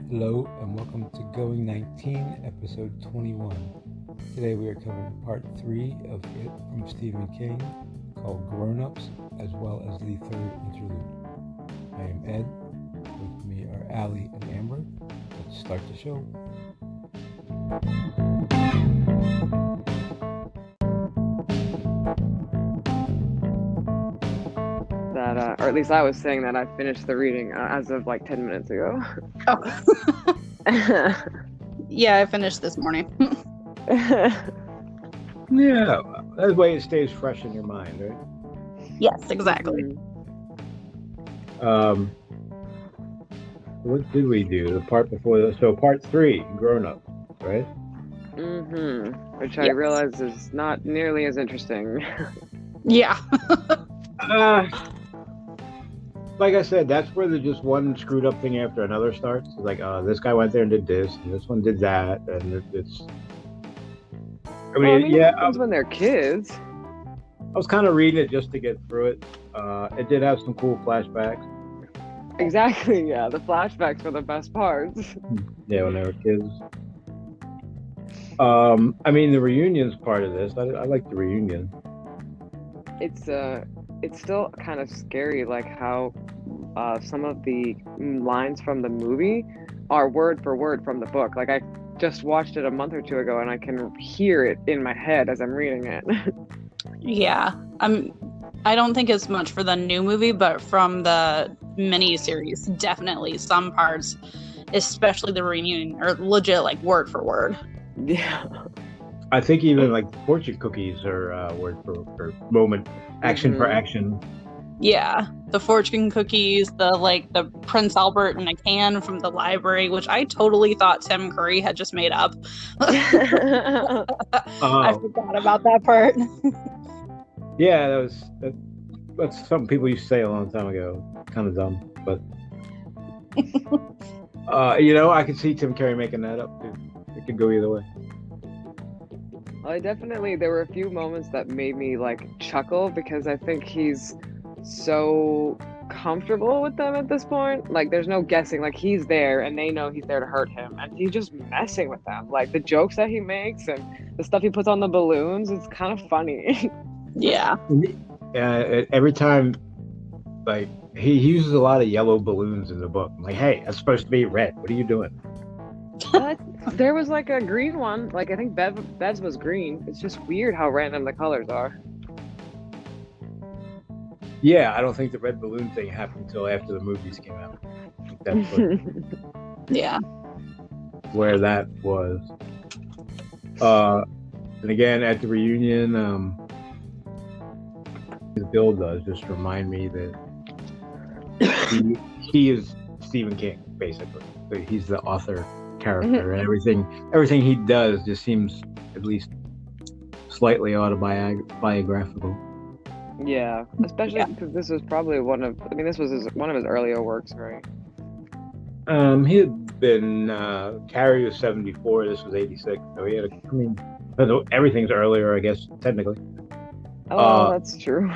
Hello and welcome to Going 19, episode 21. Today we are covering part 3 of It from Stephen King, called Grown Ups, as well as the third interlude. I am Ed. With me are Allie and Amber. Let's start the show. Or at least I was saying that I finished the reading as of like 10 minutes ago. Oh. Yeah, I finished this morning. Yeah, that way it stays fresh in your mind, right? Yes, exactly. What did we do? The part before this? So part 3, Grown Up, right? Which I realize is not nearly as interesting. Yeah. Like I said, that's where the just one screwed up thing after another starts. It's like, this guy went there and did this, and this one did that, and it's. It happens when they're kids. I was kind of reading it just to get through it. It did have some cool flashbacks. Exactly, yeah. The flashbacks were the best parts. Yeah, when they were kids. The reunion's part of this. I like the reunion. It's still kind of scary, like how some of the lines from the movie are word for word from the book. Like I just watched it a month or two ago, and I can hear it in my head as I'm reading it. Yeah, I don't think it's much for the new movie, but from the mini-series, definitely some parts, especially the reunion, are legit like word for word. Yeah. I think even like fortune cookies are word for moment, action for action. Yeah, the fortune cookies, the Prince Albert in a can from the library, which I totally thought Tim Curry had just made up. I forgot about that part. Yeah, that's something people used to say a long time ago. Kind of dumb, but I could see Tim Curry making that up too. It could go either way. There were a few moments that made me like chuckle because I think he's so comfortable with them at this point. Like there's no guessing, like he's there and they know he's there to hurt him and he's just messing with them. Like the jokes that he makes and the stuff he puts on the balloons, it's kind of funny. Yeah. Every time, like he uses a lot of yellow balloons in the book. I'm like, hey, that's supposed to be red. What are you doing? There was like a green one. Like I think Bev's was green. It's just weird how random the colors are. Yeah, I don't think the red balloon thing happened until after the movies came out. I think that's yeah, where that was. And again at the reunion, Bill does just remind me that he is Stephen King, basically. So he's the author character, and everything he does just seems at least slightly autobiographical. Yeah, especially because this was probably one of his earlier works, right? He had been Carrie was 74, this was 86, so he had everything's earlier, I guess, technically. That's true.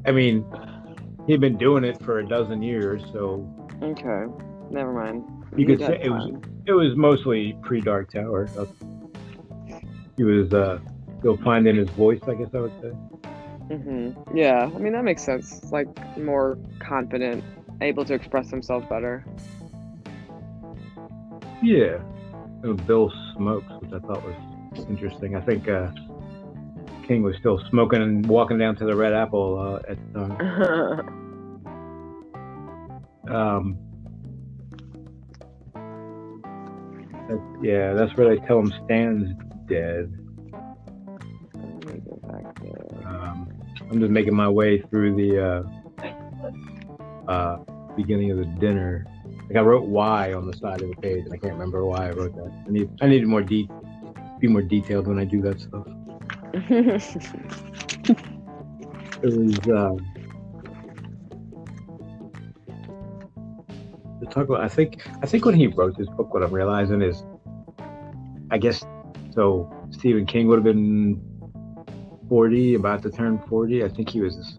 He'd been doing it for a dozen years, so okay, never mind. You could say it was mostly pre-Dark Tower. He was still finding his voice, I guess I would say. Yeah, that makes sense. Like more confident, able to express himself better. Yeah, Bill smokes, which I thought was interesting. I think King was still smoking and walking down to the Red Apple at the time. That's where they tell him Stan's dead. Let me go back there. I'm just making my way through the beginning of the dinner. Like I wrote Y on the side of the page, and I can't remember why I wrote that. I need be more detailed when I do that stuff. It was to talk about. I think when he wrote this book, what I'm realizing is, I guess, so Stephen King would have been 40, about to turn 40. I think he was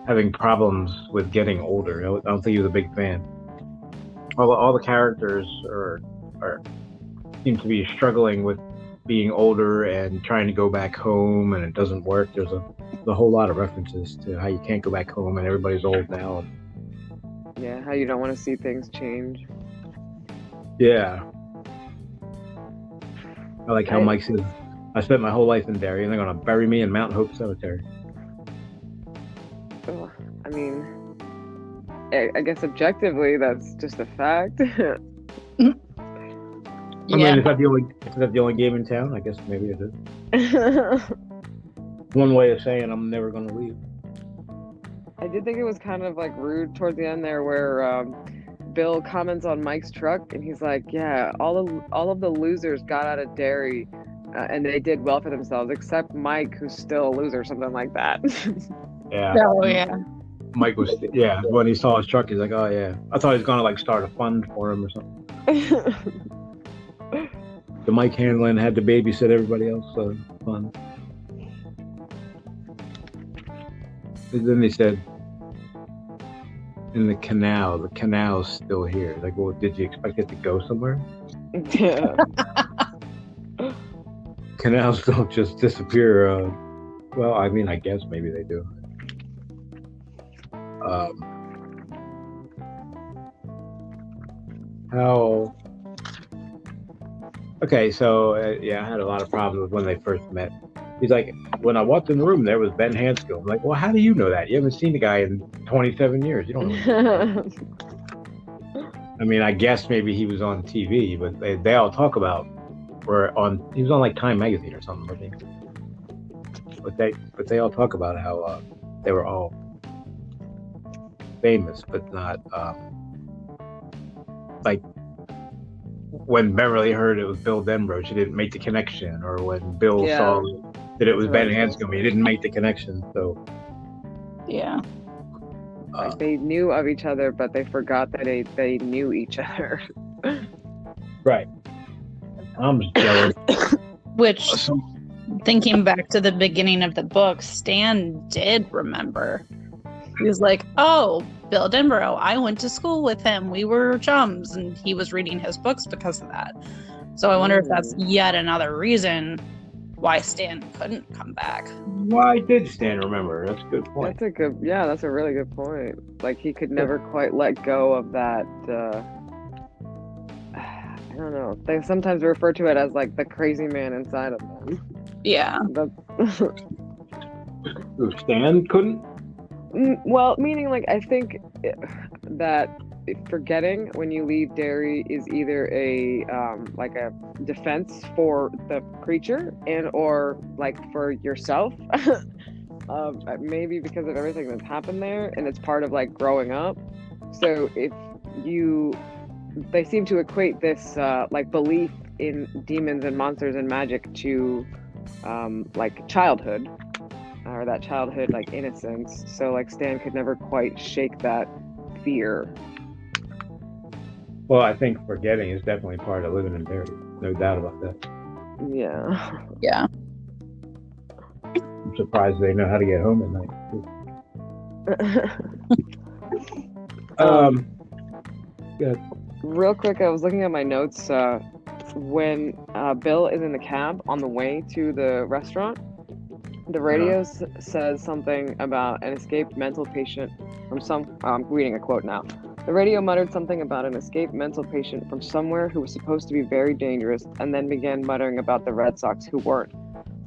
having problems with getting older. I don't think he was a big fan. All the characters are seem to be struggling with being older and trying to go back home, and it doesn't work. There's a whole lot of references to how you can't go back home and everybody's old now. Yeah, how you don't want to see things change. Yeah. I like how Mike says, I spent my whole life in Derry and they're going to bury me in Mount Hope Cemetery. Oh, I mean, I guess objectively, that's just a fact. I mean, is that the only game in town? I guess maybe it is. One way of saying I'm never going to leave. I did think it was kind of like rude towards the end there, where Bill comments on Mike's truck, and he's like, "Yeah, all of the losers got out of Derry, and they did well for themselves, except Mike, who's still a loser," or something like that. Yeah. Oh yeah. Mike was when he saw his truck, he's like, "Oh yeah." I thought he was going to like start a fund for him or something. The Mike Hanlon had to babysit everybody else, so fun. And then they said, in the canal's still here. Like, well, did you expect it to go somewhere? Yeah. Canals don't just disappear. Well, I mean, I guess maybe they do. How? Okay, so I had a lot of problems with when they first met. He's like, when I walked in the room, there was Ben Hanskill. I'm like, well, how do you know that? You haven't seen the guy in 27 years. You don't know. I mean, I guess maybe he was on TV, but they all talk about he was on like Time Magazine or something, I think. But they all talk about how they were all famous, but not like when Beverly heard it was Bill Denbrough, she didn't make the connection, or when Bill saw that it was Ben Hanscom, he didn't make the connection. So yeah, like they knew of each other, but they forgot that they knew each other. Right. I'm just jealous. Which, thinking back to the beginning of the book, Stan did remember. He was like, "Oh, Bill Denbrough, I went to school with him. We were chums," and he was reading his books because of that. So I wonder if that's yet another reason why Stan couldn't come back. Why did Stan remember? That's a good point. That's a really good point. Like, he could never quite let go of that. I don't know. They sometimes refer to it as like the crazy man inside of them. Yeah. Stan couldn't? Well, meaning, like, I think that forgetting when you leave Derry is either a defense for the creature or like for yourself. Maybe because of everything that's happened there, and it's part of like growing up. So they seem to equate this like belief in demons and monsters and magic to like childhood. Or that childhood, like, innocence. So, like, Stan could never quite shake that fear. Well, I think forgetting is definitely part of living in Derry. No doubt about that. Yeah. Yeah. I'm surprised they know how to get home at night. Good. Real quick, I was looking at my notes. When Bill is in the cab on the way to the restaurant, the radio says something about an escaped mental patient from I'm reading a quote now. The radio muttered something about an escaped mental patient from somewhere who was supposed to be very dangerous, and then began muttering about the Red Sox who weren't.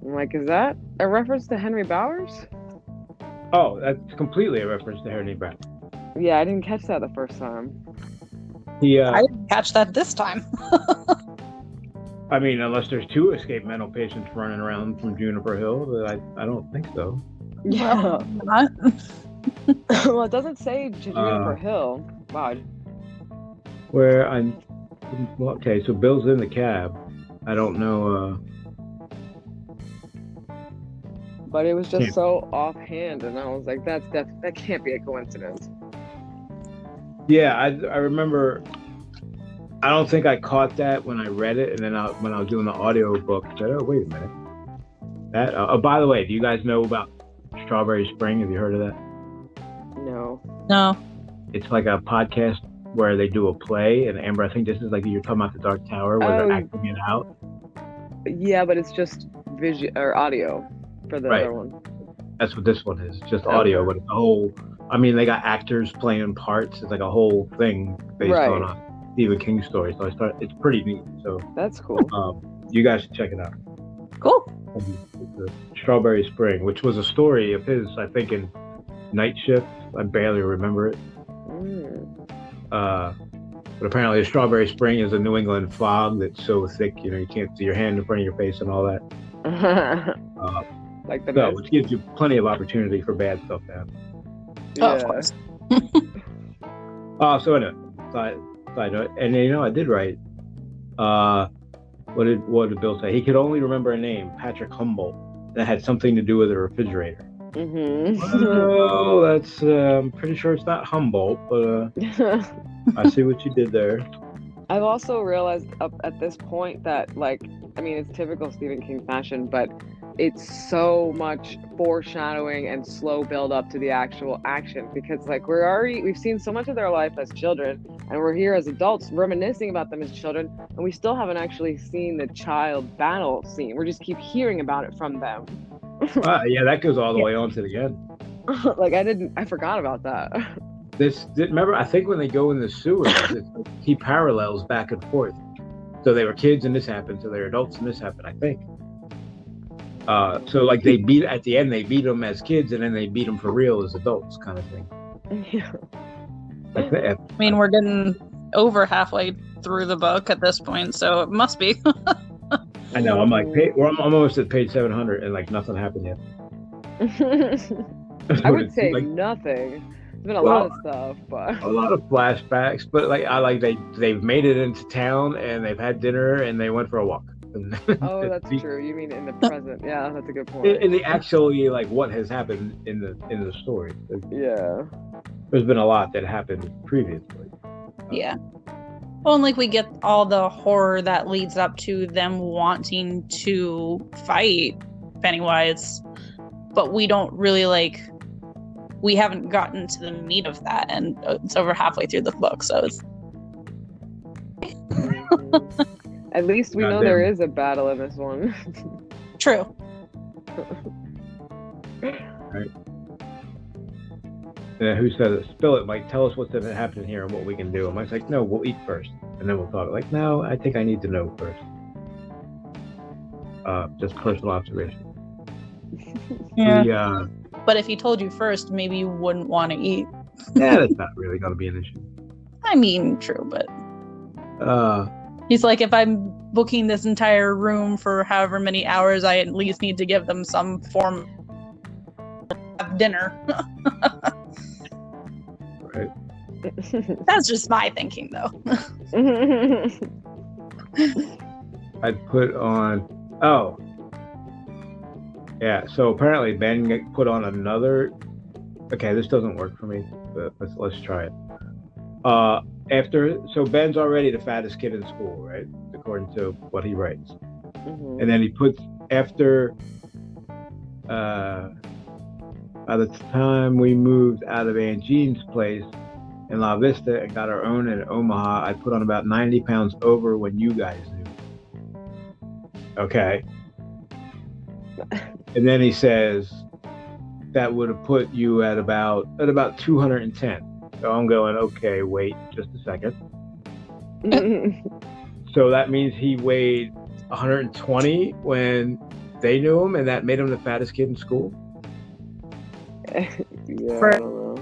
I'm like, is that a reference to Henry Bowers? Oh, that's completely a reference to Henry Bowers. Yeah, I didn't catch that the first time. I didn't catch that this time. I mean, unless there's two escaped mental patients running around from Juniper Hill, but I don't think so. Yeah. Not. Well, it doesn't say Juniper Hill. Wow. Okay, so Bill's in the cab. I don't know. But it was just so offhand, and I was like, that can't be a coincidence. Yeah, I remember. I don't think I caught that when I read it, and then when I was doing the audio book, I said, "Oh, wait a minute." That. By the way, do you guys know about Strawberry Spring? Have you heard of that? No. No. It's like a podcast where they do a play, and Amber, I think this is like you're talking about the Dark Tower where they're acting it out. Yeah, but it's just audio for the other one. That's what this one is. It's just audio, but it's a whole. I mean, they got actors playing parts. It's like a whole thing based on a Stephen King story. So it's pretty neat. So that's cool. You guys should check it out. Cool. It's Strawberry Spring, which was a story of his, I think, in Night Shift. I barely remember it. But apparently, Strawberry Spring is a New England fog that's so thick, you can't see your hand in front of your face and all that. Like the which gives you plenty of opportunity for bad stuff to happen. Yeah. Oh, of course. So anyway, side note, and I did write. What did Bill say? He could only remember a name, Patrick Humboldt, that had something to do with a refrigerator. Oh, that's I'm pretty sure it's not Humboldt, but I see what you did there. I've also realized up at this point that, it's typical Stephen King fashion, but it's so much foreshadowing and slow build up to the actual action, because we've seen so much of their life as children, and we're here as adults reminiscing about them as children, and we still haven't actually seen the child battle scene. We just keep hearing about it from them. Yeah, that goes all the way on to the end. I forgot about that. Remember, I think when they go in the sewers, he parallels back and forth. So they were kids and this happened, so they're adults and this happened, I think. So they beat them as kids, and then they beat them for real as adults, kind of thing. Yeah. I mean, we're getting over halfway through the book at this point, so it must be. I know. I'm I'm almost at page 700, and nothing happened yet. I would say nothing. There's been a lot of stuff, but a lot of flashbacks. But they've made it into town, and they've had dinner, and they went for a walk. Oh, that's true. You mean in the present? Yeah, that's a good point. In the actually what has happened in the story. Yeah. There's been a lot that happened previously. Yeah. Well, and we get all the horror that leads up to them wanting to fight Pennywise, but we don't really we haven't gotten to the meat of that, and it's over halfway through the book, so it's at least we know there is a battle in this one. True. Right. Yeah, who said it? Spill it, Mike. Tell us what's going to happen here and what we can do. And Mike's like, no, we'll eat first, and then we'll talk. No, I think I need to know first. Just personal observation. Yeah. But if he told you first, maybe you wouldn't want to eat. Yeah, that's not really going to be an issue. I mean, true, but he's like, if I'm booking this entire room for however many hours, I at least need to give them some form of dinner. Right. That's just my thinking, though. I'd put on. Oh. Yeah, so apparently Ben put on another. Okay, this doesn't work for me, but let's try it. So Ben's already the fattest kid in school, right? According to what he writes. Mm-hmm. And then he puts after. By the time we moved out of Aunt Jean's place in La Vista and got our own in Omaha, I put on about 90 pounds over when you guys knew. Okay. And then he says that would have put you at about 210. So I'm going, okay, wait just a second. So that means he weighed 120 when they knew him, and that made him the fattest kid in school? Yeah, for, I don't know.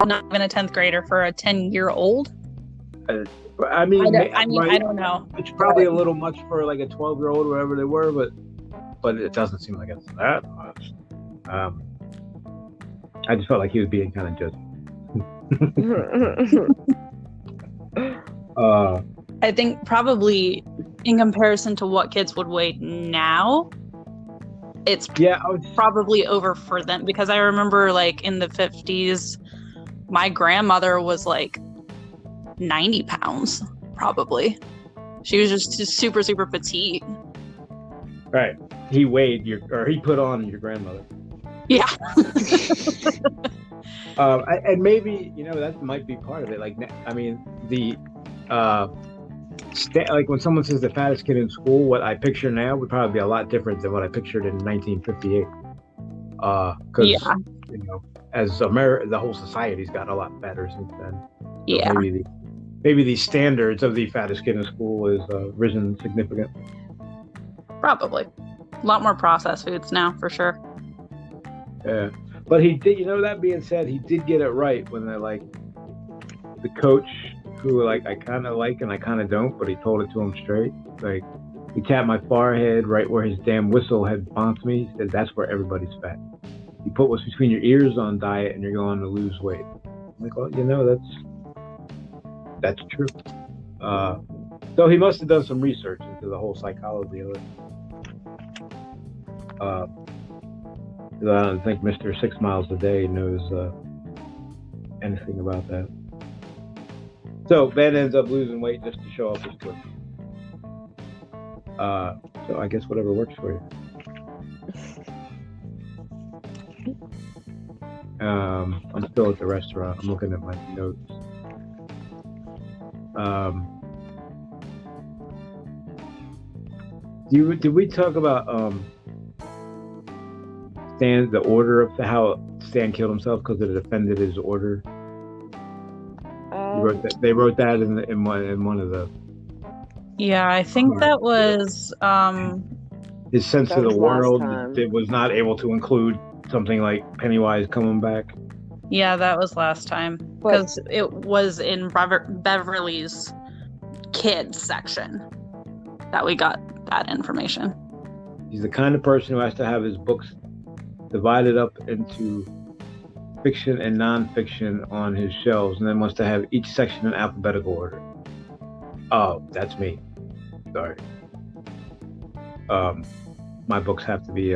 Not even a 10th grader, for a 10-year-old? I mean, I don't know. It's probably a little much for a 12-year-old or whatever they were, but it doesn't seem like it's that much. I just felt like he was being kind of judgy. I think probably in comparison to what kids would weigh now, it's probably over for them, because I remember in the 50s, my grandmother was 90 pounds, probably. She was just super, super petite. Right. He weighed he put on your grandmother. Yeah. And maybe that might be part of it. Like, I mean, the like when someone says the fattest kid in school, what I picture now would probably be a lot different than what I pictured in 1958. Because as the whole society's gotten a lot better since then. So Yeah. Maybe the standards of the fattest kid in school is risen significantly. Probably. A lot more processed foods now, for sure. Yeah. But he did, that being said, he did get it right when they're like, the coach, who like I kind of like and I kind of don't, but he told it to him straight. Like, he tapped my forehead right where his damn whistle had bonked me. He said, that's where everybody's fat. You put what's between your ears on diet and you're going to lose weight. I'm like, well, that's true. So he must have done some research into the whole psychology of it. I don't think Mr. 6 Miles a Day knows anything about that. So Ben ends up losing weight just to show off his clip. So I guess whatever works for you. I'm still at the restaurant. I'm looking at my notes. Did we talk about Stan, the order of how Stan killed himself because it offended his order? They wrote that in one of the. Yeah, I think that was. His sense of the world that was not able to include something like Pennywise coming back. Yeah, that was last time because it was in Beverly's kids section that we got that information. He's the kind of person who has to have his books divided up into fiction and non-fiction on his shelves, and then wants to have each section in alphabetical order. Oh, that's me. Sorry. My books have to be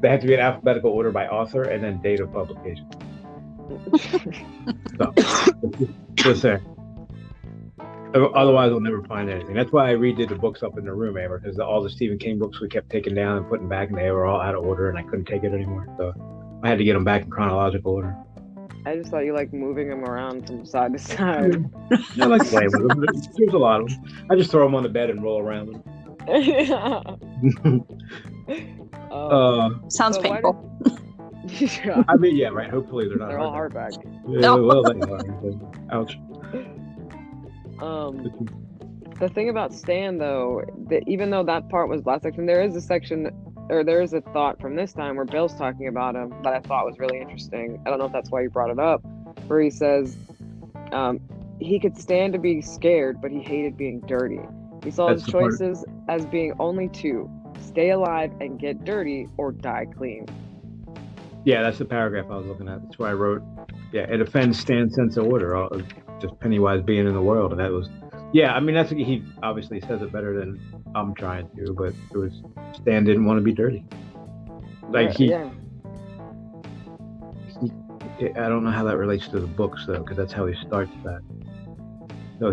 they have to be in alphabetical order by author and then date of publication. So, just there. Otherwise, we'll never find anything. That's why I redid the books up in the room, Amber, because all the Stephen King books we kept taking down and putting back, and they were all out of order, and I couldn't take it anymore. So I had to get them back in chronological order. I just thought you like moving them around from side to side. I like playing with them. There's a lot of them. I just throw them on the bed and roll around them. Sounds painful. I mean, yeah, right. Hopefully they're not. They're all hardback. Yeah, well, ouch. The thing about Stan, though, that even though that part was last section, there is a section, or there is a thought from this time where Bill's talking about him that I thought was really interesting. I don't know if that's why you brought it up, where he says he could stand to be scared, but he hated being dirty. He saw his choices as being only two: stay alive and get dirty, or die clean. Yeah, that's the paragraph I was looking at. That's where I wrote, yeah, it offends Stan's sense of order, just Pennywise being in the world. And that was, yeah, I mean, he obviously says it better than I'm trying to, but it was, Stan didn't want to be dirty. Like, I don't know how that relates to the books, though, because that's how he starts that. So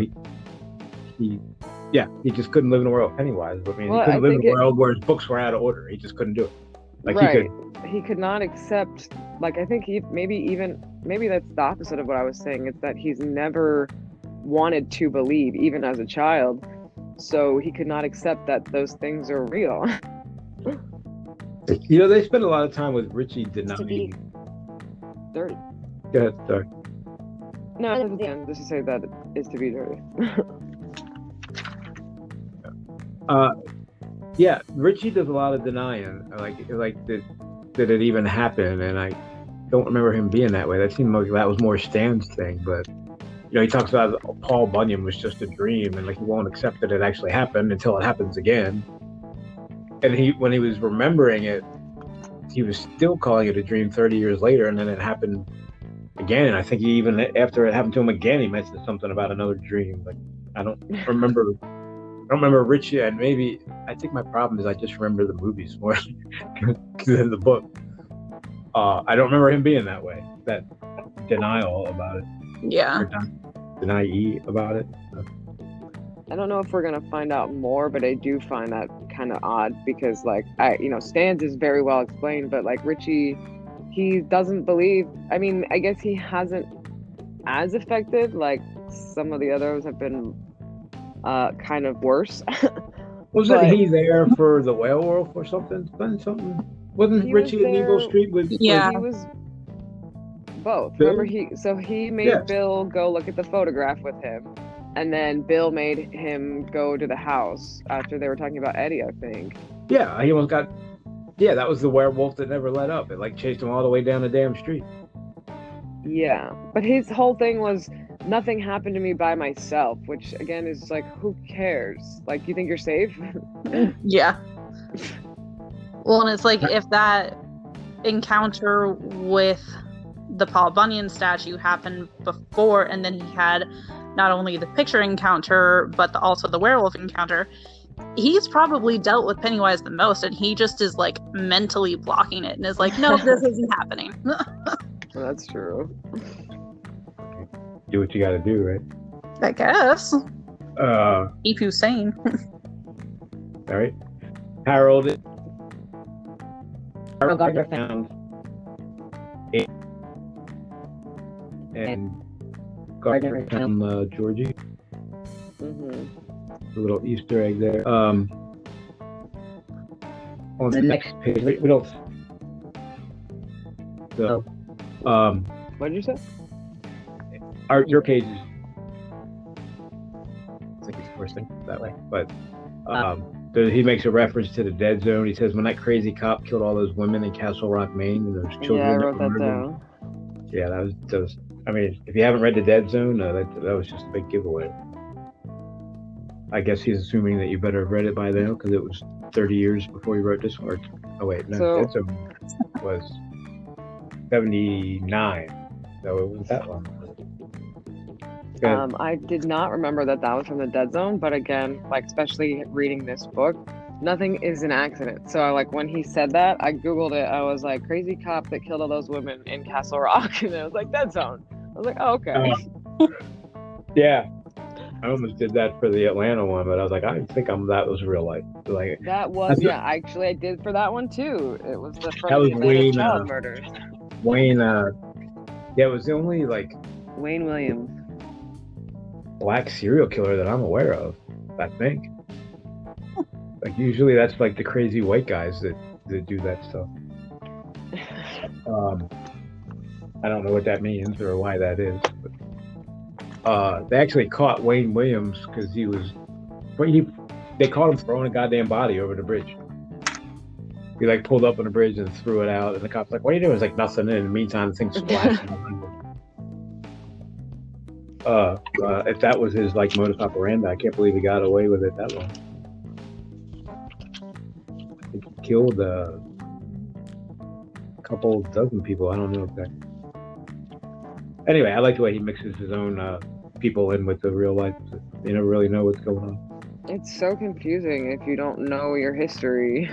he just couldn't live in a world of Pennywise. I mean, he couldn't live in a world where his books were out of order. He just couldn't do it. Like, he could not accept, like, I think maybe that's the opposite of what I was saying. It's that he's never wanted to believe, even as a child. So he could not accept that those things are real. They spend a lot of time with Richie denying. Dirty. Go ahead, sorry. No, just to say that it is to be dirty. Yeah, Richie does a lot of denying, like that it even happened, and I don't remember him being that way. That seemed like that was more Stan's thing, but he talks about Paul Bunyan was just a dream, and like he won't accept that it actually happened until it happens again. And when he was remembering it, he was still calling it a dream 30 years later, and then it happened again. And I think even after it happened to him again, he mentioned something about another dream. Like I don't remember Richie, and maybe I think my problem is I just remember the movies more than the book. I don't remember him being that way, that denial about it. Yeah. Deny about it. I don't know if we're gonna find out more, but I do find that kind of odd because, like, Stan's is very well explained, but like Richie he doesn't believe. I mean, I guess he hasn't as affected. Like some of the others have been kind of worse. Wasn't he there for the werewolf or something? Wasn't Richie in Evil Street with? Yeah, he was both. Bill? Remember, he made Bill go look at the photograph with him, and then Bill made him go to the house after they were talking about Eddie, I think. Yeah, he almost got. Yeah, that was the werewolf that never let up. It like chased him all the way down the damn street. Yeah, but his whole thing was nothing happened to me by myself, which again is like, who cares? Like, you think you're safe? Yeah. Well, and it's like if that encounter with the Paul Bunyan statue happened before, and then he had not only the picture encounter, but also the werewolf encounter, he's probably dealt with Pennywise the most, and he just is like mentally blocking it and is like, no, this isn't happening. That's true. Do what you got to do, right? I guess. Keep you sane. All right. Harold Gardner found and Gardner found Georgie. Mm-hmm. A little Easter egg there. On the next page, we don't. So, what did you say? Your page is. I think it's worse thing that way, but he makes a reference to the dead zone. He says when that crazy cop killed all those women in Castle Rock, Maine, and those children. Yeah, I wrote that down. Yeah, that was. I mean, if you haven't read the Dead Zone, that was just a big giveaway. I guess he's assuming that you better have read it by now because it was 30 years before you wrote this one. Oh wait, no, Dead Zone was 79, so it was that long. I did not remember that was from the Dead Zone, but again, like especially reading this book, nothing is an accident. So when he said that, I googled it. I was like, crazy cop that killed all those women in Castle Rock, and it was like Dead Zone. I was like, oh, okay. Yeah, I almost did that for the Atlanta one, but I was like, I think that was real life. Like that was actually I did for that one too. It was the Wayne child murders. Wayne, it was the only Wayne Williams. Black serial killer that I'm aware of, I think. Like usually that's like the crazy white guys that do that stuff. I don't know what that means or why that is, but they actually caught Wayne Williams because they caught him throwing a goddamn body over the bridge. He pulled up on the bridge and threw it out, and the cop's like, "What are you doing?" It's like nothing. And in the meantime, the thing's splashing. If that was his modus operandi, I can't believe he got away with it that long. He killed a couple dozen people. I don't know exactly. Anyway, I like the way he mixes his own people in with the real life. You never really know what's going on. It's so confusing if you don't know your history.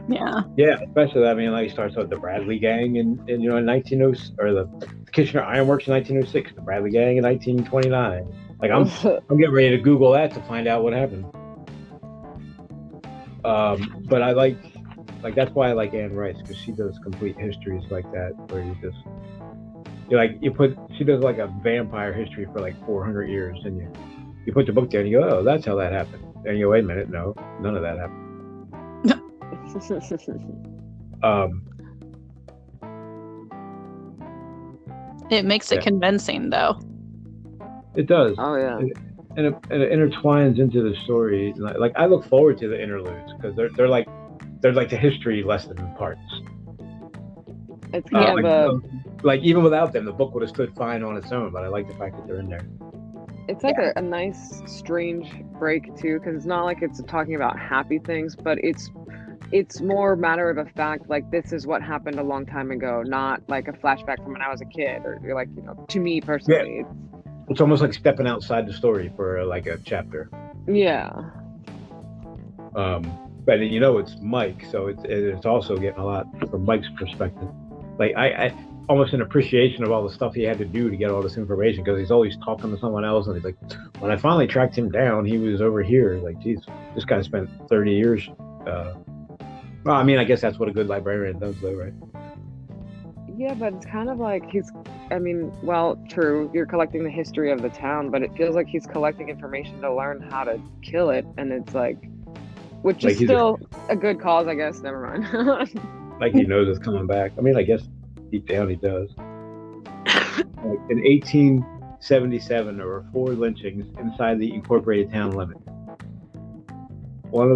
Yeah. Yeah, especially he starts with the Bradley Gang in 1906, or the Kitchener Ironworks in 1906, the Bradley Gang in 1929. I'm getting ready to Google that to find out what happened. But I like that's why I like Anne Rice, because she does complete histories like that, where she does a vampire history for 400 years, and you put the book down and you go, oh, that's how that happened. And you go, wait a minute, no, none of that happened. It makes it convincing, though. It does. Oh yeah. And it intertwines into the story. I look forward to the interludes because they're like the history lesson parts. It's kind of even without them, the book would have stood fine on its own. But I like the fact that they're in there. It's a nice, strange break too, because it's not like it's talking about happy things, but it's more matter of a fact. This is what happened a long time ago, not like a flashback from when I was a kid, or to me personally. Yeah. It's almost like stepping outside the story for a chapter. Yeah. But it's Mike, so it's also getting a lot from Mike's perspective. I almost an appreciation of all the stuff he had to do to get all this information, because he's always talking to someone else, and he's like, when I finally tracked him down, he was over here. Geez, this guy spent 30 years. Well, I mean, I guess that's what a good librarian does, though, right? Yeah, but it's kind of like I mean, well, true, you're collecting the history of the town, but it feels like he's collecting information to learn how to kill it, and it's like, which Like is still a good cause, I guess. Never mind. like he knows it's coming back. I mean, I guess deep down he does. Like in 1877, there were 4 lynchings inside the incorporated town limits. One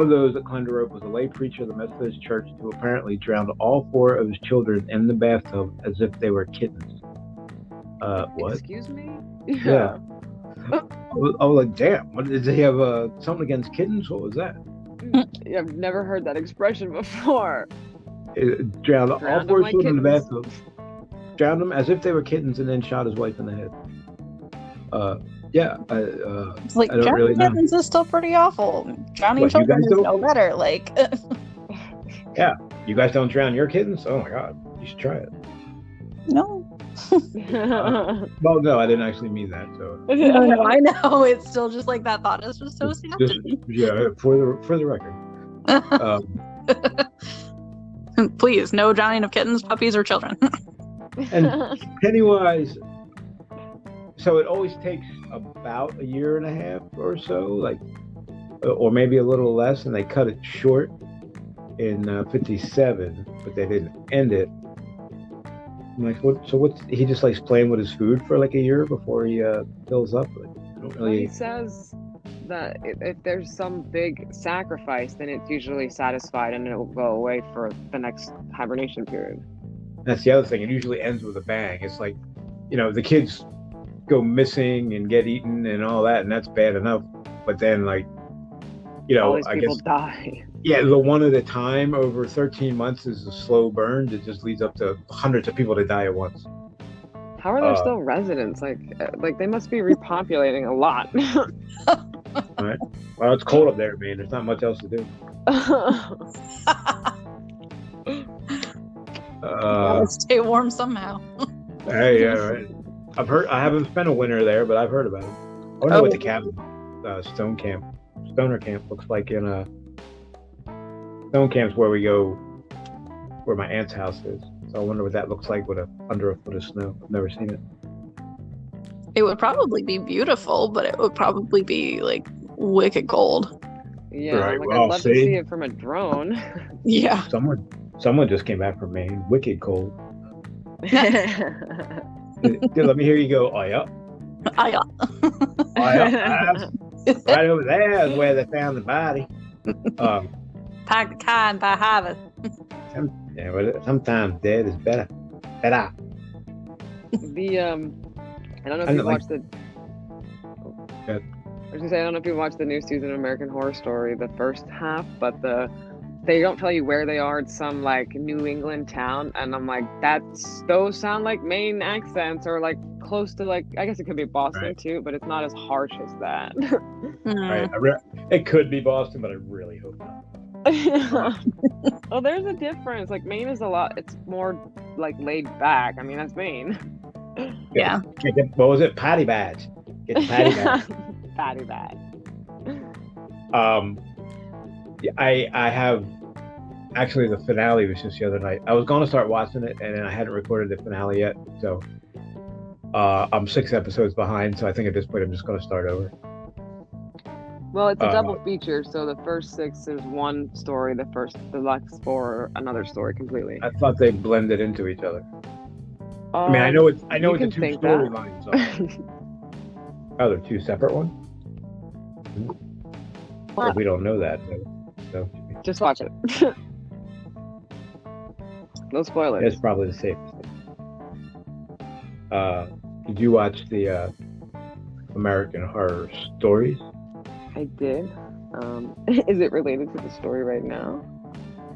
of those that climbed a rope was a lay preacher of the Methodist Church who apparently drowned all 4 of his children in the bathtub as if they were kittens. What? Excuse me? Yeah. I was like, damn. What, did he have something against kittens? What was that? Yeah, I've never heard that expression before. Drowned all 4 like children in the kittens. bathtub. Drowned them as if they were kittens and then shot his wife in the head. Yeah. It's like, I don't drowning really know. kittens is still pretty awful. Drowning What, you children guys is don't? no better. Like, Yeah. You guys don't drown your kittens? Oh my god. You should try it. no. Well, no, I didn't actually mean that. So No, I know. It's still just like that thought is just so sad just, to me. yeah, for the record. Please, no drowning of kittens, puppies, or children. And Pennywise, so it always takes about a year and a half or so, like, or maybe a little less, and they cut it short in 57, but they didn't end it. I'm like, what? So what's he just likes playing with his food for like a year before he fills up? Like, I don't Well, he really. says that if there's some big sacrifice, then it's usually satisfied and it will go away for the next hibernation period. That's the other thing. It usually ends with a bang. It's like, the kids go missing and get eaten and all that, and that's bad enough. But then, like, All these I people guess, die. yeah, the one at a time over 13 months is a slow burn that just leads up to hundreds of people to die at once. How are there still residents? Like they must be repopulating a lot. Right? Well, it's cold up there, man. There's not much else to do. Gotta stay warm somehow. Hey, yeah, right. I've heard. I haven't spent a winter there, but I've heard about it. I wonder what the cabin, Stoner Camp looks like in Stone Camp's where we go, where my aunt's house is. So I wonder what that looks like with under a foot of snow. I've never seen it. It would probably be beautiful, but it would probably be like wicked cold. Yeah, Right, like well, I'd love to see it from a drone. Yeah. Someone just came back from Maine. Wicked cold. Dude, let me hear you go. Oh yeah. I got. Oh yeah. Right over there is where they found the body. Pack the kind by harvest. Yeah, but sometimes dead is better. Better. I don't know if you watched the. Good. I was gonna say I don't know if you watched the new season of American Horror Story, the first half, but they don't tell you where they are. It's some like New England town, and I'm like, those sound like Maine accents, or like close to like, I guess it could be Boston Right. too, but it's not as harsh as that. Right. It could be Boston, but I really hope not. Well, there's a difference. Like Maine is it's more like laid back. I mean, that's Maine. Yeah. What was it? Patty badge. Get the patty badge. Patty bad. I have actually the finale was just the other night. I was going to start watching it, and then I hadn't recorded the finale yet, so I'm 6 episodes behind. So I think at this point I'm just going to start over. Well, it's a double feature, so the first 6 is one story, the next 4 are another story completely. I thought they blended into each other. I mean, I know it's the can 2 think that. storylines. Oh, they're 2 separate ones. Well, we don't know that. So Just watch it. No spoilers. it's probably the safest thing. Did you watch the American Horror Stories? I did. Is it related to the story right now?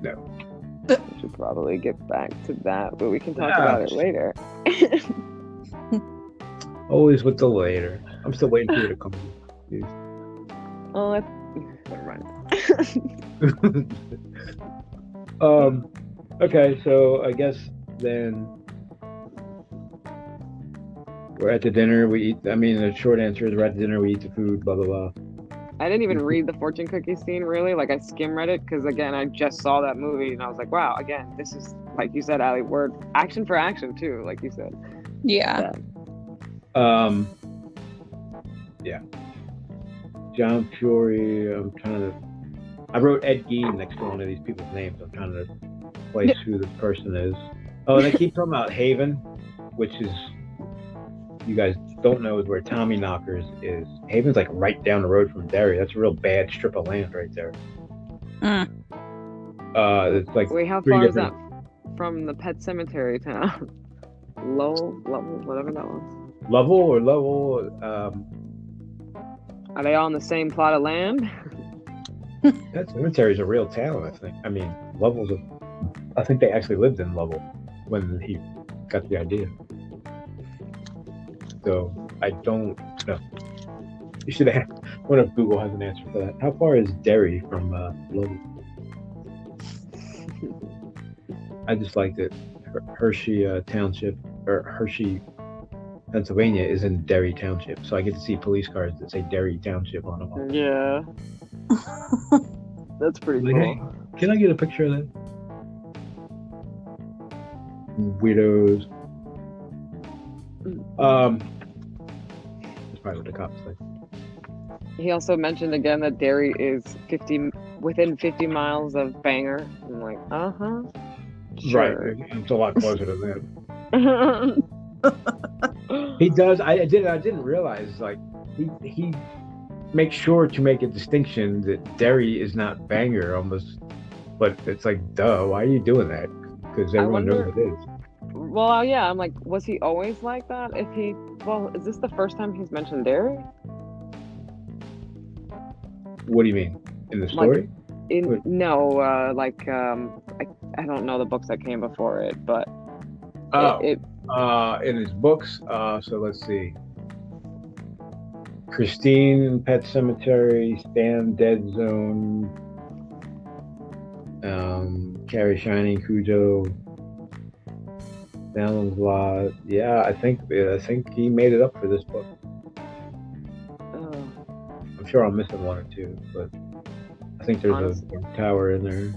No. We should probably get back to that, but we can talk about it later. Always with the later. I'm still waiting for you to come. Oh, never mind. Okay, so I guess then we're at the dinner. We eat. I mean, the short answer is we're at the dinner. We eat the food. Blah blah blah. I didn't even read the fortune cookie scene, really. Like, I skim read it because, again, I just saw that movie and I was like, wow, again, this is, like you said, Allie, word action for action, too, like you said. Yeah. Yeah. John Fury, I wrote Ed Gein next to one of these people's names. I'm trying to place who this person is. Oh, and they keep talking about Haven, which is, you guys don't know, is where Tommy Knockers is. Haven's like right down the road from Derry. That's a real bad strip of land right there. It's like, wait, how far is that from the Pet Cemetery town? Lovell, whatever that was. Lovell. Are they all on the same plot of land? That cemetery is a real town, I think. I mean, I think they actually lived in Lovell when he got the idea. So I don't know. You should have. What if Google has an answer for that? How far is Derry from Lovell? I just liked it. Hershey Township, or Hershey, Pennsylvania, is in Derry Township, so I get to see police cars that say Derry Township on them. Yeah. That's pretty cool. Hey, can I get a picture of that? Weirdos. That's probably what the cops say. He also mentioned again that Derry is within 50 miles of Bangor. I'm like, sure. Right, it's a lot closer to that. He does. I didn't realize, like, he makes sure to make a distinction that Derry is not Bangor almost, but it's like, duh, why are you doing that? Because everyone knows it is. Well, yeah, I'm like, was he always like that? Is this the first time he's mentioned Derry? What do you mean? In the story? I don't know the books that came before it, but in his books, so let's see. Christine, Pet Cemetery, Stan, Dead Zone, Carrie Shining, Cujo, Downland's Lot. Yeah, I think he made it up for this book. I'm sure I'm missing one or two, but I think there's a tower in there.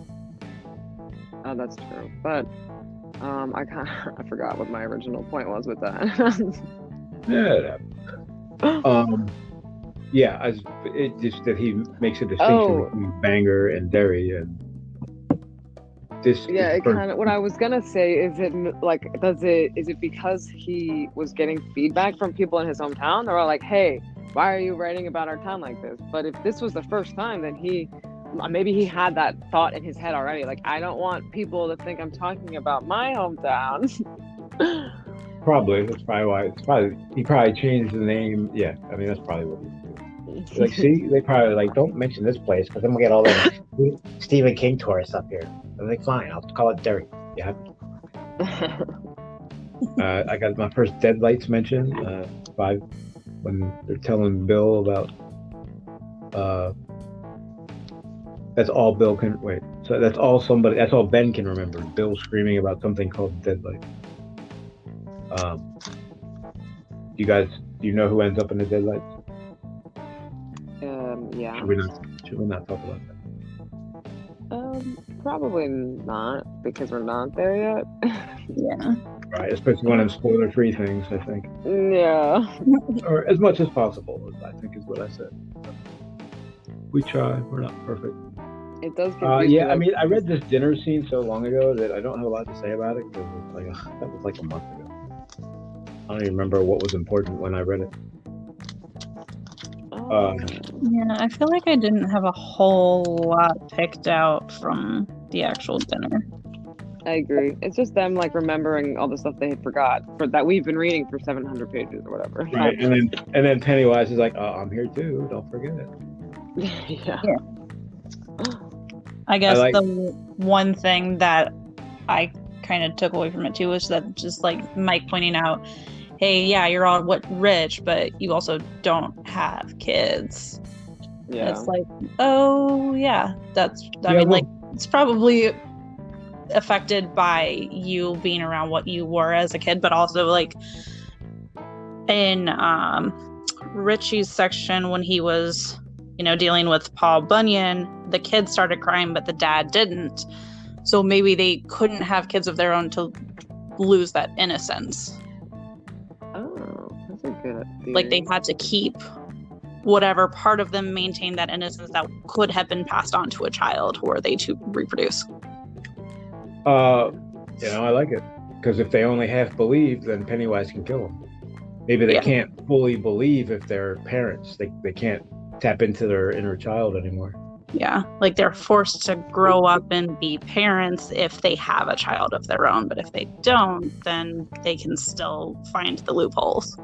Oh, that's true. But I forgot what my original point was with that. Yeah, it's just that he makes a distinction between Bangor and Derry, and this. Yeah, it kind of. What I was gonna say is is it because he was getting feedback from people in his hometown? They were like, "Hey, why are you writing about our town like this?" But if this was the first time, then maybe he had that thought in his head already. Like, I don't want people to think I'm talking about my hometown. Probably. That's probably why. He probably changed the name. Yeah, I mean, that's probably what he did. Like, see, they probably like, don't mention this place because then we'll get all the Stephen King tourists up here. I'm like, fine, I'll call it Derry. Yeah. I got my first Deadlights mention. 5 when they're telling Bill about. That's all Bill can wait. So that's all Ben can remember. Bill screaming about something called Deadlight. Do you know who ends up in the Deadlights? Yeah. Should we not talk about that? Probably not, because we're not there yet. Yeah. Right, especially one of them spoiler-free things, I think. Yeah. Or as much as possible, I think is what I said. We try. We're not perfect. It does. Yeah, I mean, I read this dinner scene so long ago that I don't have a lot to say about it because that was like a month ago. I don't even remember what was important when I read it. Yeah, I feel like I didn't have a whole lot picked out from the actual dinner. I agree. It's just them like remembering all the stuff they had forgot that we've been reading for 700 pages or whatever. Right, and then Pennywise is like, "Oh, I'm here too. Don't forget it." Yeah. I guess the one thing that I kind of took away from it too was that just like Mike pointing out, hey, yeah, you're all rich, but you also don't have kids. Yeah. It's like, oh yeah, it's probably affected by you being around what you were as a kid, but also like in Richie's section when he was dealing with Paul Bunyan, the kid started crying, but the dad didn't. So maybe they couldn't have kids of their own to lose that innocence. Oh, that's a good theory. Like they had to keep whatever part of them maintain that innocence that could have been passed on to a child were they to reproduce. I like it. Because if they only half believe, then Pennywise can kill them. Maybe they can't fully believe if they're parents. They can't tap into their inner child anymore. Yeah, like they're forced to grow up and be parents if they have a child of their own. But if they don't, then they can still find the loopholes.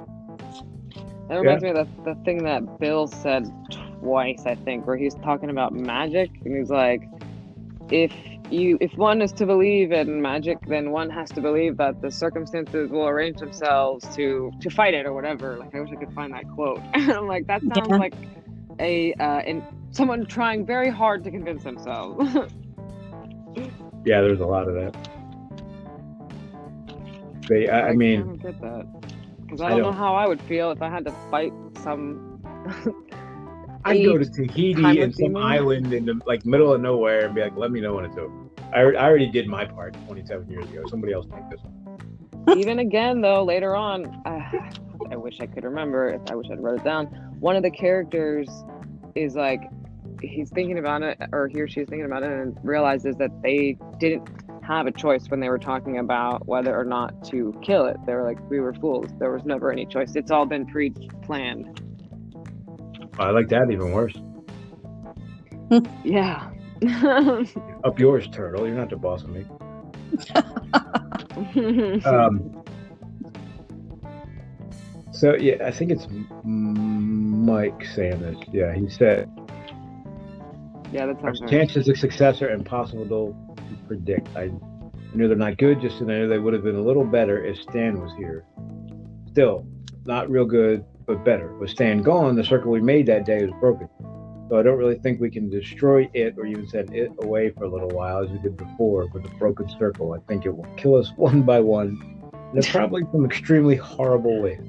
That reminds me of the thing that Bill said twice, I think, where he's talking about magic. And he's like, if one is to believe in magic, then one has to believe that the circumstances will arrange themselves to fight it or whatever. Like, I wish I could find that quote. And I'm like, that sounds like someone trying very hard to convince themselves. Yeah, there's a lot of that. I mean, don't get that. Because I don't know how I would feel if I had to fight some. I'd go to Tahiti and some island in the middle of nowhere and be like, let me know when it's over. I already did my part 27 years ago. Somebody else take this one. Even again, though, later on, I wish I could remember. I wish I'd wrote it down. One of the characters is like, he's thinking about it, or he or she is thinking about it, and realizes that they didn't have a choice when they were talking about whether or not to kill it. They were like, we were fools. There was never any choice. It's all been pre-planned. I like that even worse. Yeah. Up yours, turtle. You're not the boss of me. So yeah, I think it's Mike saying this. Yeah, he said, yeah, that sounds right. Chances of success are impossible to predict. I knew they're not good, just as I knew they would have been a little better if Stan was here. Still, not real good, but better. With Stan gone, the circle we made that day was broken. So I don't really think we can destroy it or even send it away for a little while as we did before with the broken circle. I think it will kill us one by one, and probably some extremely horrible ways.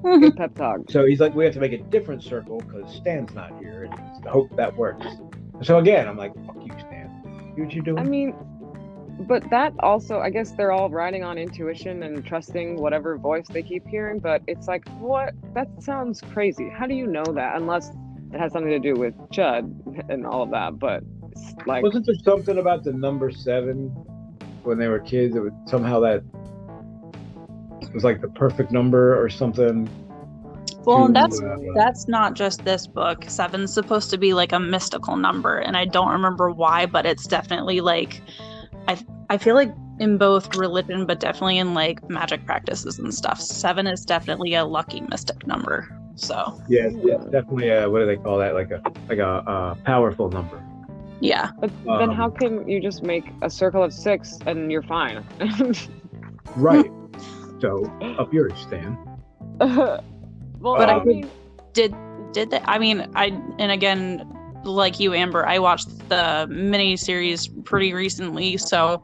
Good pep talk. So he's like, we have to make a different circle because Stan's not here, and I hope that works. So again, I'm like, fuck you, Stan. See what you're doing? I mean, but that also, I guess they're all riding on intuition and trusting whatever voice they keep hearing, but it's like, what? That sounds crazy. How do you know that? Unless it has something to do with Chud and all of that, but it's like... Wasn't there something about the number 7 when they were kids? It was somehow that it was like the perfect number or something. Well, that's not just this book. 7's supposed to be like a mystical number, and I don't remember why, but it's definitely like... I feel like in both religion, but definitely in like magic practices and stuff, 7 is definitely a lucky mystic number. So yeah, it's definitely what do they call that? Like a powerful number. Yeah. But then how can you just make a circle of 6 and you're fine? Right. So up yours, Stan. Well, but I mean, did they? I mean, and again, like you, Amber, I watched the mini-series pretty recently, so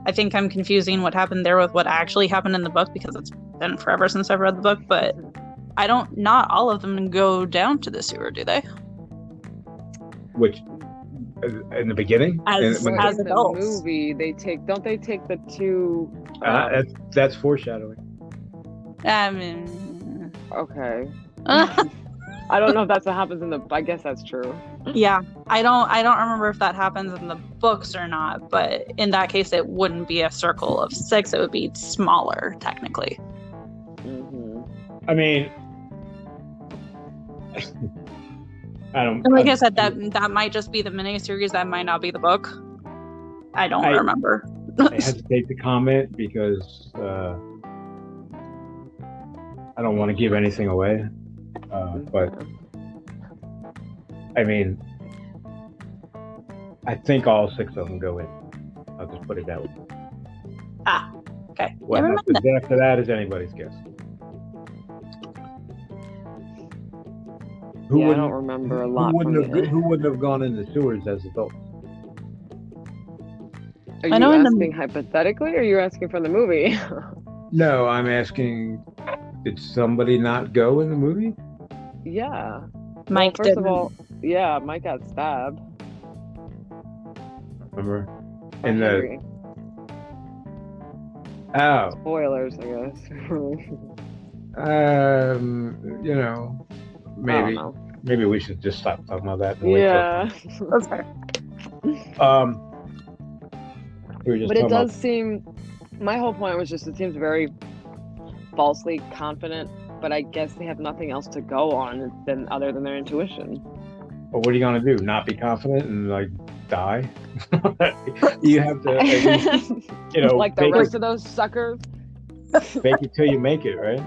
I think I'm confusing what happened there with what actually happened in the book, because it's been forever since I've read the book, but not all of them go down to the sewer, do they? Which, in the beginning? As adults. The movie, don't they take the 2... that's foreshadowing. I mean... Okay. I don't know if that's what happens in the... I guess that's true. Yeah, I don't remember if that happens in the books or not, but in that case, it wouldn't be a circle of 6. It would be smaller, technically. Mm-hmm. I mean... Like I said, that might just be the miniseries. That might not be the book. I don't remember. I hesitate to comment because I don't want to give anything away. But I mean, I think all 6 of them go in. I'll just put it that way. Okay. What happens after that is anybody's guess. I don't remember a lot. Who wouldn't have gone in the sewers as adults? Are you asking hypothetically, or are you asking from the movie? No, I'm asking, did somebody not go in the movie? Yeah. Mike first of all, Yeah, Mike got stabbed. Remember? By In Henry. Oh. Spoilers, I guess. You know, maybe we should just stop talking about that. And yeah. That's fair. We were just But it talking does seem. My whole point was just it seems very falsely confident, but I guess they have nothing else to go on other than their intuition. Well, what are you gonna do? Not be confident and like die? You have to, at least, you know, like the rest of those suckers. Fake it till you make it, right?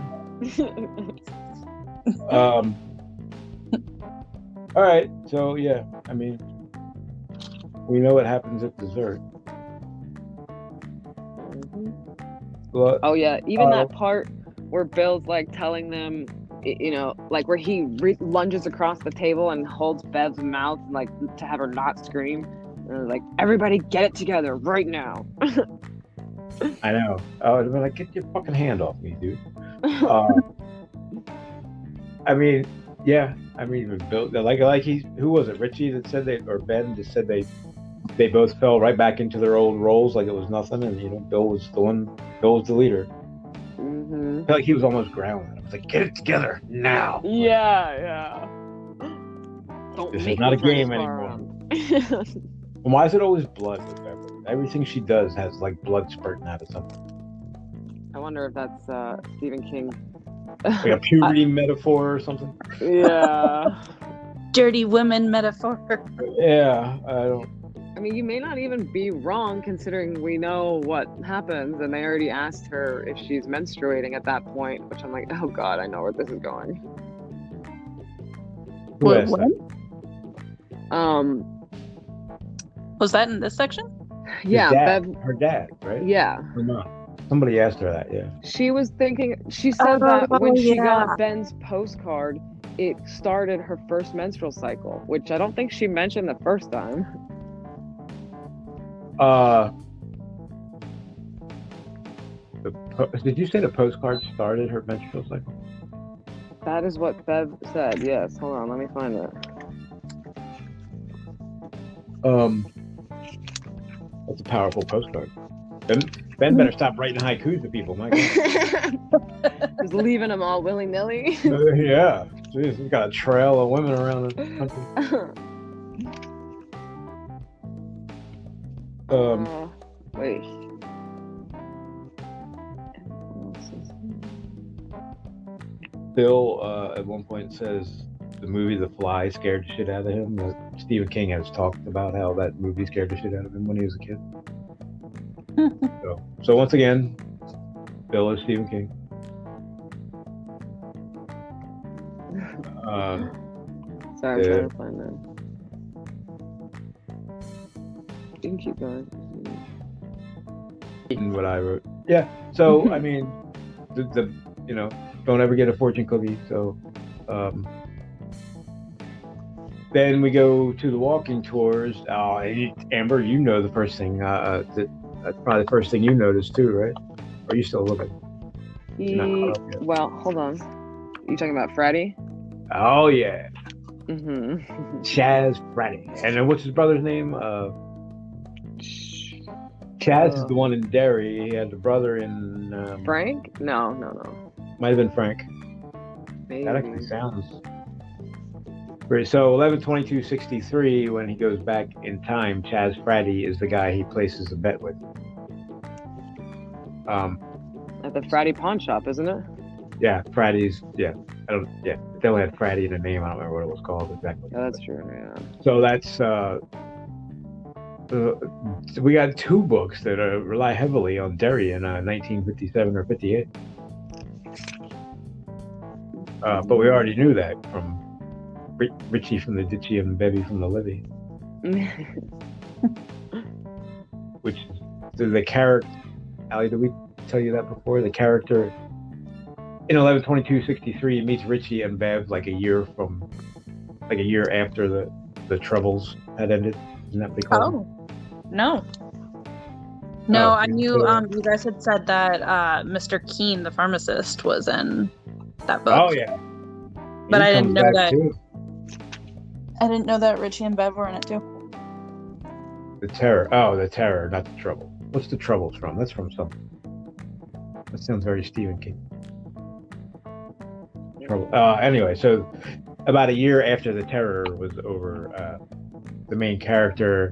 All right. So yeah, I mean, we know what happens at dessert. Well, oh yeah, even that part where Bill's like telling them, you know, like where he lunges across the table and holds Bev's mouth, like to have her not scream. And like, everybody get it together right now. I know. I would have been like, get your fucking hand off me, dude. I mean, yeah. I mean, Bill, like who was it? Richie that said or Ben just said they both fell right back into their old roles like it was nothing, and you know, Bill was the leader. Mm-hmm. I felt like he was almost growling. I was like, get it together now. Yeah. This is not a game anymore. And why is it always blood with Beverly? Everything she does has like blood spurting out of something. I wonder if that's Stephen King. Like a puberty metaphor or something. Yeah. Dirty women metaphor. Yeah, I mean, you may not even be wrong considering we know what happens, and they already asked her if she's menstruating at that point, which I'm like, oh god, I know where this is going. What? Was that in this section? Yeah, her dad, right? Yeah. Or not? Somebody asked her that, yeah. She was thinking, she said that when she got Ben's postcard, it started her first menstrual cycle, which I don't think she mentioned the first time. Did you say the postcard started her menstrual cycle? That is what Bev said, yes. Hold on, let me find it. That's a powerful postcard. Ben better stop writing haikus to people, my God. Just leaving them all willy-nilly. Yeah. Jeez, he's got a trail of women around the country. Wait. Bill, at one point says the movie The Fly scared the shit out of him. Stephen King has talked about how that movie scared the shit out of him when he was a kid. So once again, Bill is Stephen King. Sorry, I'm trying to find that. You can keep going. What I wrote. Yeah. So I mean, the you know, don't ever get a fortune cookie. So then we go to the walking tours. Amber, you know the first thing. That's probably the first thing you noticed too, right? Or are you still looking? Well, hold on. You talking about Freddie? Oh yeah. Mm-hmm. Chaz Freddie. And then what's his brother's name? Chaz is the one in Derry. He had the brother in Frank? No. Might have been Frank. Maybe. That actually sounds. So 11/22/63, when he goes back in time, Chaz Fraddy is the guy he places a bet with. At the Fraddy pawn shop, isn't it? Yeah, Fraddy's. Yeah, they only had Fraddy in the name. I don't remember what it was called exactly. Yeah, that's true. Yeah. So that's we got two books that rely heavily on Derry in 1957 or 58. But we already knew that from Richie from the Ditchy and Bevy from the Livy. Which the character, Allie, did we tell you that before? The character in 11/22/63 meets Richie and Bev like a year after the Troubles had ended. Isn't that what they call them? No, I knew you guys had said that Mr. Keene, the pharmacist, was in that book. Oh yeah. But I didn't know that. Too. I didn't know that Richie and Bev were in it too. The Terror. Oh, the Terror, not the Trouble. What's the Troubles from? That's from something. That sounds very Stephen King. Trouble. Anyway, so about a year after the Terror was over, the main character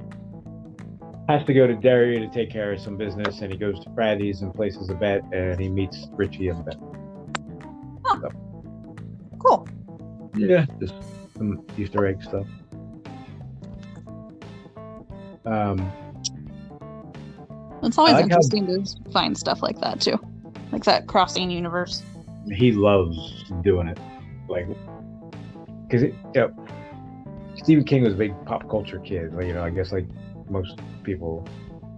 has to go to Derry to take care of some business, and he goes to Fraddy's and places a bet, and he meets Richie and Bev. Oh. So. Cool. Yeah, just some Easter egg stuff. It's always interesting to find stuff like that too, like that crossing universe. He loves doing it, like, because Stephen King was a big pop culture kid. You know, I guess like most people.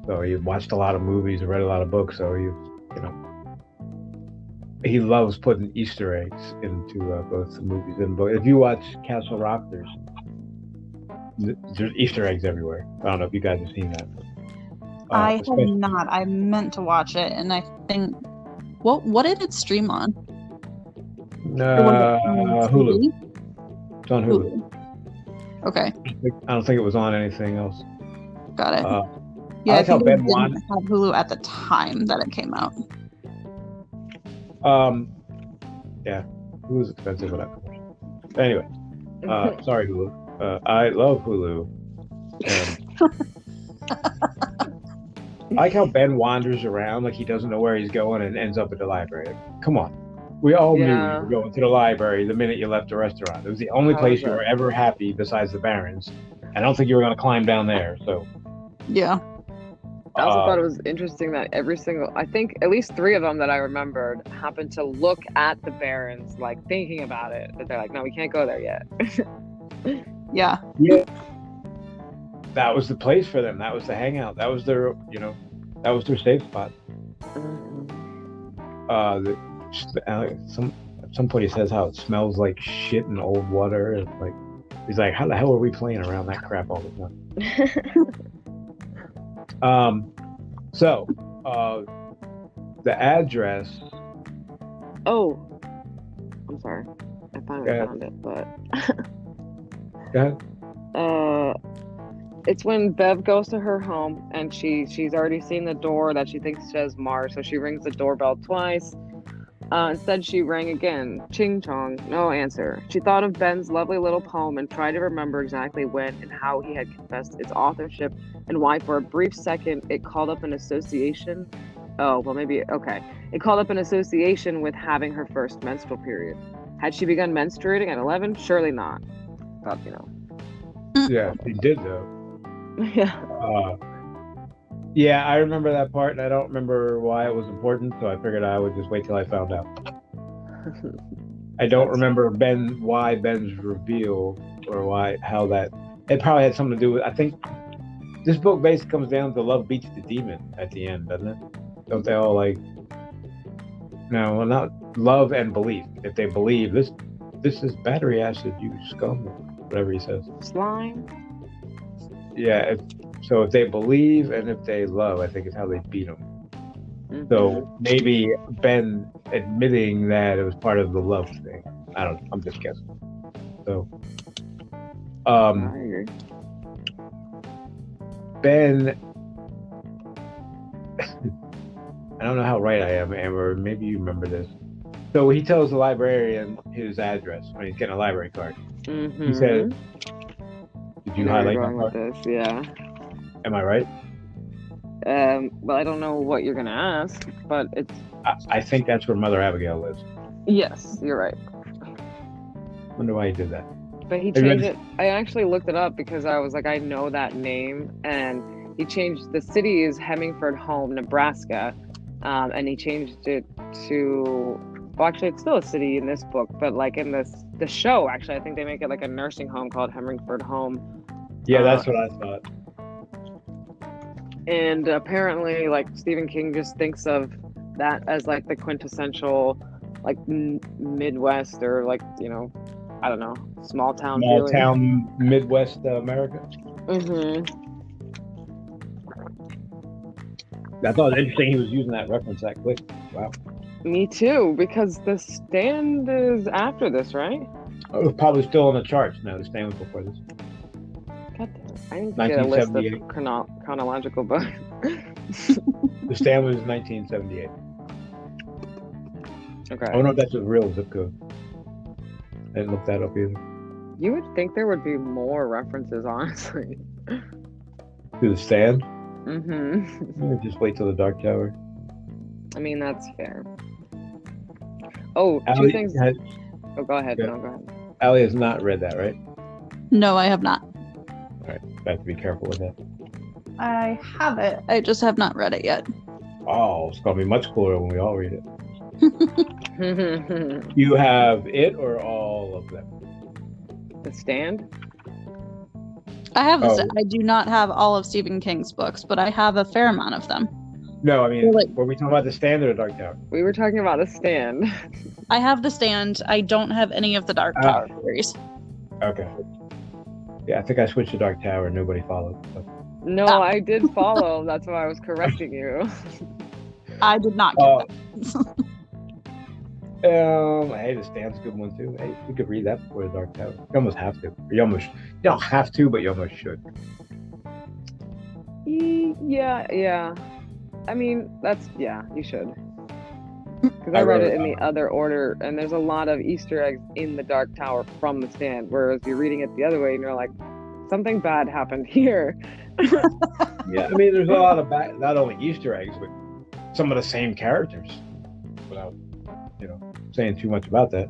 So he watched a lot of movies and read a lot of books. So he loves putting Easter eggs into both the movies and books. If you watch Castle Rock, there's Easter eggs everywhere. I don't know if you guys have seen that. I have not. I meant to watch it, and I think what did it stream on? Hulu. It's on Hulu. Okay. I don't think it was on anything else. Got it. Yeah, I think it didn't have Hulu at the time that it came out. Yeah, Hulu's expensive without commercials. Anyway, sorry Hulu. I love Hulu. And I like how Ben wanders around like he doesn't know where he's going and ends up at the library. Like, come on. We all knew you were going to the library the minute you left the restaurant. It was the only place you were ever happy besides the Barrens. I don't think you were going to climb down there. So yeah. I also thought it was interesting that I think at least 3 of them that I remembered happened to look at the Barrens, like thinking about it. But they're like, no, we can't go there yet. Yeah. Yeah. That was the place for them. That was the hangout. That was their, that was their safe spot. Somebody says how it smells like shit and old water. And like, he's like, how the hell are we playing around that crap all the time? So, the address. Oh, I'm sorry. I finally found it, but. Go ahead. It's when Bev goes to her home and she's already seen the door that she thinks says Mars, so she rings the doorbell twice. Instead, she rang again. Ching chong, no answer. She thought of Ben's lovely little poem and tried to remember exactly when and how he had confessed its authorship and why for a brief second it called up an association. Oh, well, maybe, okay. It called up an association with having her first menstrual period. Had she begun menstruating at 11? Surely not. But, Yeah, she did, though. Yeah. Yeah, I remember that part, and I don't remember why it was important, so I figured I would just wait till I found out. I don't remember why Ben's reveal, or how that... It probably had something to do with... I think this book basically comes down to love beats the demon at the end, doesn't it? Don't they all, like... No, well, not love and belief. If they believe, this is battery acid, you scum, whatever he says. Slime? Yeah, so if they believe and if they love, I think is how they beat them. Mm-hmm. So maybe Ben admitting that it was part of the love thing. I don't know. I'm just guessing. So, Ben, I don't know how right I am, Amber. Maybe you remember this. So he tells the librarian his address when he's getting a library card. Mm-hmm. He said, "Did you highlight that part?" With this, yeah. Am I right? Well, I don't know what you're gonna ask, but it's. I think that's where Mother Abigail lives. Yes, you're right. Wonder why he did that. But he changed it. I actually looked it up because I was like, I know that name, and he changed the city is Hemingford Home, Nebraska, and he changed it to. Well, actually, it's still a city in this book, but like in the show, actually, I think they make it like a nursing home called Hemingford Home. Yeah, that's what I thought. And apparently, like, Stephen King just thinks of that as like the quintessential, like Midwest or like, I don't know, small town Midwest America. Mm-hmm. I thought it was interesting he was using that reference that quick. Wow. Me too, because The Stand is after this, right? It was probably still on the charts. No, The Stand was before this. I need to get a list of 1978. chronological books. The Stand was 1978. Okay. I don't know if that's a real zip code. I didn't look that up either. You would think there would be more references, honestly. To The Stand? Mm-hmm. Just wait till The Dark Tower. I mean, that's fair. Oh, Allie two things. Oh, go ahead. Yeah. No, go ahead. Allie has not read that, right? No, I have not. All right. I have to be careful with that. I have it. I just have not read it yet. Oh, it's going to be much cooler when we all read it. You have it or all of them? The Stand? I have. Oh. I do not have all of Stephen King's books, but I have a fair amount of them. No, I mean, Like- were we talking about The Stand or The Dark Tower? We were talking about The Stand. I have The Stand. I don't have any of the Dark Tower series. Okay. Yeah, I think I switched to Dark Tower and nobody followed. So. No, I did follow. That's why I was correcting you. I did not get that. Hey, The Stand's a good one too. Hey, we could read that before The Dark Tower. You almost have to. You don't have to, but you almost should. Yeah. I mean, you should. Because I read it in the other order, and there's a lot of Easter eggs in the Dark Tower from The Stand, whereas you're reading it the other way, and you're like, something bad happened here. Yeah, I mean, there's a lot of not only Easter eggs, but some of the same characters. Without, saying too much about that.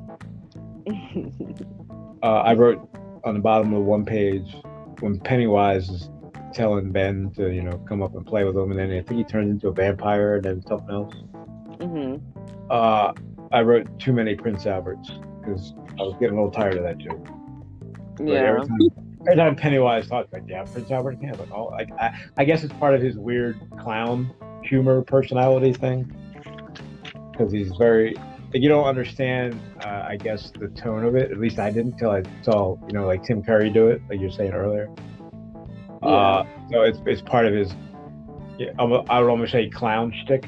I wrote on the bottom of one page when Pennywise is telling Ben to, come up and play with him, and then I think he turns into a vampire and then something else. I wrote too many Prince Alberts because I was getting a little tired of that joke. Yeah. Every time Pennywise talks, like, yeah, Prince Albert, yeah, but I guess it's part of his weird clown humor personality thing, because he's very. You don't understand, I guess, the tone of it. At least I didn't till I saw, like Tim Curry do it, like you were saying earlier. Yeah. So it's part of his. Yeah, I would almost say clown shtick.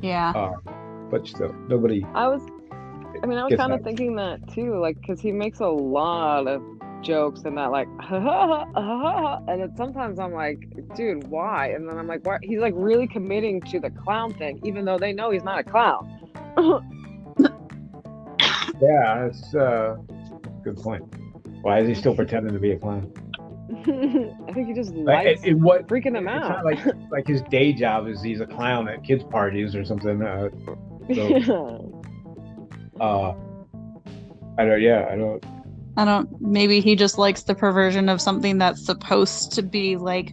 Yeah. But still, nobody. I was Gets kind of that. thinking that too, like, because he makes a lot of jokes and that, like, and then sometimes I'm like, dude, why? And then I'm like, why? He's like really committing to the clown thing, even though they know he's not a clown. Yeah, that's a good point. Why is he still pretending to be a clown? I think he just likes What freaking them it's out. not like his day job is he's a clown at kids' parties or something. I don't. Maybe he just likes the perversion of something that's supposed to be like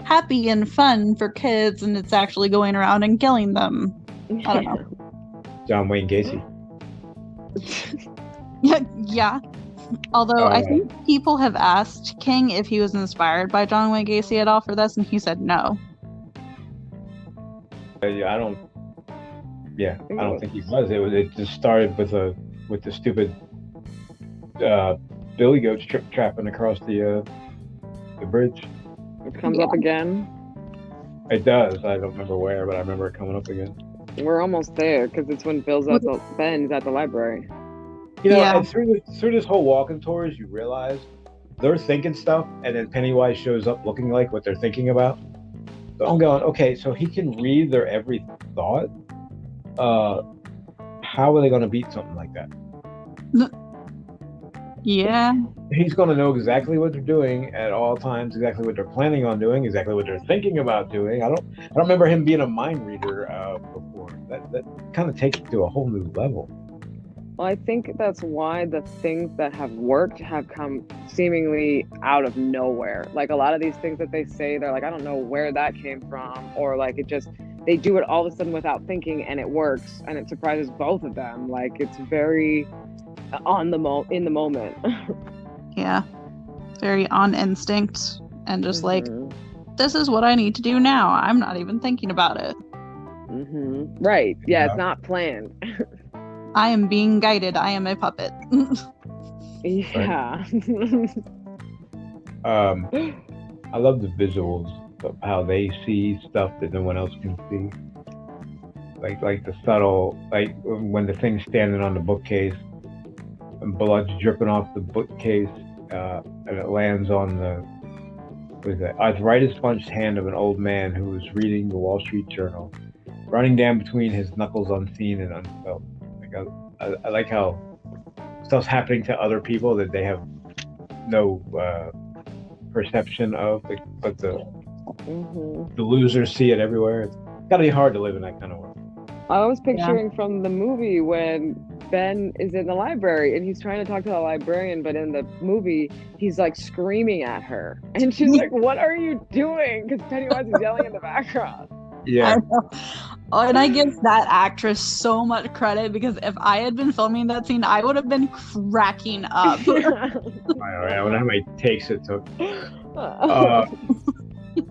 happy and fun for kids, and it's actually going around and killing them. I don't know. John Wayne Gacy. Yeah. Although I think people have asked King if he was inspired by John Wayne Gacy at all for this, and he said no. I don't think he was. It just started with the stupid billy goats trapping across the bridge. It comes up again. It does. I don't remember where, but I remember it coming up again. We're almost there because it's when Ben's at the library. And through this whole walking tours, you realize they're thinking stuff, and then Pennywise shows up looking like what they're thinking about. So I'm going, okay, so he can read their every thought. How are they going to beat something like that? Yeah. He's going to know exactly what they're doing at all times, exactly what they're planning on doing, exactly what they're thinking about doing. I don't remember him being a mind reader before. That kind of takes it to a whole new level. Well, I think that's why the things that have worked have come seemingly out of nowhere. Like a lot of these things that they say, they're like, I don't know where that came from, or like they do it all of a sudden without thinking, and it works, and it surprises both of them. Like it's very in the moment. Yeah, very on instinct, and just like, this is what I need to do now. I'm not even thinking about it. Right? Yeah, it's not planned. I am being guided. I am a puppet. Yeah. I love the visuals of how they see stuff that no one else can see. Like the subtle, like when the thing's standing on the bookcase and blood's dripping off the bookcase, and it lands on with the arthritis-punched hand of an old man who was reading the Wall Street Journal, running down between his knuckles unseen and unfelt. Like I like how stuff's happening to other people that they have no perception of, but the losers see it everywhere. It's gotta be hard to live in that kind of world. I was picturing from the movie when Ben is in the library and he's trying to talk to the librarian, but in the movie he's like screaming at her, and she's like, "What are you doing?" Because Pennywise is yelling in the background. Yeah. I know. Oh, and I give that actress so much credit, because if I had been filming that scene, I would have been cracking up. I wonder how many takes it took.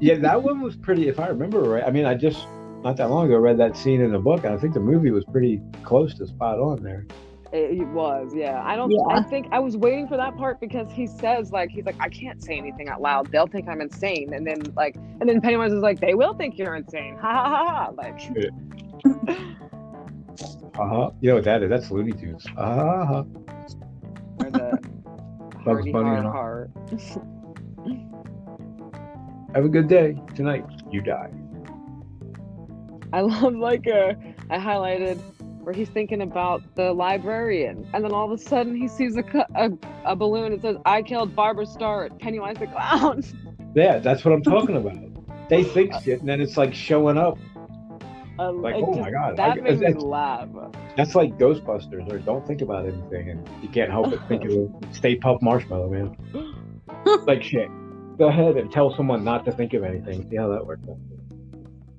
Yeah, that one was pretty, if I remember right. I mean, I just not that long ago read that scene in the book, and I think the movie was pretty close to spot on there. It was, yeah. I think I was waiting for that part, because he says, like, he's like, I can't say anything out loud. They'll think I'm insane. And then Pennywise is like, they will think you're insane. Ha ha ha ha. Like. You know what that is? That's Looney Tunes. Or the Bugs Bunny and heart. Have a good day. Tonight, you die. I love, like, I highlighted where he's thinking about the librarian, and then all of a sudden he sees a balloon. It says, "I killed Barbara Starr, Pennywise the Clown." Yeah, that's what I'm talking about. They think shit, and then it's like showing up. Like, oh my god, that made me laugh. That's like Ghostbusters, or don't think about anything, and you can't help but think of the Stay Puft Marshmallow Man. Like, shit. Go ahead and tell someone not to think of anything. See how that works out.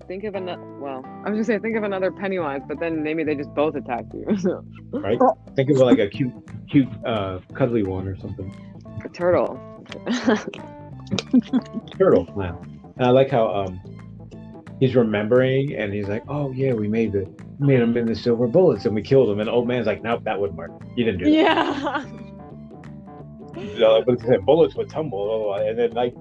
Think of another. Well, I was gonna say think of another Pennywise, but then maybe they just both attack you. Right? Think of like a cute, cuddly one or something. A turtle. Turtle. Wow. And I like how he's remembering, and he's like, "Oh yeah, we made him in the silver bullets, and we killed him." And the old man's like, "Nope, that wouldn't work. You didn't do that." Yeah. But the bullets would tumble, and then like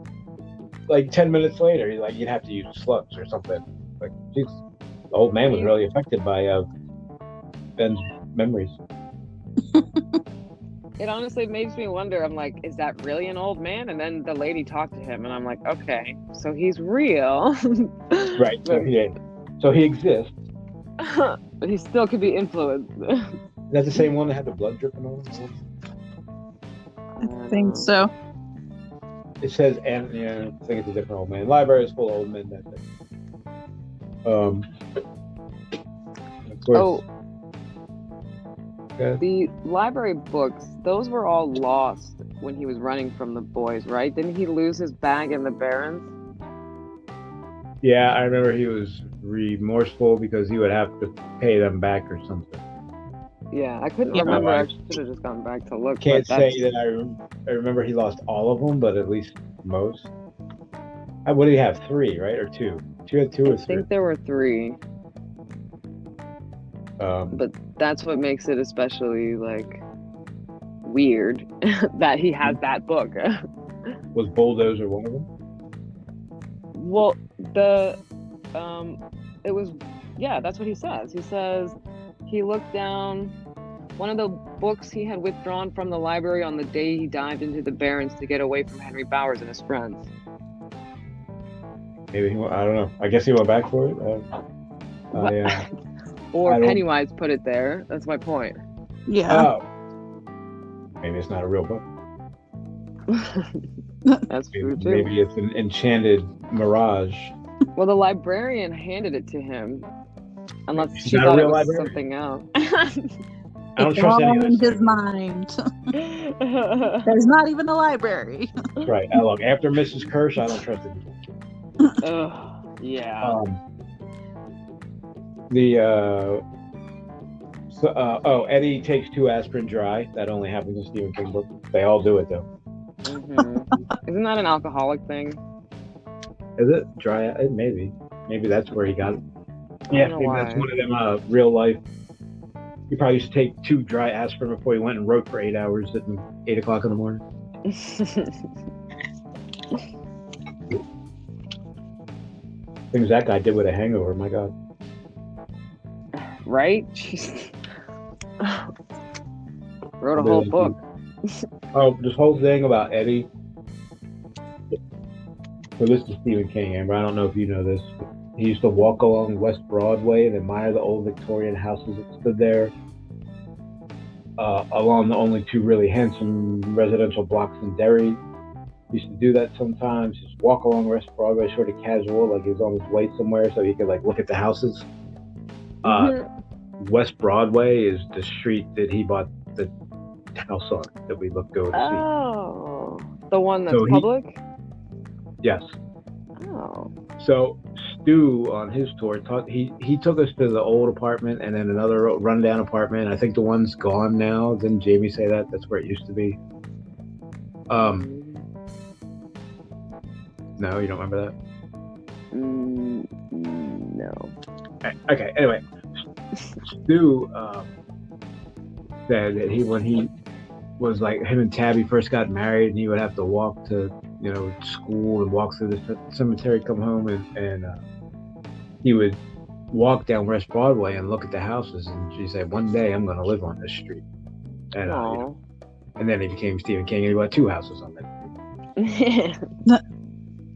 10 minutes later, he's like, "You'd have to use slugs or something." Like, geez, the old man was really affected by Ben's memories. It honestly makes me wonder. I'm like, is that really an old man? And then the lady talked to him, and I'm like, okay, so he's real. Right. So he exists. But he still could be influenced. Is that the same one that had the blood dripping on him? I think so. It says, and yeah, I think it's a different old man. Library is full of old men. That of course. The library books, those were all lost when he was running from the boys, right? Didn't he lose his bag in the Barrens? Yeah, I remember he was remorseful because he would have to pay them back or something. Yeah, I couldn't remember. I should have just gone back to look. Can't say that I remember he lost all of them, but at least most. What do you have? 3, right? Or 2? You had 2 or 3? I think there were 3. But that's what makes it especially, like, weird that he has that book. Was Bulldozer one of them? Well, it was, yeah, that's what he says. He says he looked down one of the books he had withdrawn from the library on the day he dived into the Barrens to get away from Henry Bowers and his friends. Maybe I don't know. I guess he went back for it. Or Pennywise put it there. That's my point. Yeah. Maybe it's not a real book. That's true too. Maybe it's an enchanted mirage. Well, the librarian handed it to him, unless She's she thought it was something else. I don't trust any of this. In his mind. There's not even a library. Right. Look, after Mrs. Kirsch, I don't trust it. Yeah. Eddie takes 2 aspirin dry. That only happens in Stephen King books. They all do it though. Mm-hmm. Isn't that an alcoholic thing? Is it dry? Maybe that's where he got it. Yeah, maybe why. That's one of them real life. He probably used to take 2 dry aspirin before he went and wrote for 8 hours at 8 o'clock in the morning. Things that guy did with a hangover, my God. Right? Jeez. Wrote a whole book. This whole thing about Eddie. So this is Stephen King, Amber. I don't know if you know this. But he used to walk along West Broadway and admire the old Victorian houses that stood there, along the only two really handsome residential blocks in Derry. He used to do that sometimes. Just walk along West Broadway, sort of casual, like he was on his way somewhere, so he could like look at the houses. West Broadway is the street that he bought the house on that we looked over to see. Oh, the one that's So public? Yes. Oh. So Stu on his tour he took us to the old apartment and then another rundown apartment. I think the one's gone now. Didn't Jamie say that? That's where it used to be. No, you don't remember that? No. Okay. Anyway, Stu said that when he was like him and Tabby first got married, and he would have to walk to school and walk through the cemetery, come home, and he would walk down West Broadway and look at the houses, and she said, "One day I'm going to live on this street." And and then he became Stephen King, and he bought two houses on that street.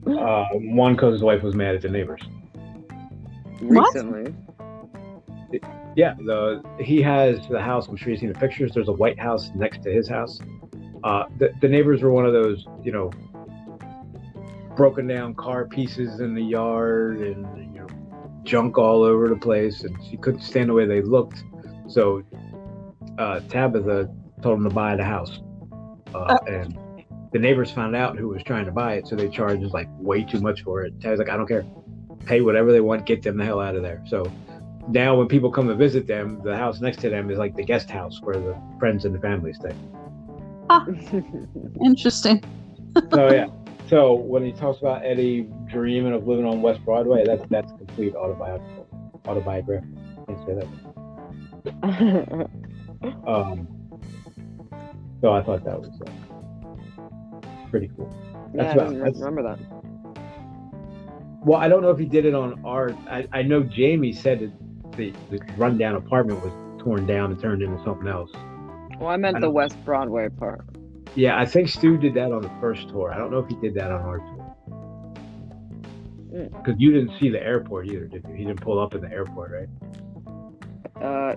One because his wife was mad at the neighbors. Recently. Yeah, he has the house. I'm sure you've seen the pictures. There's a white house next to his house. The neighbors were one of those, broken down car pieces in the yard and junk all over the place, and she couldn't stand the way they looked. So Tabitha told him to buy the house, and the neighbors found out who was trying to buy it, so they charged like way too much for it. Tab's like, "I don't care, pay whatever they want, get them the hell out of there." So now when people come to visit them, the house next to them is like the guest house where the friends and the family stay. Interesting. So yeah. So when he talks about Eddie dreaming of living on West Broadway, that's complete autobiography. Can't say that. So I thought that was pretty cool. I remember that. Well, I don't know if he did it on art. I know Jamie said that the rundown apartment was torn down and turned into something else. Well, I meant the West Broadway part. Yeah, I think Stu did that on the first tour. I don't know if he did that on our tour. Because you didn't see the airport either, did you? He didn't pull up in the airport, right?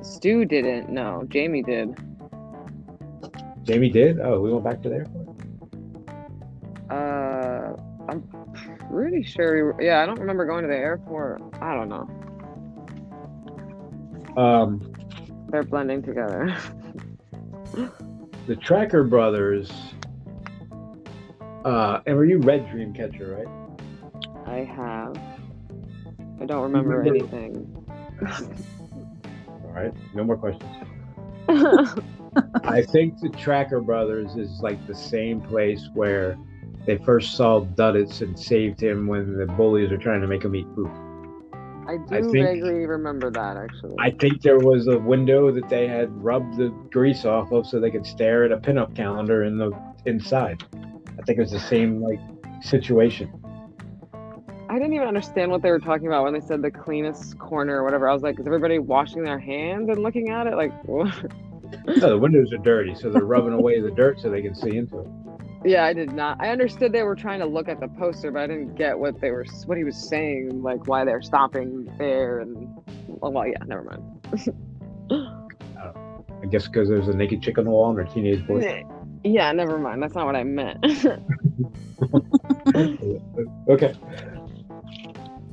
Stu didn't. No, Jamie did. Jamie did? Oh, we went back to the airport? I'm pretty sure. I don't remember going to the airport. I don't know. They're blending together. The Tracker Brothers. Amber, you read Dreamcatcher, right? I have. I don't remember anything. All right, no more questions. I think the Tracker Brothers is like the same place where they first saw Duddits and saved him when the bullies are trying to make him eat poop. I vaguely remember that, actually. I think there was a window that they had rubbed the grease off of so they could stare at a pinup calendar in the inside. I think it was the same situation. I didn't even understand what they were talking about when they said the cleanest corner or whatever. I was like, is everybody washing their hands and looking at it? Like, what? No, the windows are dirty, so they're rubbing away the dirt so they can see into it. Yeah, I did not. I understood they were trying to look at the poster, but I didn't get what he was saying, like why they're stopping there. And never mind. I guess because there's a naked chick on the wall and a teenage boy. Yeah, never mind. That's not what I meant. Okay.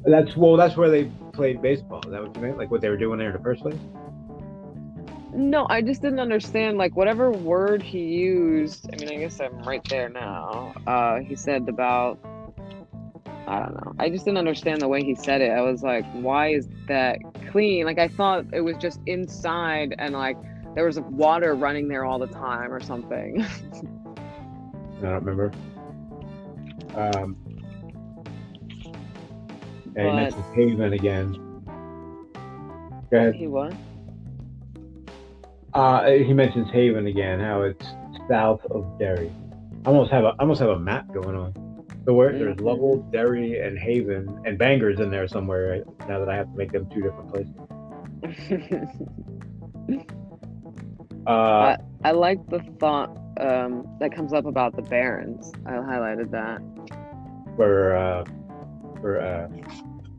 That's where they played baseball. Is that what you meant? Like what they were doing there in the first place? No, I just didn't understand, like, whatever word he used. I mean, I guess I'm right there now. He said about, I don't know. I just didn't understand the way he said it. I was like, why is that clean? Like, I thought it was just inside and, like, there was water running there all the time or something. I don't remember. And he mentions Haven again. Go ahead. He what? He mentions Haven again, how it's south of Derry. I almost have a map going on. So there's Lovell, Derry, and Haven, and Bangor's in there somewhere. Right? Now that I have to make them two different places. I like the thought that comes up about the Barons. I highlighted that. for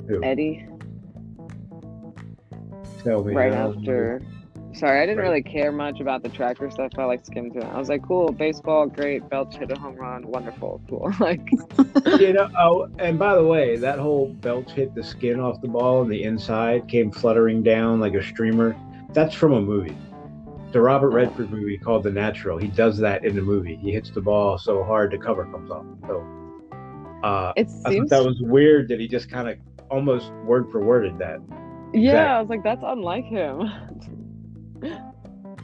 who? Eddie. Tell me Right now. after. Sorry, I didn't Right. really care much about the tracker stuff. I like skimmed through it. I was like, cool, baseball, great. Belch hit a home run, wonderful, cool. Like, Oh, and by the way, that whole Belch hit the skin off the ball and the inside came fluttering down like a streamer. That's from a movie. The Robert Redford movie called The Natural. He does that in the movie. He hits the ball so hard the cover comes off. So it I seems. thought that was weird that he just kind of almost word for worded that. Yeah, Exactly. I was like, that's unlike him.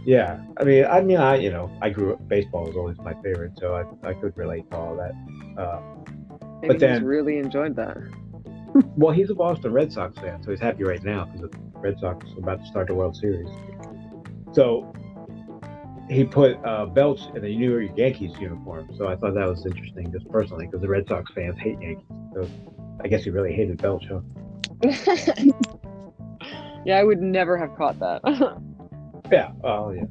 Yeah, I grew up. Baseball was always my favorite, so I could relate to all that. Maybe But he then- just really enjoyed that. Well, he's a Boston Red Sox fan, so he's happy right now because the Red Sox are about to start the World Series. So he put Belch in a New York Yankees uniform, so I thought that was interesting, just personally, because the Red Sox fans hate Yankees. So I guess he really hated Belch, huh? Yeah, I would never have caught that. Yeah. Oh, yeah.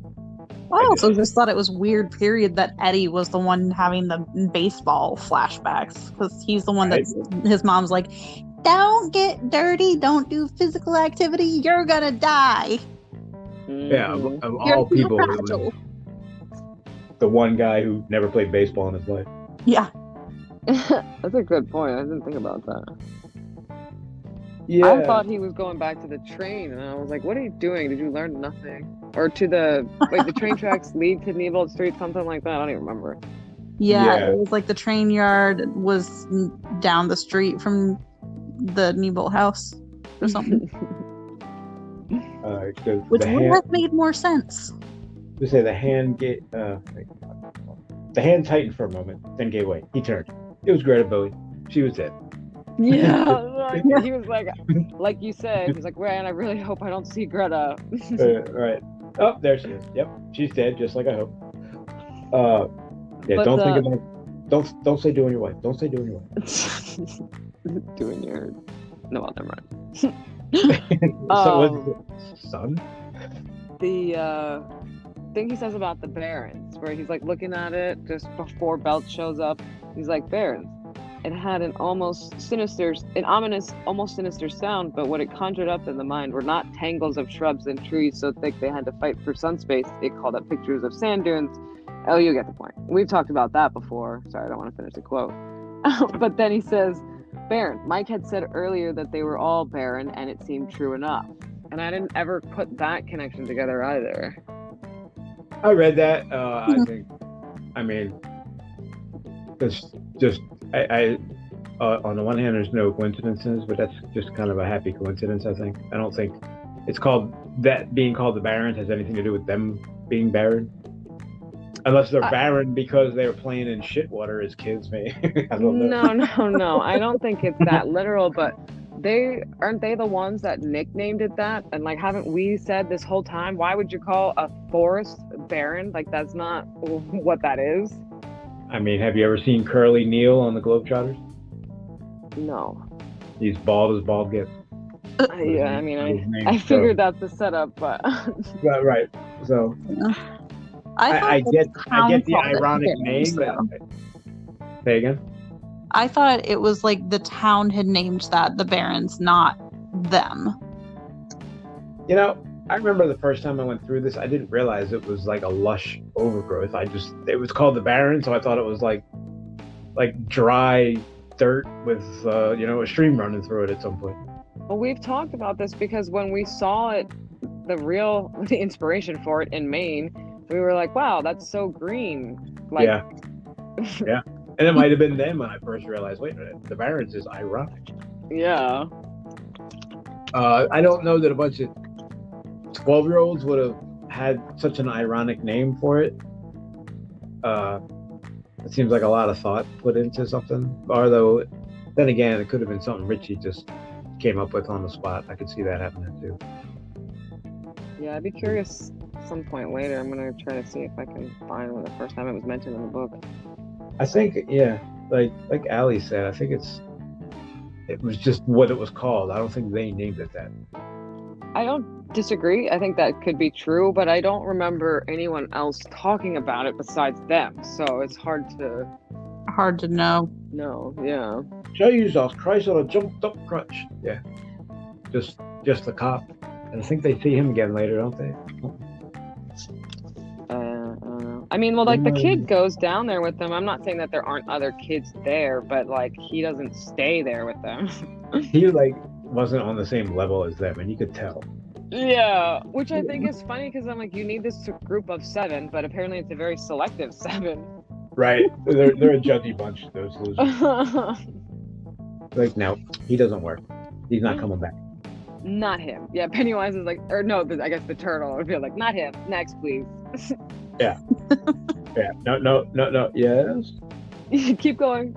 I also just thought it was weird, period, that Eddie was the one having the baseball flashbacks, because he's the one Right. that his mom's like, don't get dirty, don't do physical activity, you're gonna die. Yeah. Mhm. Of You're all too people, it fragile. was the one guy who never played baseball in his life. Yeah. That's a good point. I didn't think about that. Yeah. I thought he was going back to the train, and I was like, what are you doing? Did you learn nothing? Or to the train tracks lead to Neibolt Street, something like that? I don't even remember. Yeah, Yeah. it was like the train yard was down the street from the Neibolt house or something, which the would hand, have made more sense. to say the hand the hand tightened for a moment, then gave way. He turned. It was Greta Bowie. She was dead. Yeah, like, he was like you said, he was like, man, I really hope I don't see Greta. Right. Oh, there she is. Yep, she's dead, just like I hope. Yeah. But Don't think about. Don't say doing your wife. Don't say doing your wife. Doing your no, well, never mind. So what's it? Son? The thing he says about the Barons, where he's like looking at it just before Belch shows up, he's like, Barons. It had an ominous, almost sinister sound, but what it conjured up in the mind were not tangles of shrubs and trees so thick they had to fight for sun space. It called up pictures of sand dunes. Oh, you get the point. We've talked about that before. Sorry, I don't want to finish the quote. But then he says, Baron. Mike had said earlier that they were all barren, and it seemed true enough. And I didn't ever put that connection together either. I read that. I think. I mean, just I on the one hand, there's no coincidences, but that's just kind of a happy coincidence. I think. I don't think it's called that. Being called the Barons has anything to do with them being barren. Unless they're barren because they were playing in shit water as kids, maybe. I don't know. No. I don't think it's that literal, but aren't they the ones that nicknamed it that? And like, haven't we said this whole time, why would you call a forest barren? Like, that's not what that is. I mean, have you ever seen Curly Neal on the Globetrotters? No. He's bald as bald gets. Yeah, I mean, I figured that's the setup, but right. So I get the ironic name. Say again. I thought it was like the town had named that the Barons, not them. You know, I remember the first time I went through this, I didn't realize it was like a lush overgrowth. It was called the Barren, so I thought it was like dry dirt with a stream running through it at some point. Well, we've talked about this because when we saw it, the inspiration for it in Maine, we were like, wow, that's so green. Like, yeah. And it might have been then when I first realized, wait a minute, the Barons is ironic. Yeah. I don't know that a bunch of 12-year-olds would have had such an ironic name for it. It seems like a lot of thought put into something. Although, then again, it could have been something Richie just came up with on the spot. I could see that happening too. Yeah, I'd be curious some point later. I'm going to try to see if I can find when the first time it was mentioned in the book. I think, yeah, like Allie said, I think it was just what it was called. I don't think they named it that. I don't disagree. I think that could be true, but I don't remember anyone else talking about it besides them. So it's hard to know. know. Yeah. Jesus Christ on a jumped up crutch. Yeah. Just the cop. And I think they see him again later, don't they? I don't know. I mean, well, like the kid goes down there with them. I'm not saying that there aren't other kids there, but like he doesn't stay there with them. He like wasn't on the same level as them, and you could tell. Yeah, which I think is funny because I'm like, you need this group of 7, but apparently it's a very selective 7. Right. They're a judgy bunch, those losers. Like, no, he doesn't work. He's not coming back. Not him. Yeah, Pennywise is like, or no, I guess the turtle would be like, not him. Next, please. Yeah. Yeah. No. Yes. Keep going.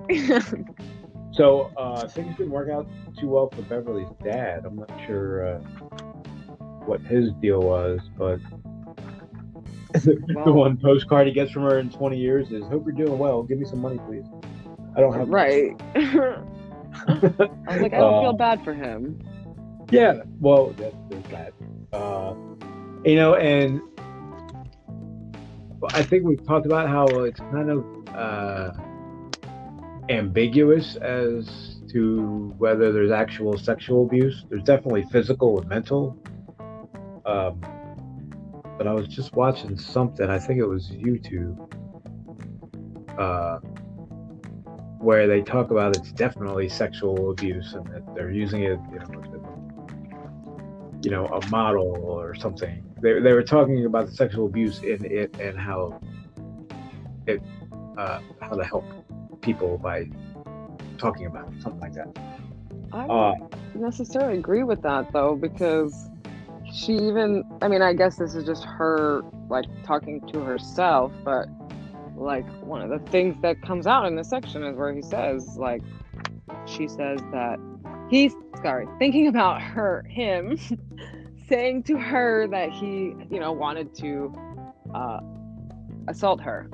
So things didn't work out too well for Beverly's dad. I'm not sure what his deal was, but the one postcard he gets from her in 20 years is, "Hope you're doing well. Give me some money, please." I don't have right. I was like, I don't feel bad for him. Yeah, well, there's that. And I think we've talked about how it's kind of ambiguous as to whether there's actual sexual abuse. There's definitely physical and mental. But I was just watching something, I think it was YouTube, where they talk about it's definitely sexual abuse and that they're using it, a model or something. They were talking about the sexual abuse in it and how to help people by talking about it, something like that. I don't necessarily agree with that though, because she even, I mean, I guess this is just her like talking to herself, but like one of the things that comes out in this section is where he says, like, she says that he's thinking about him saying to her that he, wanted to assault her.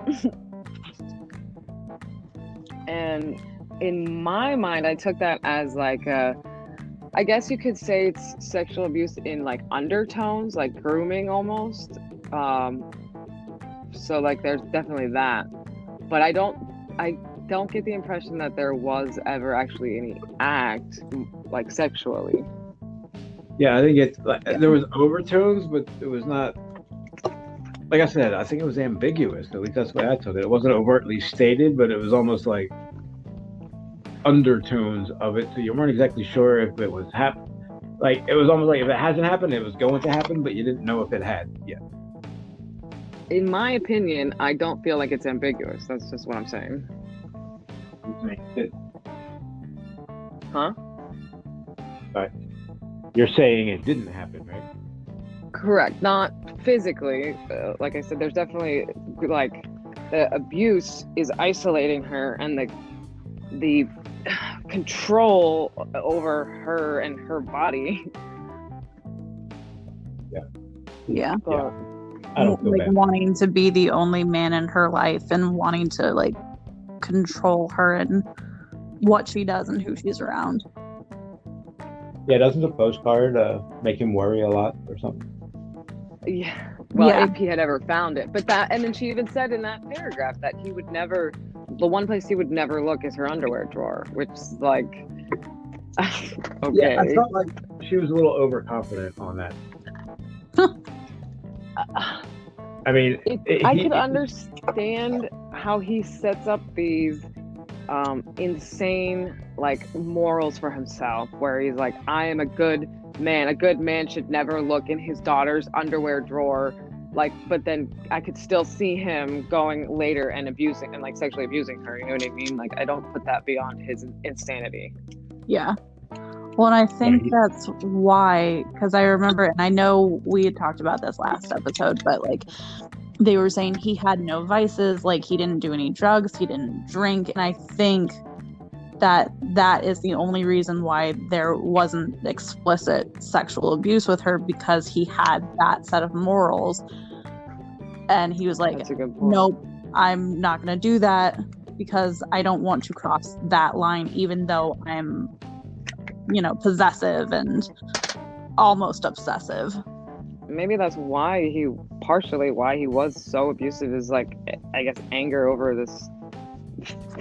And in my mind, I took that as like I guess you could say it's sexual abuse in like undertones, like grooming almost. So like there's definitely that. But I don't get the impression that there was ever actually any act like sexually. Yeah, I think it's like there was overtones, but it was not. Like I said, I think it was ambiguous. At least that's the way I took it. It wasn't overtly stated, but it was almost like undertones of it. So you weren't exactly sure if it was happening. Like it was almost like if it hasn't happened, it was going to happen, but you didn't know if it had yet. In my opinion, I don't feel like it's ambiguous. That's just what I'm saying. Huh? But you're saying it didn't happen, right? Correct. Not physically. Like I said, there's definitely like the abuse is isolating her, and the control over her and her body. Yeah. But, I don't feel like bad. wanting to be the only man in her life and wanting to like control her and what she does and who she's around. Yeah, doesn't the postcard make him worry a lot or something? Yeah. Well, Yeah. if he had ever found it. But that, and then she even said in that paragraph that he would never, the one place he would never look is her underwear drawer, which is like, okay. Yeah, I felt like she was a little overconfident on that. I mean, I could understand how he sets up these insane like morals for himself, where he's like, I am a good man. A good man should never look in his daughter's underwear drawer. Like, but then I could still see him going later and abusing and like sexually abusing her. You know what I mean? Like, I don't put that beyond his insanity. Yeah. Well, and I think that's why, because I remember, and I know we had talked about this last episode, but like they were saying he had no vices, like he didn't do any drugs, he didn't drink. And I think that is the only reason why there wasn't explicit sexual abuse with her, because he had that set of morals. And he was like, nope, I'm not going to do that because I don't want to cross that line, even though I'm, possessive and almost obsessive. Maybe that's partially why he was so abusive, is like, I guess, anger over this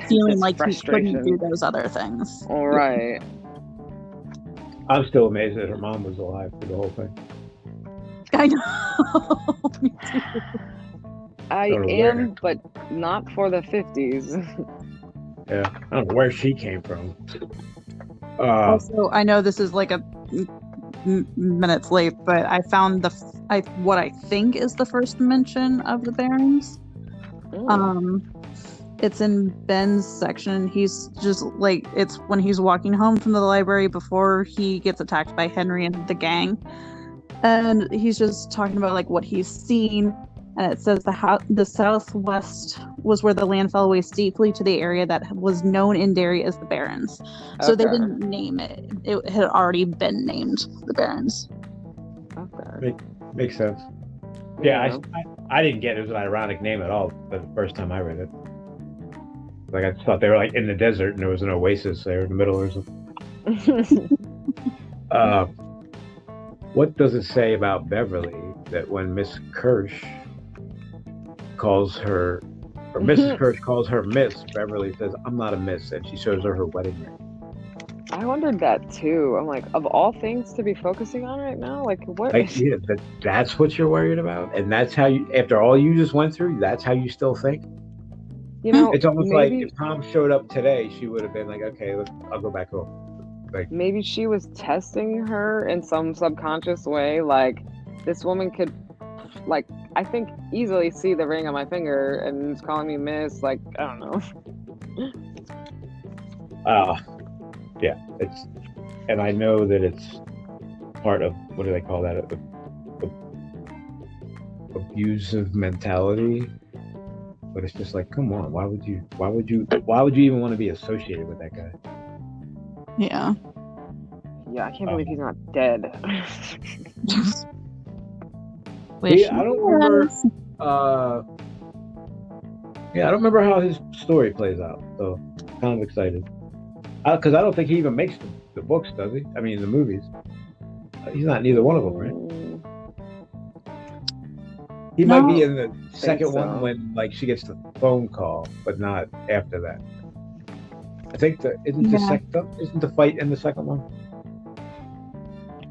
feeling This like he couldn't do frustration. those other things. All right. I'm still amazed that her mom was alive through the whole thing. I know. Me too. I Don't know where. am, but not for the 50s. Yeah, I don't know where she came from. Also, I know this is like a minutes late, but I found what I think is the first mention of the Barons. It's in Ben's section. He's just like, it's when he's walking home from the library before he gets attacked by Henry and the gang, and he's just talking about like what he's seen. And it says the southwest was where the land fell away steeply to the area that was known in Derry as the Barrens. So they Okay. didn't name it. It had already been named the Barrens. Okay. Makes sense. Yeah, I didn't get it was an ironic name at all the first time I read it. Like I thought they were like in the desert and there was an oasis there in the middle or something. What does it say about Beverly that when Miss Kirsch calls her, or Mrs. Kirsch calls her Miss, Beverly says, "I'm not a Miss," and she shows her her wedding ring. I wondered that too. I'm like, of all things to be focusing on right now, like what? Like, yeah, that's what you're worried about, and that's how you, after all you just went through, that's how you still think. You know, It's almost maybe, like if Tom showed up today, she would have been like, "Okay, I'll go back home." Like, maybe she was testing her in some subconscious way. Like, this woman could, like, I think easily see the ring on my finger and is calling me Miss. Like, I don't know. yeah, it's, and I know that it's part of, what do they call that? Abusive mentality. But it's just like, come on, why would you even want to be associated with that guy? Yeah. Yeah, I can't believe he's not dead. Wish I don't he remember. was. I don't remember how his story plays out. So, kind of excited. Because I don't think he even makes the books, does he? I mean, the movies. He's not in either one of them, right? He might be in the second one when like she gets the phone call, but not after that. I think isn't the fight in the second one?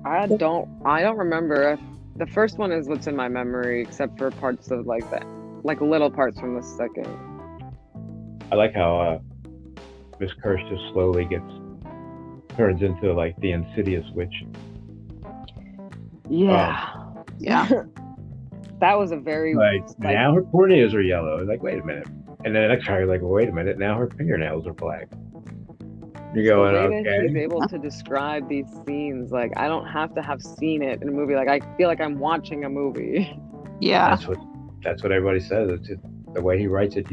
I don't remember. The first one is what's in my memory, except for parts of like that, like little parts from the second. I like how Miss Kirsch just slowly turns into like the insidious witch. Yeah. Yeah. That was a very now her corneas are yellow. Like, wait a minute. And then the next time you're like, well, wait a minute, now her fingernails are black. You're going, the way that okay. he's able to describe these scenes, like I don't have to have seen it in a movie. Like I feel like I'm watching a movie. Yeah. That's what everybody says. It's just the way he writes it.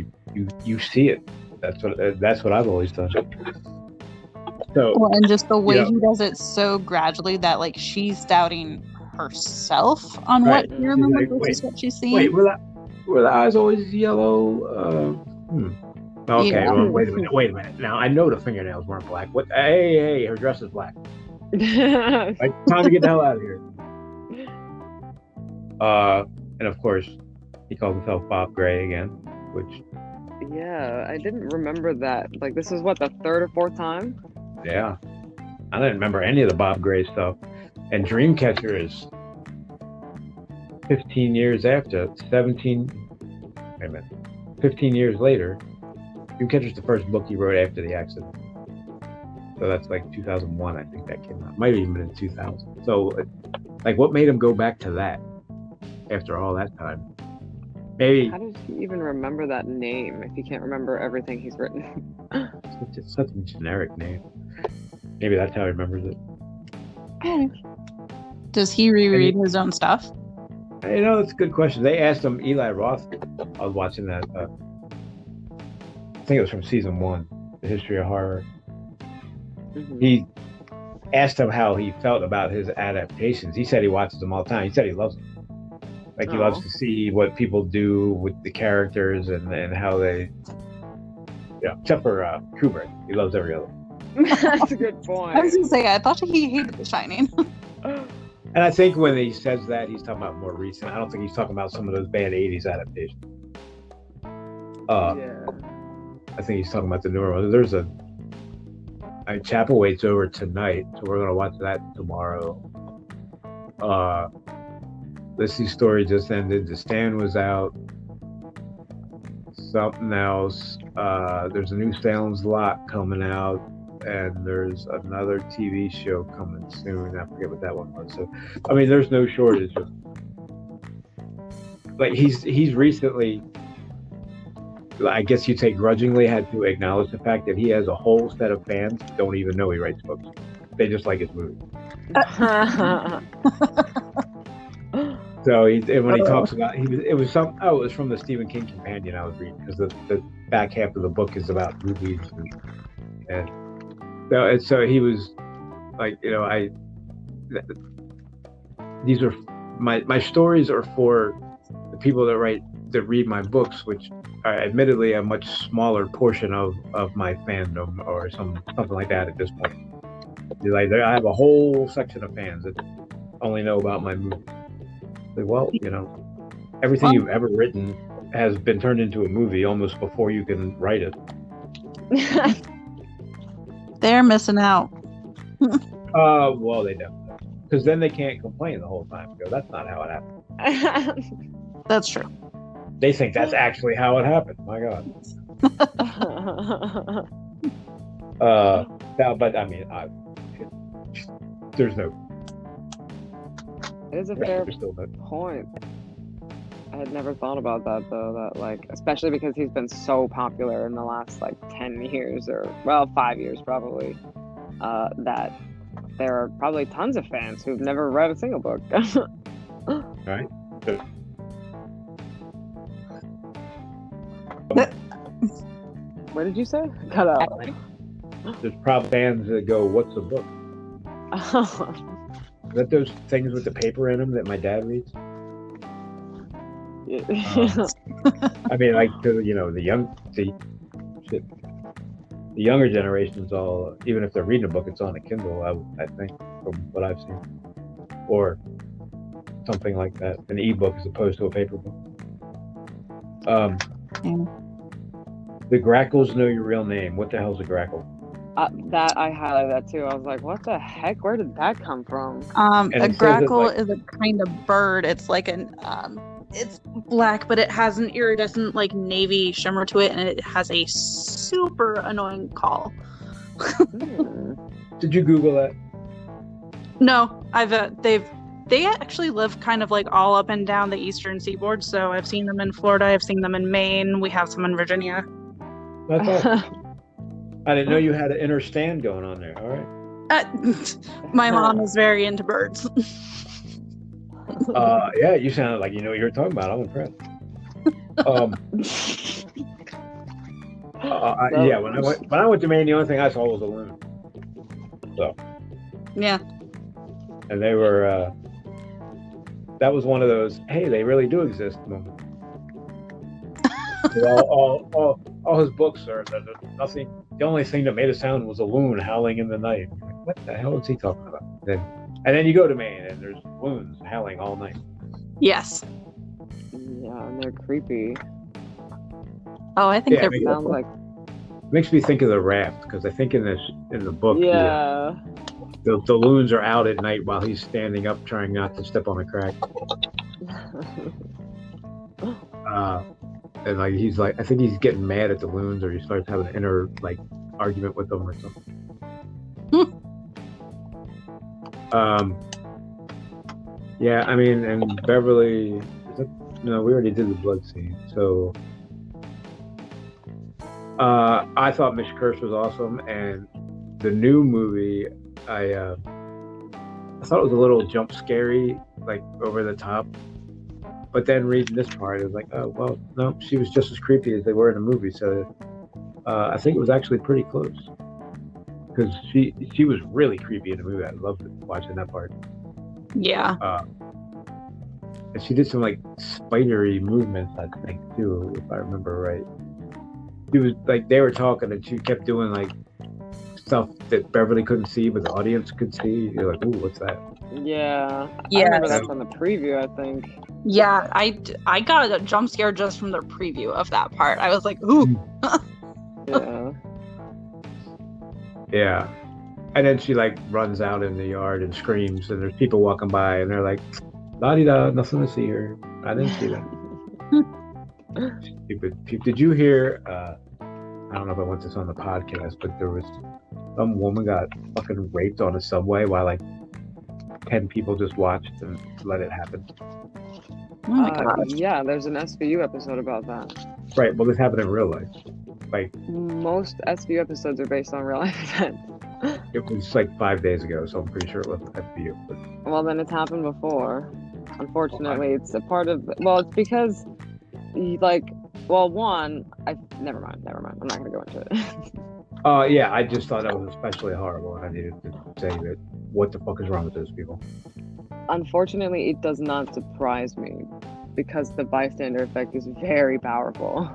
You see it. That's what I've always done. So, well, and just the way he does it so gradually that like she's doubting herself on what you remember versus what she's seeing. Wait, were the eyes always yellow? Okay, well, wait a minute. Now I know the fingernails weren't black. What? Hey, her dress is black. Like, time to get the hell out of here. And of course, he calls himself Bob Gray again, which. Yeah, I didn't remember that. Like, this is what, the third or fourth time? Yeah, I didn't remember any of the Bob Gray stuff. And Dreamcatcher is 15 years after, 15 years later. Dreamcatcher's the first book he wrote after the accident. So that's like 2001, I think that came out. Might have even been in 2000. So, like, what made him go back to that after all that time? Maybe. How does he even remember that name if he can't remember everything he's written? It's such a generic name. Maybe that's how he remembers it. Does he reread his own stuff? That's a good question. They asked him, Eli Roth, I was watching that, I think it was from season 1, The History of Horror. Mm-hmm. He asked him how he felt about his adaptations. He said he watches them all the time. He said he loves them. Like, he loves to see what people do with the characters and how they, except for Kubrick. He loves every other. That's a good point. I was going to say, I thought he hated The Shining. And I think when he says that, he's talking about more recent. I don't think he's talking about some of those bad 80s adaptations. I think he's talking about the newer one. There's Chapelwaite's over tonight, so we're gonna watch that tomorrow. Lissy's story just ended. The Stand was out. Something else. There's a new Salem's Lot coming out, and there's another TV show coming soon. I forget what that one was. So, I mean, there's no shortage of. Like he's recently, I guess you'd say grudgingly, had to acknowledge the fact that he has a whole set of fans that don't even know he writes books. They just like his movies. So when he talks about it was from the Stephen King companion I was reading, because the back half of the book is about movies and so he was like, these are my stories are for the people that read my books, which are admittedly a much smaller portion of my fandom or something like that at this point. Like I have a whole section of fans that only know about my movies. Like, well, everything you've ever written has been turned into a movie almost before you can write it. They're missing out. Well, they don't, because then they can't complain the whole time. Go, that's not how it happened. That's true. They think that's actually how it happened. My God. But I mean, there's no. It is a fair point. I had never thought about that though. That especially because he's been so popular in the last 10 years, or 5 years probably. That there are probably tons of fans who've never read a single book. Right. What did you say? Cut out. There's probably fans that go, "What's a book?" Is that those things with the paper in them that my dad reads? Yeah. I mean, the younger generations all, even if they're reading a book, it's on a Kindle. I think, from what I've seen, or something like that, an ebook as opposed to a paper book. The Grackles know your real name. What the hell's a grackle? That I highlighted that too. I was like, what the heck? Where did that come from? A grackle is a kind of bird. It's like it's black, but it has an iridescent navy shimmer to it, and it has a super annoying call. Did you Google that? No, they actually live kind of all up and down the eastern seaboard. So I've seen them in Florida. I've seen them in Maine. We have some in Virginia. I didn't know you had an inner stand going on there. All right. My mom is very into birds. Yeah, you sounded like you know what you were talking about. I'm impressed. Yeah, when I went to Maine, the only thing I saw was a loon. So. Yeah. And they were. That was one of those, hey, they really do exist moments. All his books are nothing. The only thing that made a sound was a loon howling in the night. Like, what the hell is he talking about? And then you go to Maine and there's loons howling all night. Yes. Yeah, and they're creepy. Oh, I think they sound like. Makes me think of The Raft, because I think in the book, yeah, the loons are out at night while he's standing up trying not to step on a crack. And he's I think he's getting mad at the loons, or he starts having an inner argument with them or something. Yeah, I mean, and Beverly, we already did the blood scene, so I thought Miss Curse was awesome, and the new movie, I thought it was a little jump scary, over the top. But then reading this part, it was oh, well, no, she was just as creepy as they were in the movie. So I think it was actually pretty close. Because she was really creepy in the movie. I loved watching that part. Yeah. And she did some spidery movements, I think, too, if I remember right. She was they were talking and she kept doing stuff that Beverly couldn't see, but the audience could see. You're like, ooh, what's that? Yeah. I remember that from the preview, I think. Yeah, I got a jump scare just from the preview of that part. I was like, ooh. Yeah. Yeah. And then she like runs out in the yard and screams, and there's people walking by, and they're like, "La-di-da, nothing to see here. I didn't see that." Stupid. Did you hear? I don't know if I went this on the podcast, but there was some woman got fucking raped on a subway while like 10 people just watched and let it happen. Oh my gosh. Yeah, there's an SVU episode about that. Right. Well, this happened in real life. Like Most SVU episodes are based on real life events. it was like 5 days ago, so I'm pretty sure it wasn't FBU. But Well, then it's happened before. Unfortunately, it's a part of. Well, it's because, one. Never mind. I'm not gonna go into it. yeah, I just thought that was especially horrible, and I needed to say that. What the fuck is wrong with those people? Unfortunately, it does not surprise me because the bystander effect is very powerful.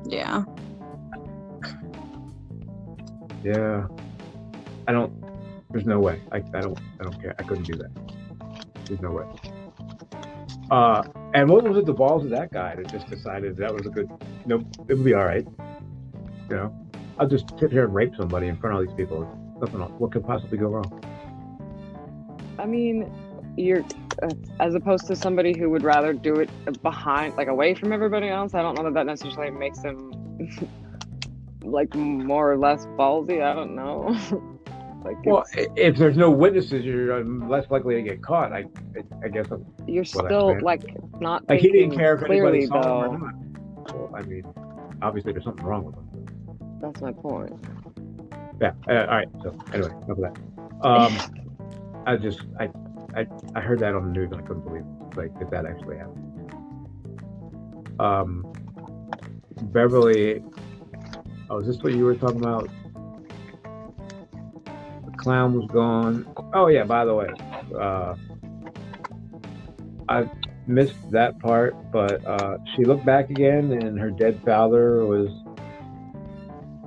Yeah. Yeah. There's no way. I don't care. I couldn't do that. There's no way. And what was it, the balls of that guy that just decided that was a good, nope, it would be all right. You know, I'll just sit here and rape somebody in front of all these people. Nothing else. What could possibly go wrong? I mean, you're as opposed to somebody who would rather do it behind, like away from everybody else. I don't know that necessarily makes them like more or less ballsy. I don't know. Well, if there's no witnesses, you're less likely to get caught. I guess. You're still like not like he didn't care if clearly, anybody saw though. him or not. Well, I mean, obviously there's something wrong with him. That's my point. Yeah. All right. So anyway, enough of that. I heard that on the news and I couldn't believe it, like that actually happened. Beverly. Oh, is this what you were talking about? The clown was gone. Oh yeah. By the way, I missed that part, but she looked back again, and her dead father was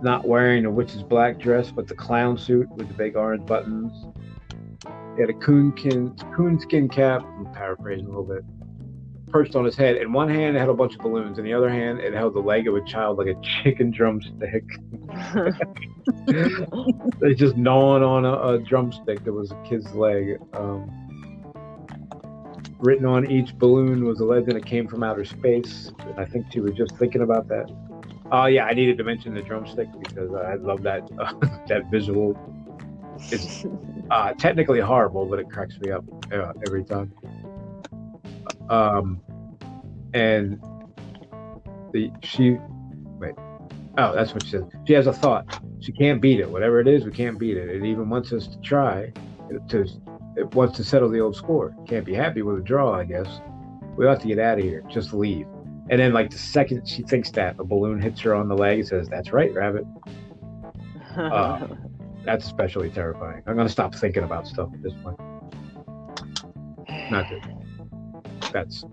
not wearing a witch's black dress, but the clown suit with the big orange buttons. He had a coonskin cap, I'm paraphrasing a little bit, perched on his head. In one hand, it had a bunch of balloons. In the other hand, it held the leg of a child like a chicken drumstick. They just gnawing on a drumstick that was a kid's leg. Written on each balloon was a legend that came from outer space. I think she was just thinking about that. Oh yeah, I needed to mention the drumstick because I love that that visual. It's technically horrible, but it cracks me up every time. And that's what she says. She has a thought. She can't beat it. Whatever it is, we can't beat it. It even wants us to try. It wants to settle the old score. Can't be happy with a draw, I guess. We ought to get out of here. Just leave. And then, like the second she thinks that, a balloon hits her on the leg and says, "That's right, Rabbit." That's especially terrifying. I'm gonna stop thinking about stuff at this point. Not good. That's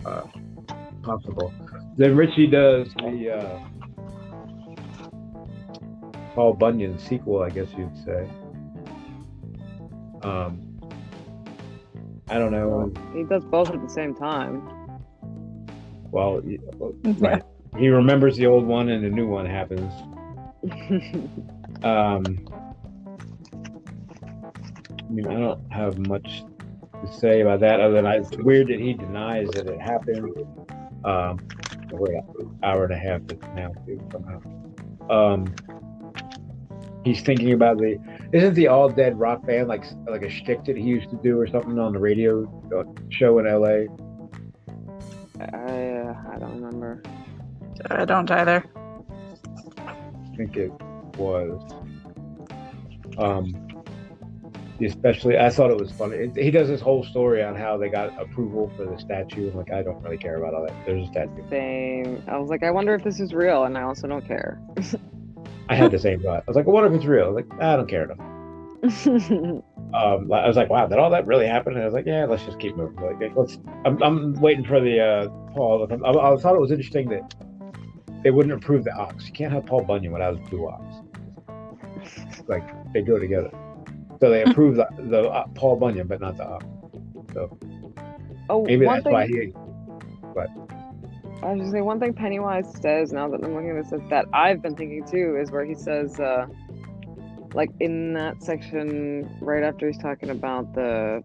possible. Then Richie does the Paul Bunyan sequel, I guess you'd say. I don't know. He does both at the same time. Well, right. He remembers the old one and the new one happens. I mean, I don't have much to say about that other than it's weird that he denies that it happened. We're an hour and a half now, too, somehow. He's thinking about isn't the All Dead rock band like a shtick that he used to do or something on the radio show in LA? I don't remember. I don't either. I think it was. Especially, I thought it was funny. He does this whole story on how they got approval for the statue. I'm like, I don't really care about all that. There's a statue. Same. I was like, I wonder if this is real, and I also don't care. I had the same thought. I was like, I wonder if it's real. I was like, I don't care enough. I was like, wow, did all that really happen? And I was like, yeah, let's just keep moving. Like, I'm waiting for the Paul. I thought it was interesting that they wouldn't approve the ox. You can't have Paul Bunyan without his blue ox. Like they go together. So they approved the Paul Bunyan, but not the ox. So maybe that's why he. But I was just say one thing Pennywise says now that I'm looking at this is that I've been thinking too is where he says, like in that section right after he's talking about the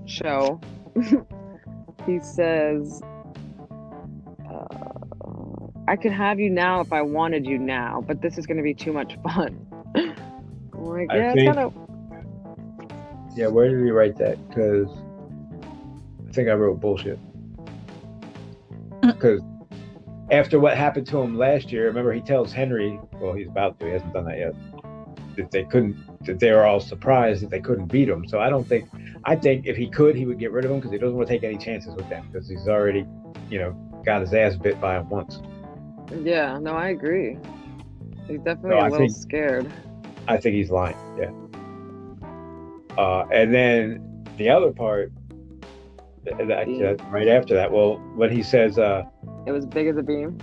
show, he says, "I could have you now if I wanted you now, but this is going to be too much fun." I'm like, yeah, it's kind of. Yeah, where did he write that? Because I think I wrote bullshit. Because after what happened to him last year, remember he tells Henry, well, he's about to, he hasn't done that yet, that they were all surprised that they couldn't beat him. So I think if he could, he would get rid of him because he doesn't want to take any chances with them because he's already, got his ass bit by him once. Yeah, no, I agree. He's definitely a little scared. I think he's lying, yeah. And then the other part, right after that, well, when he says... it was big as a beam.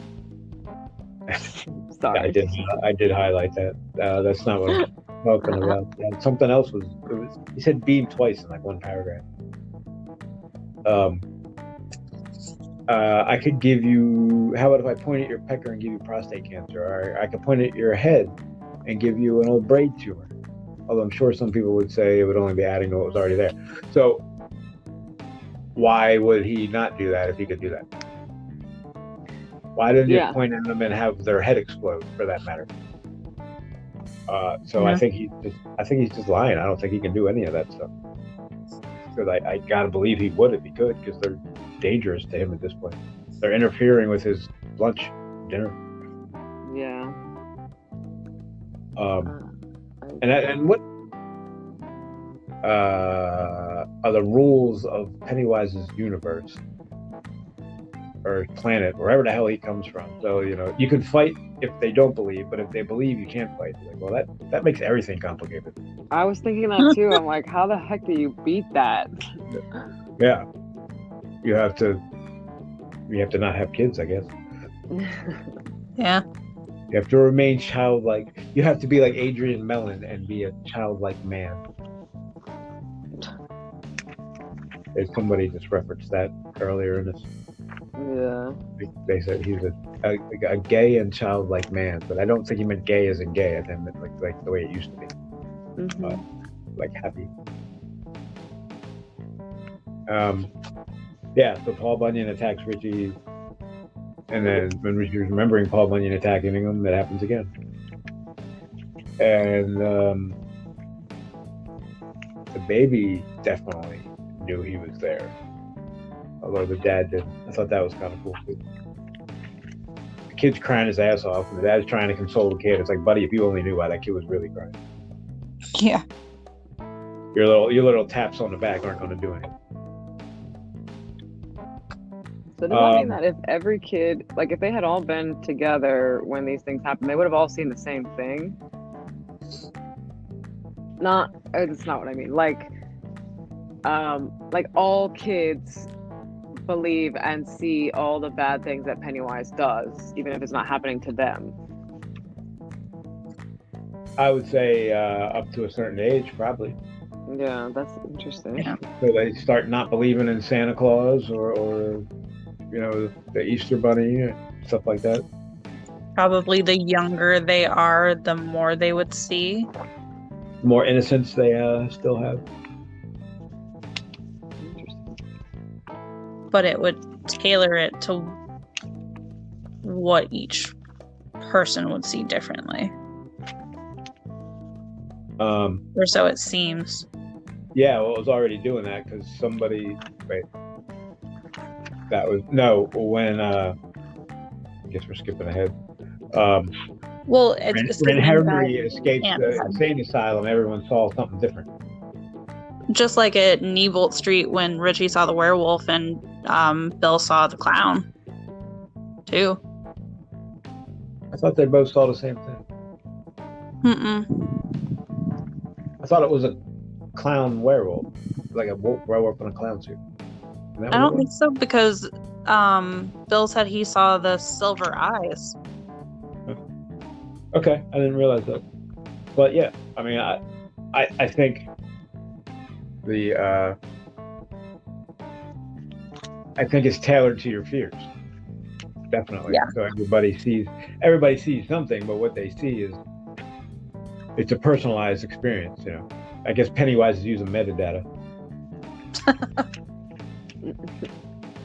Sorry. I did highlight that. That's not what I'm talking about. Something else he said beam twice in like one paragraph. I could give you, how about if I point at your pecker and give you prostate cancer? Or I could point at your head and give you an old brain tumor. Although I'm sure some people would say it would only be adding to what was already there. So why would he not do that if he could do that? Why didn't you point at them and have their head explode, for that matter? So I think he's just lying. I don't think he can do any of that stuff. Because I gotta believe he would if he could, because they're dangerous to him at this point. They're interfering with his lunch, dinner. Yeah. And what are the rules of Pennywise's universe or planet, wherever the hell he comes from? So you can fight if they don't believe, but if they believe, you can't fight. Like, well, that makes everything complicated. I was thinking that too. I'm like, how the heck do you beat that? Yeah, you have to not have kids, I guess. Yeah. You have to remain childlike. You have to be like Adrian Mellon and be a childlike man. Somebody just referenced that earlier in this. Yeah. They said he's a gay and childlike man, but I don't think he meant gay as in gay. I think meant like the way it used to be. Mm-hmm. Like happy. Yeah, so Paul Bunyan attacks Richie, and then when Richie's remembering Paul Bunyan attacking him, that happens again. And the baby definitely knew he was there, although the dad didn't. I thought that was kind of cool too. The kid's crying his ass off, and the dad's trying to console the kid. It's like, buddy, if you only knew why that kid was really crying. Yeah. Your little taps on the back aren't going to do anything. So does that mean that if every kid, like if they had all been together when these things happened, they would have all seen the same thing? It's not what I mean. Like all kids believe and see all the bad things that Pennywise does, even if it's not happening to them. I would say up to a certain age, probably. Yeah, that's interesting. Yeah. So they start not believing in Santa Claus or the Easter Bunny, stuff like that. Probably the younger they are, the more they would see. The more innocence they still have. But it would tailor it to what each person would see differently. Or so it seems. Yeah, well, it was already doing that because somebody... Wait. When I guess we're skipping ahead. Well, it's when Henry escaped the insane asylum, everyone saw something different. Just like at Niebolt Street when Richie saw the werewolf and Bill saw the clown, too. I thought they both saw the same thing. I thought it was a clown werewolf, like a werewolf in a clown suit. I don't think so, because Bill said he saw the silver eyes. Okay, I didn't realize that. But yeah, I mean, I think I think it's tailored to your fears. definitely. Yeah. So everybody sees something, but what they see is it's a personalized experience. I guess Pennywise is using metadata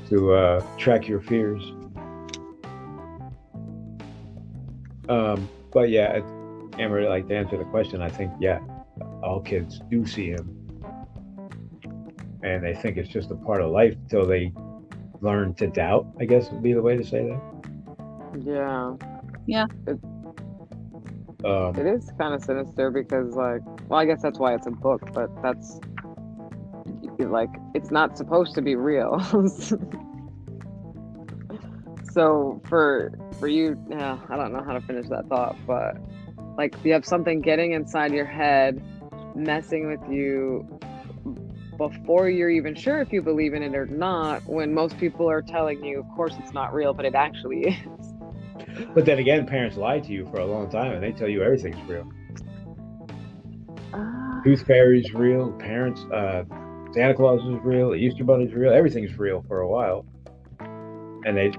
to track your fears. But yeah, Amber, like, to answer the question, I think, yeah, all kids do see him, and they think it's just a part of life till they learn to doubt, I guess would be the way to say that. Yeah. It is kind of sinister because, like, well, I guess that's why it's a book, but that's like, it's not supposed to be real. So for you, yeah, I don't know how to finish that thought, but like, you have something getting inside your head, messing with you before you're even sure if you believe in it or not, when most people are telling you, of course it's not real, but it actually is. But then again, parents lie to you for a long time, and they tell you everything's real. Tooth Fairy's real. Parents, Santa Claus is real. The Easter Bunny's real. Everything's real for a while, and they,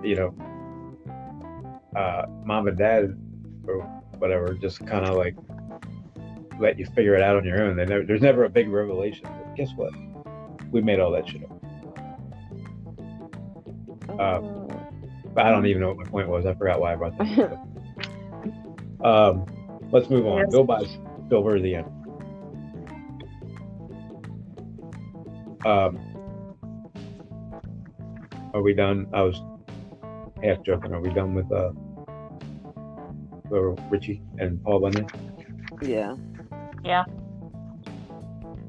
mom and dad or whatever just kind of like let you figure it out on your own. There's never a big revelation. But guess what? We made all that shit up. But I don't even know what my point was. I forgot why I brought that up. Let's move on. Yes. Bill buys Silver at the end. Are we done? I was half joking. Are we done with Richie and Paul Bunyan? Yeah. Yeah.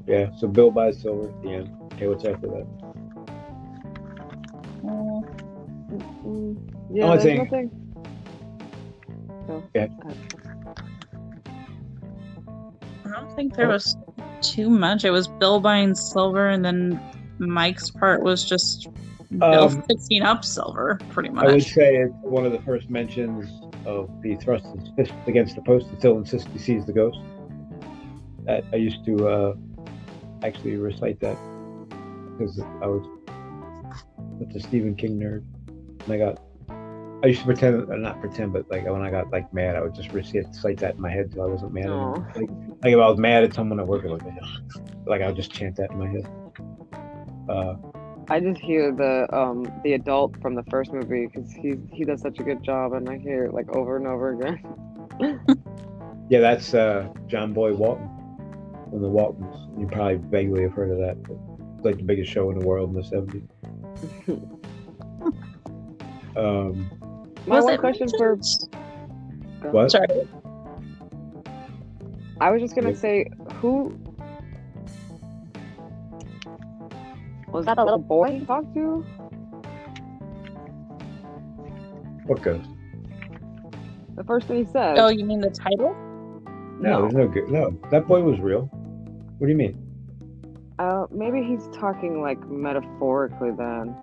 Yeah. So Bill buys Silver at the end. Okay, what's after that? Yeah, Only there's thing- nothing. So, Yeah. I don't think there was too much. It was Bill buying Silver, and then Mike's part was just Bill fixing up Silver, pretty much. I would say it's one of the first mentions of the thrust his fist against the post and still insists he sees the ghost. I used to actually recite that because I was such a Stephen King nerd. And I used to pretend, not pretend, but like when I got like mad, I would just recite that in my head till I wasn't mad anymore. Like if I was mad at someone at work, I would just chant that in my head. I just hear the adult from the first movie because he does such a good job, and I hear it like over and over again. Yeah, that's John Boy Walton from the Waltons. You probably vaguely have heard of that. But it's like the biggest show in the world in the 70s. My one question for what? Sorry. I was just gonna say, who was that? A little boy you talked to? What ghost? The first thing he said. Oh, you mean the title? No, there's no good. No, that boy was real. What do you mean? Maybe he's talking like metaphorically then.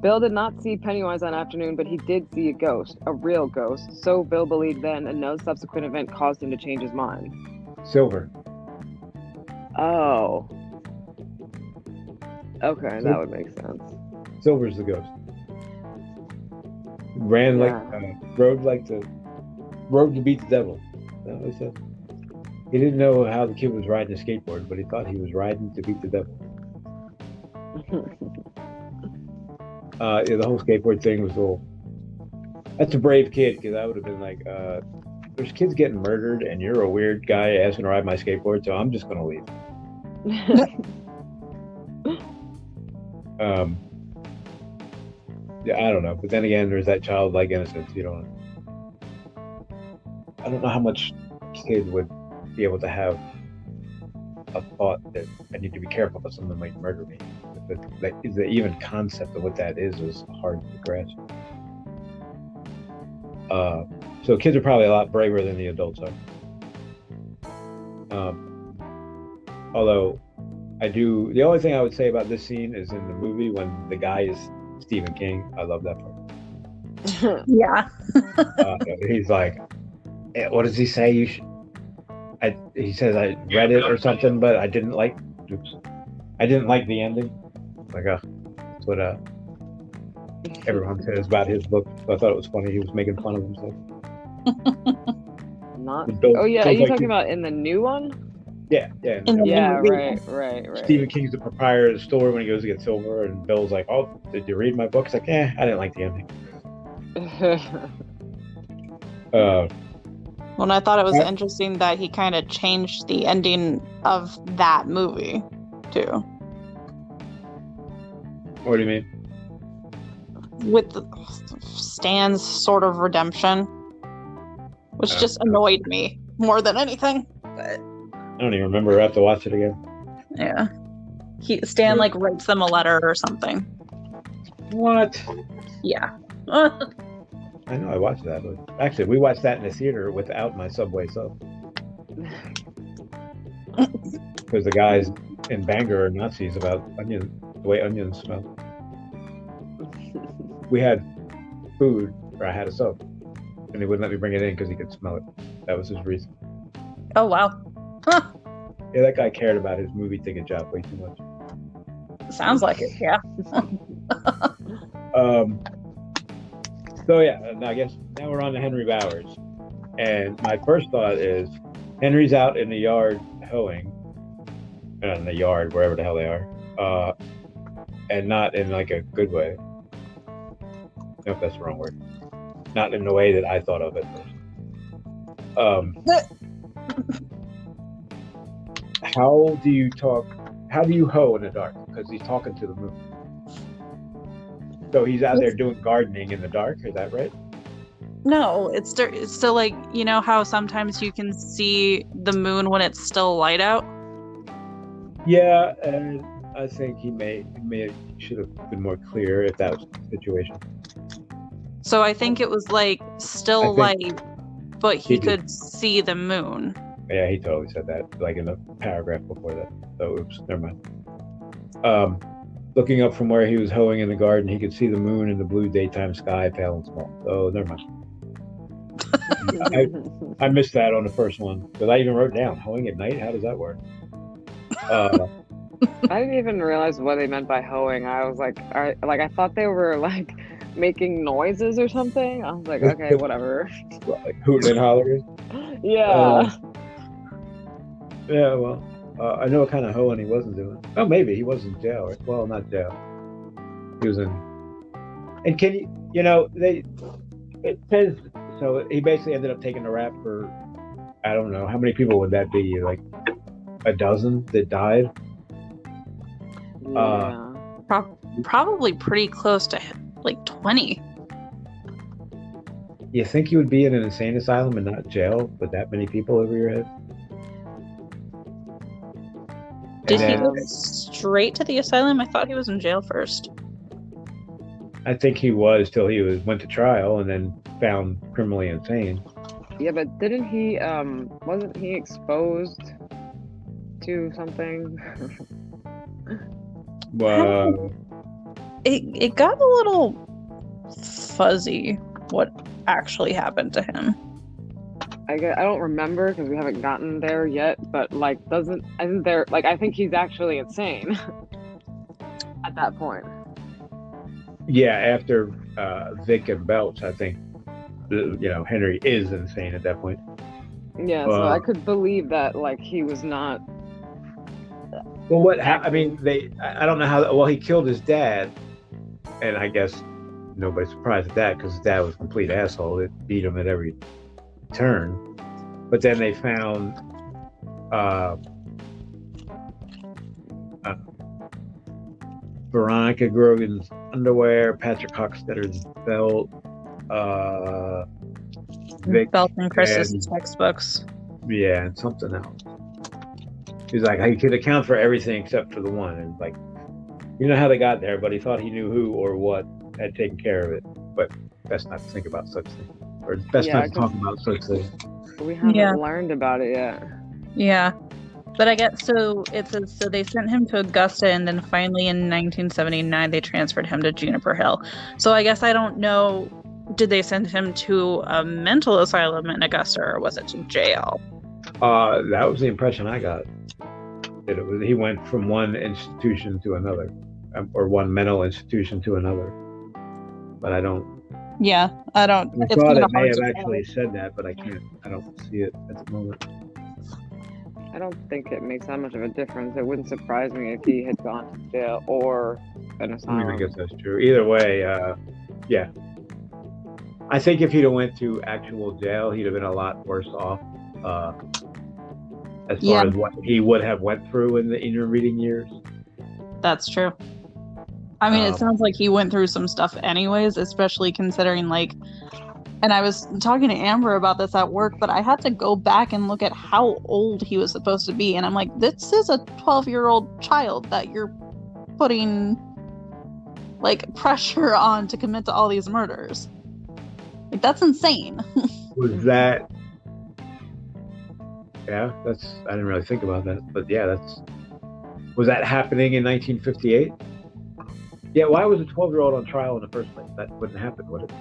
Bill did not see Pennywise that afternoon, but he did see a ghost, a real ghost. So Bill believed then, and no subsequent event caused him to change his mind. Silver. Oh. Okay, that would make sense. Silver's the ghost. Ran rode to beat the devil. That's what he said. He didn't know how the kid was riding a skateboard, but he thought he was riding to beat the devil. The whole skateboard thing was that's a brave kid, because I would have been like, there's kids getting murdered and you're a weird guy asking to ride my skateboard, so I'm just going to leave. Yeah, I don't know. But then again, there's that childlike innocence. I don't know how much kid would be able to have a thought that I need to be careful because someone might murder me. The even concept of what that is hard to grasp. So kids are probably a lot braver than the adults are. Although the only thing I would say about this scene is in the movie when the guy is Stephen King. I love that part. Yeah. He's like, what does he say? He says I read it or something, but I didn't like the ending. Like, that's what everyone says about his book. So I thought it was funny. He was making fun of himself. Oh yeah, are you talking about in the new one? Yeah. In the Yeah, movie. right. Stephen King's the proprietor of the store when he goes to get silver, and Bill's like, "Oh, did you read my book?" He's like, "Yeah, I didn't like the ending." When I thought it was interesting that he kind of changed the ending of that movie, too. What do you mean? With Stan's sort of redemption, which just annoyed me more than anything. But I don't even remember. I have to watch it again. yeah, Stan like writes them a letter or something. What? Yeah. I know I watched that, but actually we watched that in the theater without my Subway sub. Because the guys in Bangor are Nazis about the way onions smell. We had food, or I had a sub, and they wouldn't let me bring it in because he could smell it. That was his reason. Oh wow. Huh. Yeah, that guy cared about his movie ticket job way too much. Sounds like it, yeah. So yeah, I guess now we're on to Henry Bowers, and my first thought is Henry's out in the yard hoeing, in the yard wherever the hell they are, and not in like a good way. I don't know if that's the wrong word. Not in the way that I thought of it first. How do you hoe in the dark? Because he's talking to the moon. So he's out there doing gardening in the dark, is that right? No, it's still like, you know how sometimes you can see the moon when it's still light out? Yeah, and I think he should have been more clear if that was the situation. So I think it was like still light, but he could see the moon. Yeah, he totally said that, like in the paragraph before that. So oops, never mind. Looking up from where he was hoeing in the garden, he could see the moon and the blue daytime sky, pale and small. So never mind. I missed that on the first one because I even wrote down hoeing at night. How does that work? I didn't even realize what they meant by hoeing. I was like, I thought they were like making noises or something. I was like, okay, whatever. Like hooting and hollering. Yeah. Yeah. Well. I know what kind of hoeing he wasn't doing. Oh, maybe he was in jail. Right? Well, not jail. He was in. And can it says so. He basically ended up taking the rap for, I don't know, how many people would that be? Like a dozen that died. Yeah. Probably pretty close to like 20. You think you would be in an insane asylum and not jail with that many people over your head? Did he go straight to the asylum? I thought he was in jail first. I think he was till he went to trial and then found criminally insane. Yeah, but didn't he? Wasn't he exposed to something? Well, it got a little fuzzy what actually happened to him. I don't remember because we haven't gotten there yet, but like, isn't there like, I think he's actually insane at that point. Yeah, after Vic and Belch, I think Henry is insane at that point. Yeah, so I could believe that like he was not. Well, I mean, I don't know how. Well, he killed his dad, and I guess nobody's surprised at that because his dad was a complete asshole. It beat him at every turn. But then they found Veronica Grogan's underwear, Patrick Hochstetter's belt, Vic Belt and Chris's textbooks. Yeah, and something else. He's like, he could account for everything except for the one. And like, you know how they got there, but he thought he knew who or what had taken care of it. But best not to think about such things. Or best not to talk about such things. We haven't learned about it yet. Yeah. But I guess so they sent him to Augusta, and then finally in 1979 they transferred him to Juniper Hill. So I guess I don't know, did they send him to a mental asylum in Augusta or was it to jail? That was the impression I got. That he went from one institution to another, or one mental institution to another. but I don't. Yeah, I don't. I It's thought kind it of may hard have to actually tell. said that, but I can't. I don't see it at the moment. I don't think it makes that much of a difference. It wouldn't surprise me if he had gone to jail or an I asylum. guess that's true. Either way, yeah. I think if he'd have went to actual jail, he'd have been a lot worse off. As far as what he would have went through in the intermediate years. That's true. I mean, it sounds like he went through some stuff anyways, especially considering and I was talking to Amber about this at work, but I had to go back and look at how old he was supposed to be. And I'm like, this is a 12-year-old child that you're putting pressure on to commit to all these murders. That's insane. Was that? Yeah, I didn't really think about that, but yeah, was that happening in 1958? Yeah, why was a 12-year-old on trial in the first place? That wouldn't happen, would it?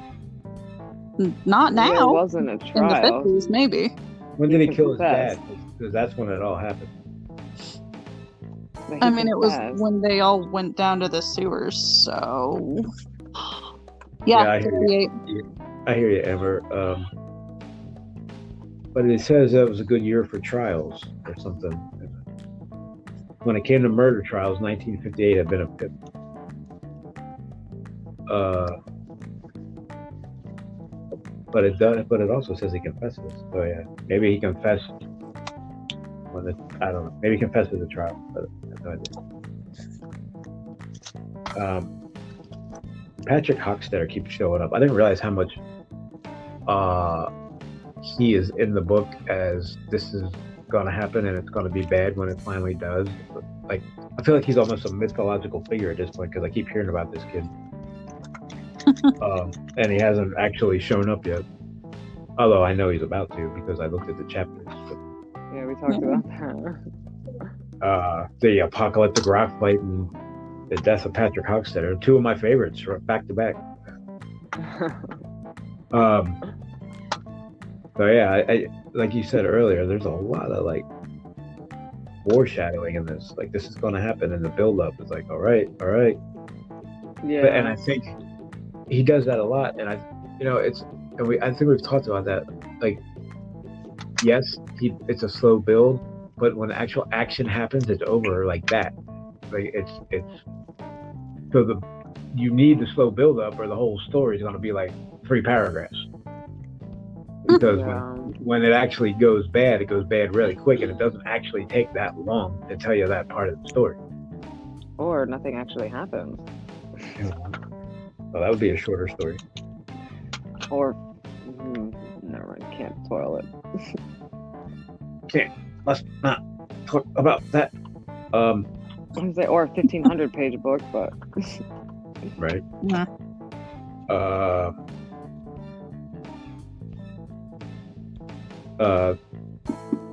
Not now. There wasn't a trial. In the 50s, maybe. When did he kill his dad? Because that's when it all happened. I mean, it was when they all went down to the sewers, so... Yeah, I hear you, Amber. But it says that was a good year for trials or something. When it came to murder trials, 1958 had been a pit. But it also says he confesses. So yeah, maybe he confessed I don't know. Maybe he confessed at the trial, but I have no idea. Patrick Hockstetter keeps showing up. I didn't realize how much he is in the book as this is gonna happen and it's gonna be bad when it finally does. I feel like he's almost a mythological figure at this point because I keep hearing about this kid. And he hasn't actually shown up yet. Although I know he's about to because I looked at the chapters. But, yeah, we talked about that. The apocalyptic rock fight and the death of Patrick Hockstetter, two of my favorites, back to back. So yeah, I like you said earlier, there's a lot of foreshadowing in this. This is going to happen, and the build-up is all right. Yeah. And I think he does that a lot, and I think we've talked about that. Yes, it's a slow build, but when the actual action happens, it's over like that. You need the slow build up, or the whole story is going to be 3 paragraphs. Because when it actually goes bad, it goes bad really quick, and it doesn't actually take that long to tell you that part of the story. Or nothing actually happens. Well, that would be a shorter story. Or, never mind, can't spoil it. Let's not talk about that. I was say, or a 1,500-page book, but right. Yeah.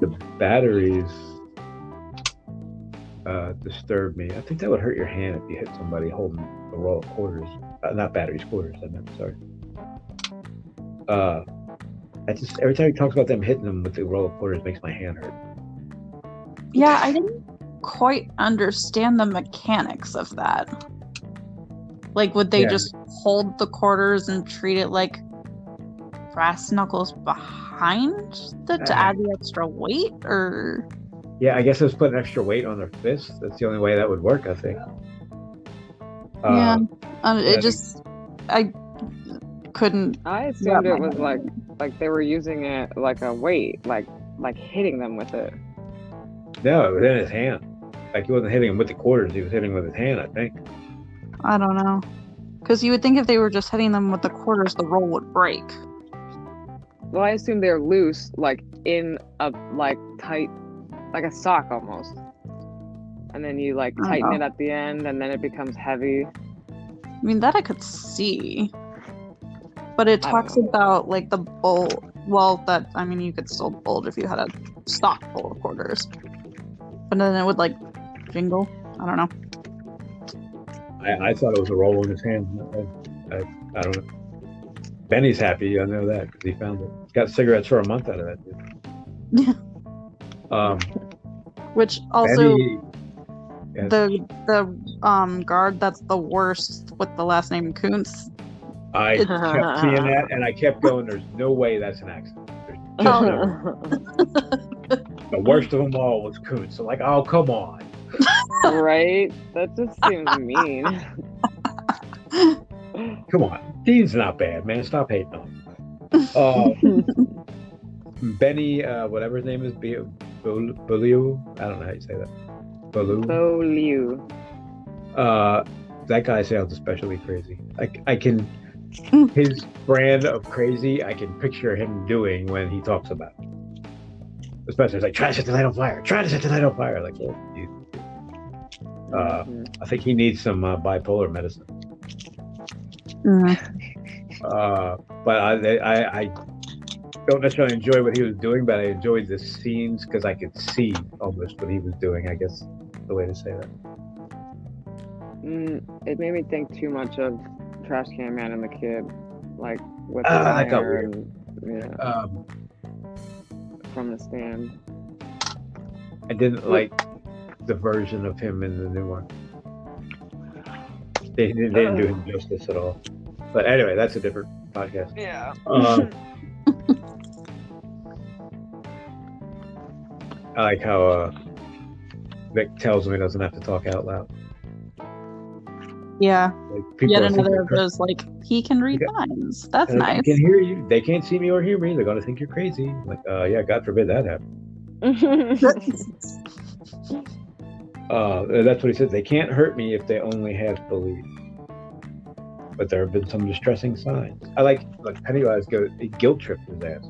The batteries disturb me. I think that would hurt your hand if you hit somebody holding a roll of quarters. Not batteries, quarters. I meant, sorry. Every time he talks about them hitting them with the roll of quarters, makes my hand hurt. Yeah, I didn't quite understand the mechanics of that. Would they just hold the quarters and treat it like brass knuckles behind to add the extra weight, or? Yeah, I guess it was putting extra weight on their fists. That's the only way that would work, I think. I couldn't. I assumed it was like they were using it like a weight, like hitting them with it. No, it was in his hand. He wasn't hitting him with the quarters. He was hitting with his hand, I think. I don't know. Because you would think if they were just hitting them with the quarters, the roll would break. Well, I assume they're loose, in a tight, like a sock almost. And then you tighten it at the end, and then it becomes heavy. I mean, that I could see. But it talks about the bolt. Well, you could still bolt if you had a stock full of quarters. But then it would jingle. I don't know. I thought it was a roll in his hand. I don't know. Benny's happy, I know that, because he found it. He's got cigarettes for a month out of that. Yeah. Which also, Benny, the guard that's the worst with the last name Kuntz, I kept seeing that, and I kept going, there's no way that's an accident. There's just no way. The worst of them all was Koontz. So like, oh, come on. Right? That just seems mean. Come on. Dean's not bad, man. Stop hating on him. Benny, whatever his name is, Beaulieu. I don't know how you say that. Beaulieu. That guy sounds especially crazy. I can, his brand of crazy, I can picture him doing when he talks about it. Especially, it's like, try to set the light on fire. Try to set the light on fire. Like, well, I think he needs some bipolar medicine. But I don't necessarily enjoy what he was doing, but I enjoyed the scenes because I could see almost what he was doing, I guess the way to say that. It made me think too much of Trash Can Man and the Kid, like with that got fire weird. and from the stand. I didn't like the version of him in the new one. They didn't do him justice at all. But anyway, that's a different podcast. Yeah. I like how Vic tells him he doesn't have to talk out loud. Yeah. Like, people Yet are another thinking of those, like, he can read minds. That's they nice. can hear you. They can't see me or hear me. They're going to think you're crazy. Like, yeah, God forbid that happen. That's what he said. They can't hurt me if they only half believe. But there have been some distressing signs. I like Pennywise guilt tripped his ass.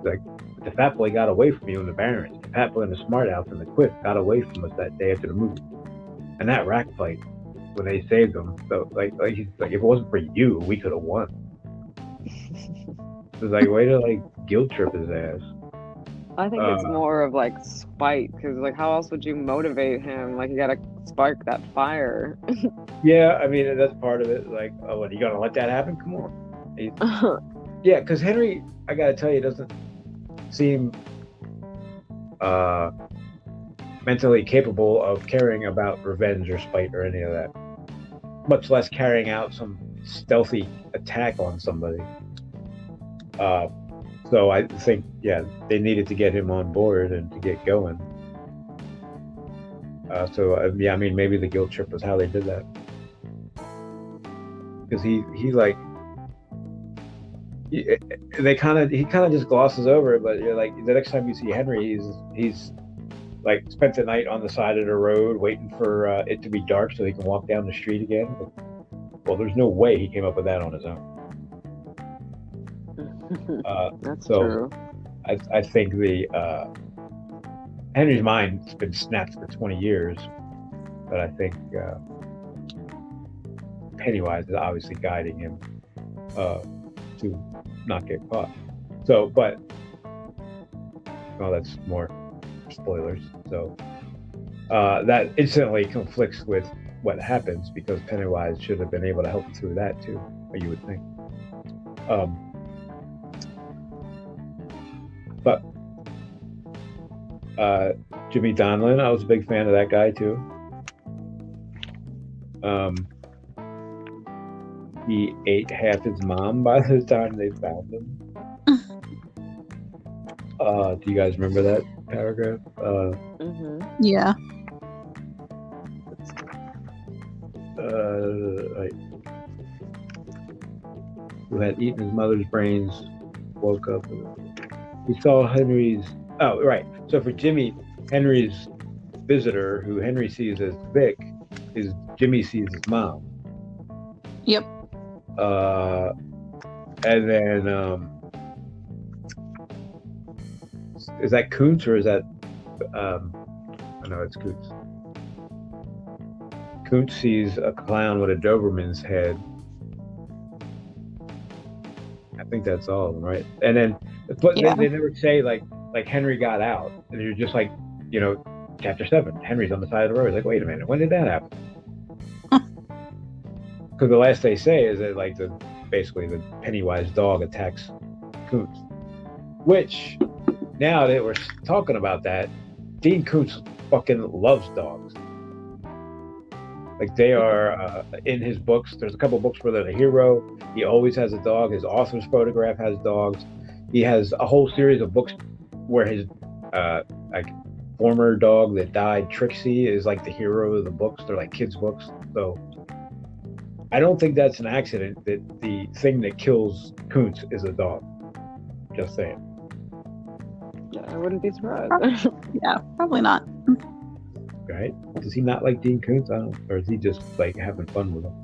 Like, the fat boy got away from you in the Barrens. The fat boy and the smart house and the Quiff got away from us that day after the movie. And that rack fight, when they saved him, so he's like, if it wasn't for you, we could have won. It was like, way to like guilt trip his ass. I think it's more of like spite, because like how else would you motivate him? Like you gotta spark that fire. Yeah, I mean that's part of it. Like, oh, what, are you gonna let that happen? Come on. Yeah, because Henry, I gotta tell you, doesn't seem mentally capable of caring about revenge or spite or any of that. Much less carrying out some stealthy attack on somebody. So I think, yeah, they needed to get him on board and to get going. Yeah, I mean, maybe the guilt trip was how they did that. Because he kind of just glosses over it, but you're like, the next time you see Henry, he's like spent the night on the side of the road waiting for it to be dark so he can walk down the street again. Well, there's no way he came up with that on his own. That's so true. I think the Henry's mind's been snapped for 20 years, but I think Pennywise is obviously guiding him to not get caught. So, but well, that's more spoilers. So that instantly conflicts with what happens, because Pennywise should have been able to help through that too, you would think. But Jimmy Donlin, I was a big fan of that guy too. He ate half his mom by the time they found him. Do you guys remember that paragraph? Yeah. Who had eaten his mother's brains, woke up. He saw Henry's. Oh, right. So for Jimmy, Henry's visitor, who Henry sees as Vic, is Jimmy sees his mom. Yep. And then is that Koontz or is that I know it's Koontz. Koontz sees a clown with a Doberman's head. I think that's all of them, right? And then, but they never say like Henry got out, and you're just like, you know, chapter 7, Henry's on the side of the road. It's like, wait a minute, when did that happen? Because the last they say is that like basically the Pennywise Dog Attacks Koontz, which now that we're talking about that, Dean Koontz fucking loves dogs. Like they are in his books. There's a couple books where they're the hero. He always has a dog. His author's photograph has dogs. He has a whole series of books where his like former dog that died, Trixie, is like the hero of the books. They're like kids' books. So I don't think that's an accident that the thing that kills Kuntz is a dog. Just saying. Yeah, I wouldn't be surprised. Yeah, probably not. Right? Does he not like Dean Kuntz? I don't, or is he just like having fun with him?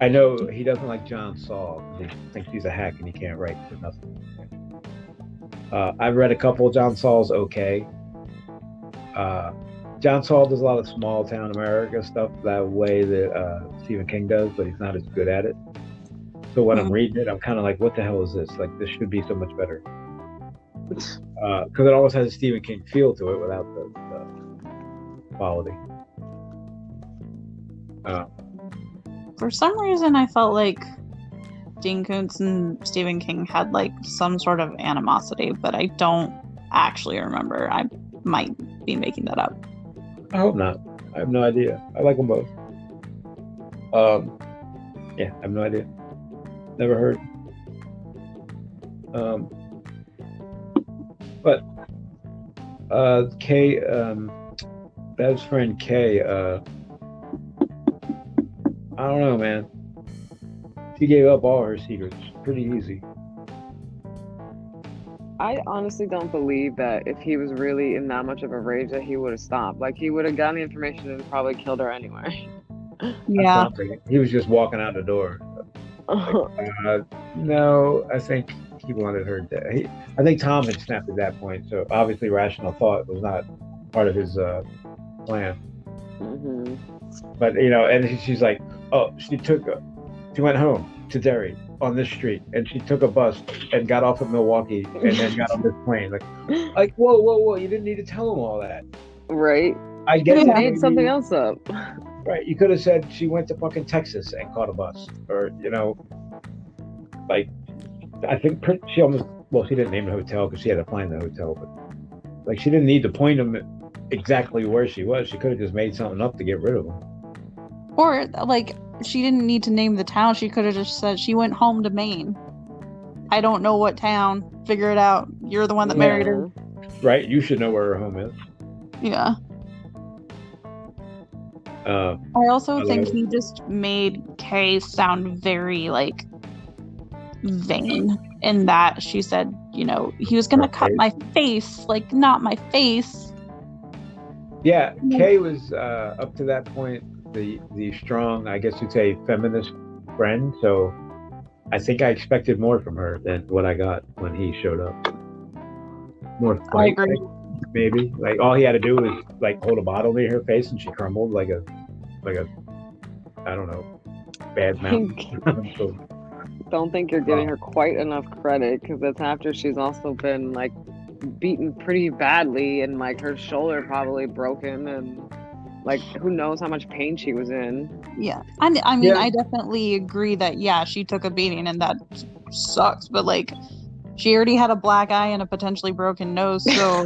I know he doesn't like John Saul. He thinks he's a hack and he can't write for nothing. I've read a couple. John Saul's okay. John Saul does a lot of small town America stuff that way that Stephen King does, but he's not as good at it. So when I'm reading it, I'm kind of like, what the hell is this? Like, this should be so much better. Because it almost has a Stephen King feel to it without the quality. For some reason, I felt like Dean Koontz and Stephen King had like some sort of animosity, but I don't actually remember. I might be making that up. I hope not. I have no idea. I like them both. Yeah, I have no idea. Never heard. But Kay, Bev's friend Kay, I don't know, man. She gave up all her secrets pretty easy. I honestly don't believe that if he was really in that much of a rage that he would have stopped. Like, he would have gotten the information and probably killed her anyway. Yeah. He was just walking out the door. Like, no, I think he wanted her dead. I think Tom had snapped at that point, so obviously rational thought was not part of his plan. Mm-hmm. But, you know, and she's like, oh, she went home to Derry on this street, and she took a bus and got off at Milwaukee and then got on this plane. Like, whoa, you didn't need to tell him all that. Right. I guess You made something else up. Right. You could have said she went to fucking Texas and caught a bus, or, you know, like, I think she almost, well, she didn't name the hotel because she had to find the hotel, but like, she didn't need to point him exactly where she was. She could have just made something up to get rid of him. Or like, she didn't need to name the town. She could have just said she went home to Maine. I don't know what town. Figure it out. You're the one that married her. Right. You should know where her home is. Yeah. I also think he just made Kay sound very, like, vain in that she said, you know, he was gonna cut my face, like, not my face. Yeah, Kay was up to that point the strong, I guess you'd say, feminist friend. So I think I expected more from her than what I got when he showed up. More fight, I agree. Maybe like all he had to do was like hold a bottle near her face and she crumbled like a I don't know, bad mountain. So, don't think you're giving her quite enough credit, because that's after she's also been like beaten pretty badly and like her shoulder probably broken and like who knows how much pain she was in. Yeah. I mean, yeah. I definitely agree that, yeah, she took a beating and that sucks, but like she already had a black eye and a potentially broken nose, so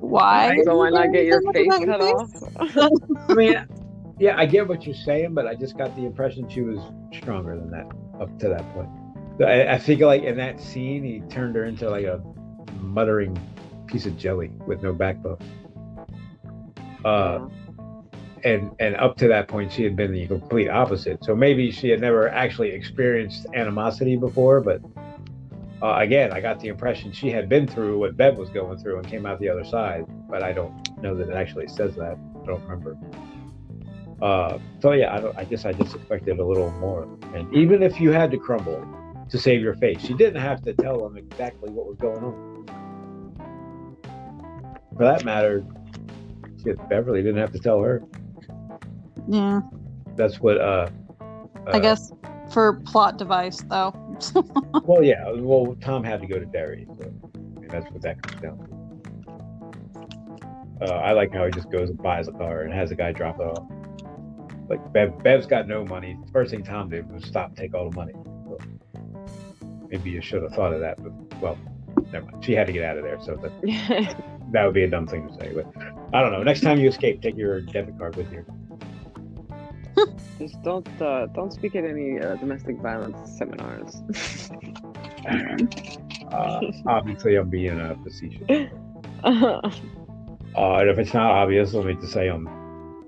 why? So why not get your face cut off? I mean, yeah, I get what you're saying, but I just got the impression she was stronger than that up to that point. So I think like in that scene, he turned her into like a muttering piece of jelly with no backbone. And up to that point, she had been the complete opposite. So maybe she had never actually experienced animosity before, but again, I got the impression she had been through what Bev was going through and came out the other side, but I don't know that it actually says that. I don't remember. So yeah, I guess I just expected a little more. And even if you had to crumble to save your face, you didn't have to tell them exactly what was going on. For that matter, Beverly didn't have to tell her. Yeah. That's what I guess for plot device though. Well, yeah. Well, Tom had to go to Derry, so that's what that comes down to. I like how he just goes and buys a car and has a guy drop it off. Like Bev's got no money. The first thing Tom did was stop and take all the money. So maybe you should have thought of that, but well, never mind. She had to get out of there, so that would be a dumb thing to say. But I don't know. Next time you escape, take your debit card with you. Just don't speak at any domestic violence seminars. Obviously, I'm being facetious. And if it's not obvious, let me just say I'm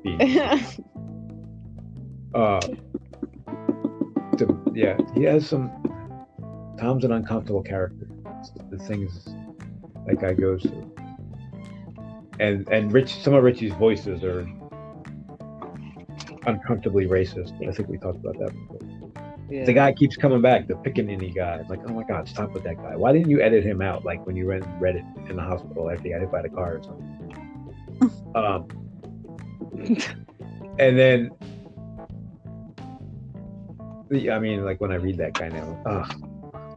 being facetious. Yeah, he has some. Tom's an uncomfortable character. The things that guy goes through, and some of Richie's voices are uncomfortably racist. I think we talked about that before. Yeah. The guy keeps coming back, the pickaninny guy. It's like, oh my God, stop with that guy. Why didn't you edit him out like when you read it in the hospital after he got hit by the car or something? And then, I mean, like when I read that guy now,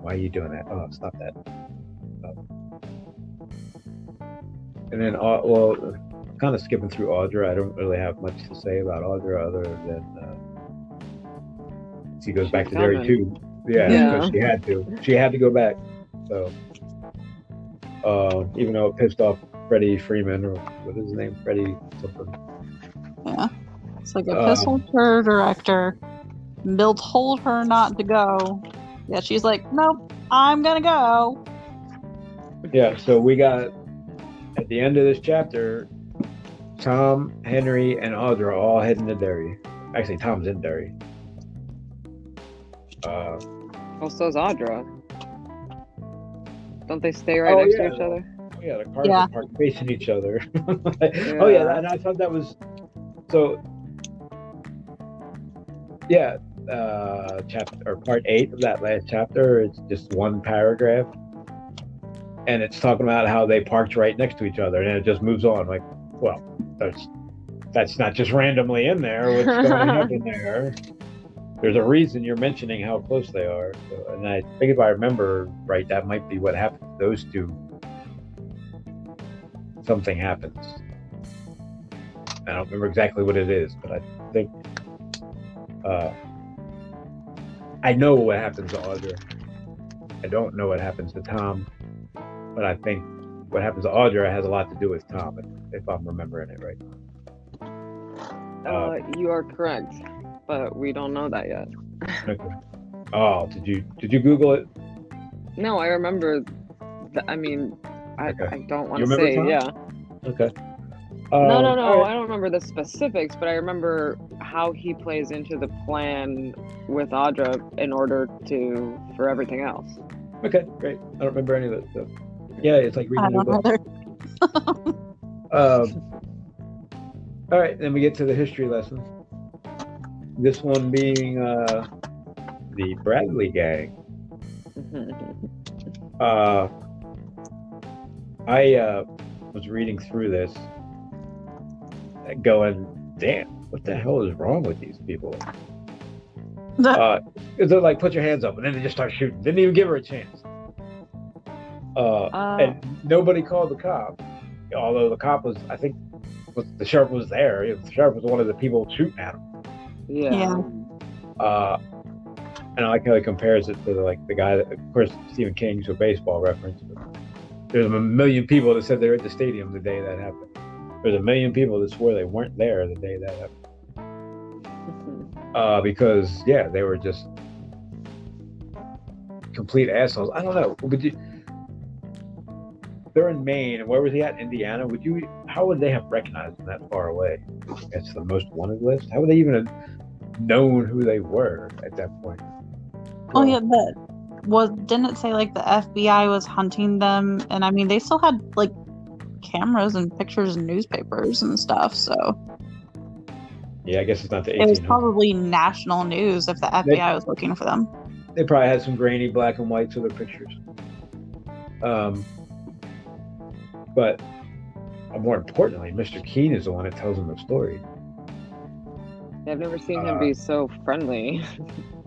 why are you doing that? Oh, stop that. And then, kind of skipping through Audra. I don't really have much to say about Audra other than she goes back to Derry too. Yeah, because she had to go back. So, even though it pissed off Freddie Freeman, or what is his name, Freddie something. Yeah, it's like a pistol her director. Bill told her not to go. Yeah, she's like, nope, I'm gonna go. Yeah, so we got at the end of this chapter, Tom, Henry, and Audra all heading to Derry. Actually, Tom's in Derry. Well, so's Audra. Don't they stay right next to each other? Oh, yeah, the cars are parked facing each other. Oh, yeah, and I thought that was... So, yeah, part 8 of that last chapter, it's just one paragraph. And it's talking about how they parked right next to each other, and it just moves on. Like, well, that's not just randomly in there. What's going to happen there? There's a reason you're mentioning how close they are. So, and I think if I remember right, that might be what happened to those two. Something happens. I don't remember exactly what it is, but I think I know what happens to Audra. I don't know what happens to Tom, but I think what happens to Audra has a lot to do with Tom, if I'm remembering it right. You are correct, but we don't know that yet. Okay. Oh, did you Google it? No, I remember. I don't want to say. Tom? Yeah. Okay. No. Right. I don't remember the specifics, but I remember how he plays into the plan with Audra in order for everything else. Okay, great. I don't remember any of it. So. Yeah, it's like reading a book. All right, then we get to the history lesson. This one being the Bradley gang. I was reading through this, going, damn, what the hell is wrong with these people? They're like, put your hands up, and then they just start shooting. Didn't even give her a chance. And nobody called the cop, although the cop was, I think, the sheriff was there. The sheriff was one of the people shooting at him. Yeah. And I like how he compares it to the guy that, of course, Stephen King's a baseball reference. But there's a million people that said they were at the stadium the day that happened. There's a million people that swore they weren't there the day that happened. Because they were just complete assholes. I don't know. They're in Maine, and where was he at? Indiana. How would they have recognized him that far away? It's the most wanted list. How would they even have known who they were at that point? Oh yeah, didn't it say like the FBI was hunting them? And I mean, they still had like cameras and pictures and newspapers and stuff. So yeah, I guess it's not the 1800s. It was probably national news if the FBI was looking for them. They probably had some grainy black and whites of their pictures. But more importantly, Mr. Keene is the one that tells them the story. I've never seen him be so friendly.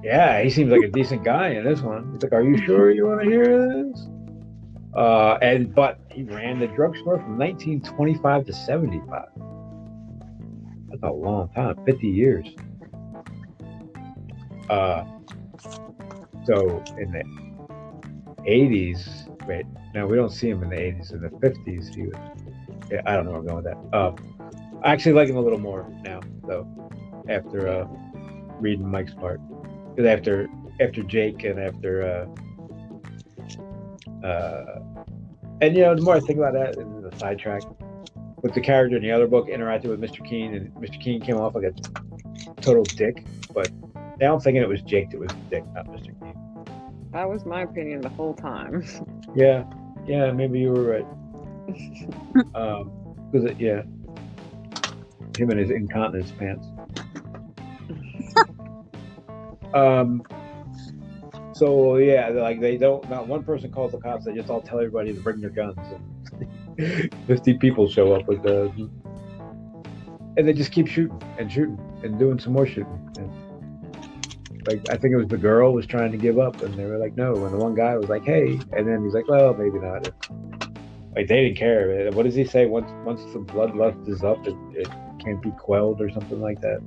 Yeah, he seems like a decent guy in this one. He's like, "Are you sure you want to hear this?" But he ran the drugstore from 1925 to 75. That's a long time, 50 years. So in the 80s, no, we don't see him in the 80s. In the 50s, he was Yeah, I don't know where I'm going with that. I actually like him a little more now, though, after reading Mike's part. Because after Jake and after and the more I think about that, and the sidetrack with the character in the other book interacting with Mr. Keene, and Mr. Keene came off like a total dick. But now I'm thinking it was Jake that was the dick, not Mr. Keene. That was my opinion the whole time. Yeah, maybe you were right. Because him and his incontinence pants. So yeah, like they don't. Not one person calls the cops. They just all tell everybody to bring their guns. And 50 people show up with guns, and they just keep shooting and doing some more shooting. And, like I think it was the girl was trying to give up, and they were like, no. And the one guy was like, hey, and then he's like, well, maybe not. Like they didn't care. What does he say? Once the bloodlust is up, it can't be quelled or something like that.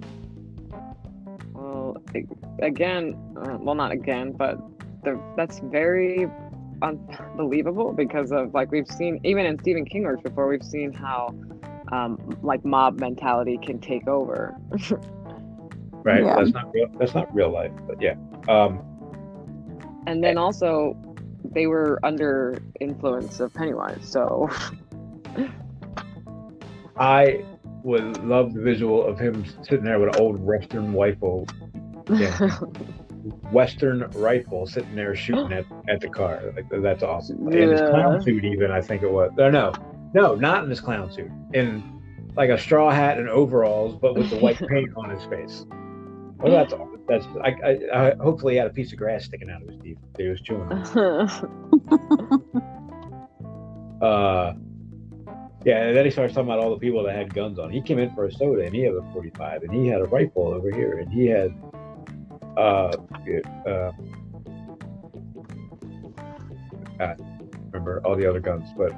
Well, again, well, not again, but that's very unbelievable because of like we've seen even in Stephen King works before. We've seen how like mob mentality can take over. Right. Yeah. That's not real life, but yeah. And then also they were under influence of Pennywise, so I would love the visual of him sitting there with an old Western rifle. Yeah. Western rifle sitting there shooting at the car. Like that's awesome. In his clown suit even, I think it was. No, not in his clown suit. In like a straw hat and overalls, but with the white paint on his face. Well, that's awesome. I hopefully he had a piece of grass sticking out of his teeth. He was chewing on. Yeah, and then he starts talking about all the people that had guns on. He came in for a soda, and he had a 45, and he had a rifle over here, and he had, I remember all the other guns, but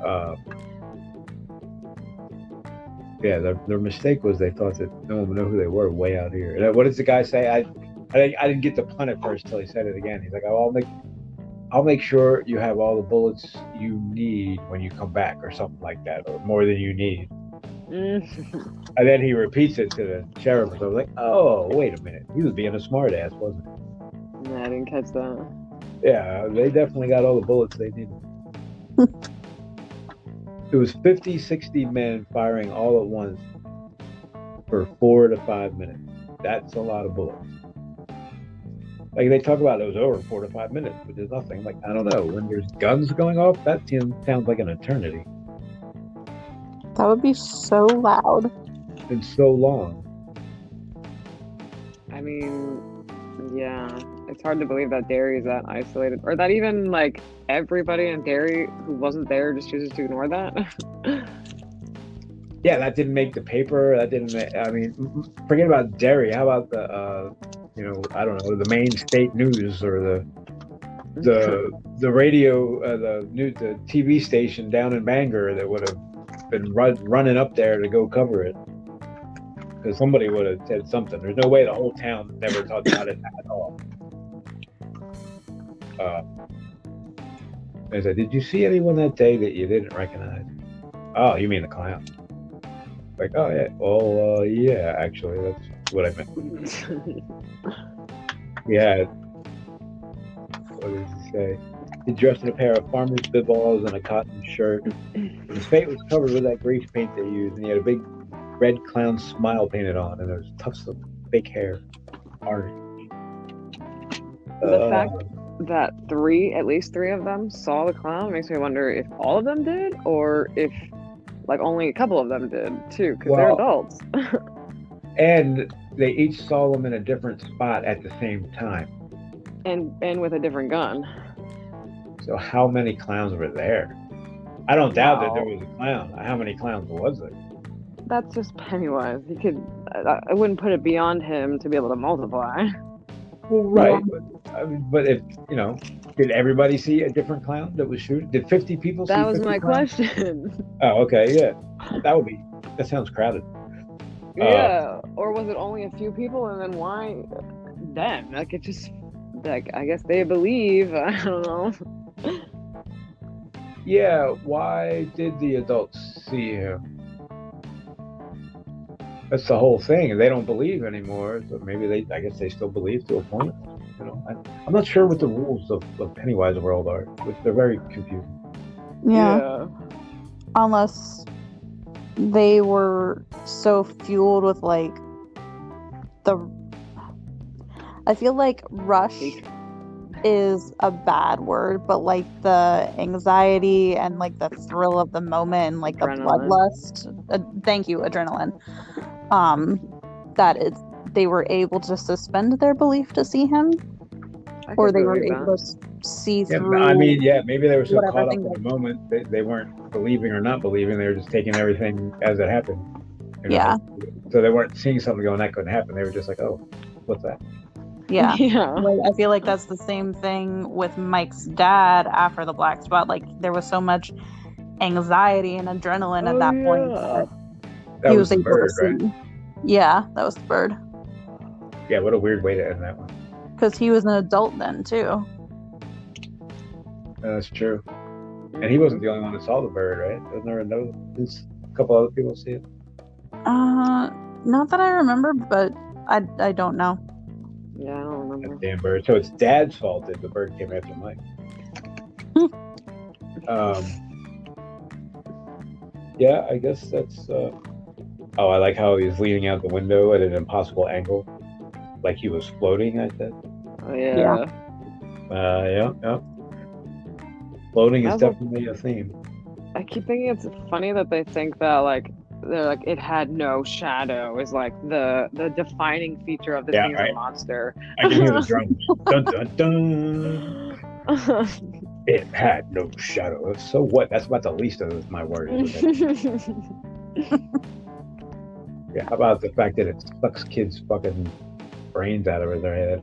yeah, their mistake was they thought that no one would know who they were way out here. And what does the guy say? I didn't get the pun at first till he said it again. He's like, oh, I'll make sure you have all the bullets you need when you come back, or something like that, or more than you need. And then he repeats it to the sheriff. So I was like, oh, wait a minute. He was being a smart ass, wasn't he? Yeah, I didn't catch that. Yeah, they definitely got all the bullets they needed. It was 50, 60 men firing all at once for 4 to 5 minutes. That's a lot of bullets. Like they talk about it was over 4 to 5 minutes, but there's nothing. Like, I don't know. When there's guns going off, that sounds like an eternity. That would be so loud. And so long. I mean, yeah, it's hard to believe that Derry is that isolated, or that even like everybody in Derry who wasn't there just chooses to ignore that. Yeah, that didn't make the paper. That didn't make, I mean, forget about Derry. How about the, I don't know, the main state news, or the radio, the TV station down in Bangor that would have been running up there to go cover it, because somebody would have said something. There's no way the whole town never talked about it at all. I said, did you see anyone that day that you didn't recognize? Oh, you mean the clown? Like, oh yeah, well, yeah, actually, that's what I meant. Yeah. What did he say? He dressed in a pair of farmer's bibballs and a cotton shirt. His face was covered with that grease paint they used, and he had a big red clown smile painted on, and there was tufts of fake hair. Orange. The fact that at least three of them saw the clown makes me wonder if all of them did, or if like only a couple of them did too, because they're adults. And they each saw them in a different spot at the same time. And with a different gun. So how many clowns were there? I don't doubt that there was a clown. How many clowns was there? That's just Pennywise. He could. I wouldn't put it beyond him to be able to multiply. Well, right. But if did everybody see a different clown that was shooting? Did 50 people see? That was 50 my clowns? question. Oh, okay, yeah. That sounds crowded. Yeah. Or was it only a few people, and then why them? Like, it just, like, I guess they believe. I don't know. Yeah. Why did the adults see him? That's the whole thing, and they don't believe anymore. So maybe I guess they still believe to a point. You know, I'm not sure what the rules of Pennywise world are. They're very confusing. Yeah. Unless they were so fueled with like I feel like rush is a bad word, but like the anxiety and like the thrill of the moment and like Adrenaline. the bloodlust. Thank you, adrenaline. They were able to suspend their belief to see him, or they were able to see through. I mean, maybe they were so whatever caught up in the moment they weren't believing or not believing. They were just taking everything as it happened. You know? Yeah. So they weren't seeing something going that couldn't happen. They were just like, oh, what's that? Yeah. Yeah. Like, I feel like that's the same thing with Mike's dad after the black spot. Like there was so much anxiety and adrenaline at that point that he was able to see. Right? Yeah, that was the bird. Yeah, what a weird way to end that one. Because he was an adult then too. That's true. And he wasn't the only one that saw the bird, right? Wasn't there a couple other people see it? Not that I remember, but I don't know. Yeah, I don't remember. That damn bird. So it's Dad's fault that the bird came after Mike. Yeah, I guess that's. I like how he was leaning out the window at an impossible angle, like he was floating. I said. Oh yeah. Yeah. Floating is definitely a theme. I keep thinking it's funny that they think that like they're like it had no shadow is like the defining feature of this thing as a monster. I can hear the drums. Dun dun dun. It had no shadow. So what? That's about the least of my worries. Yeah. How about the fact that it sucks kids' fucking brains out of their head?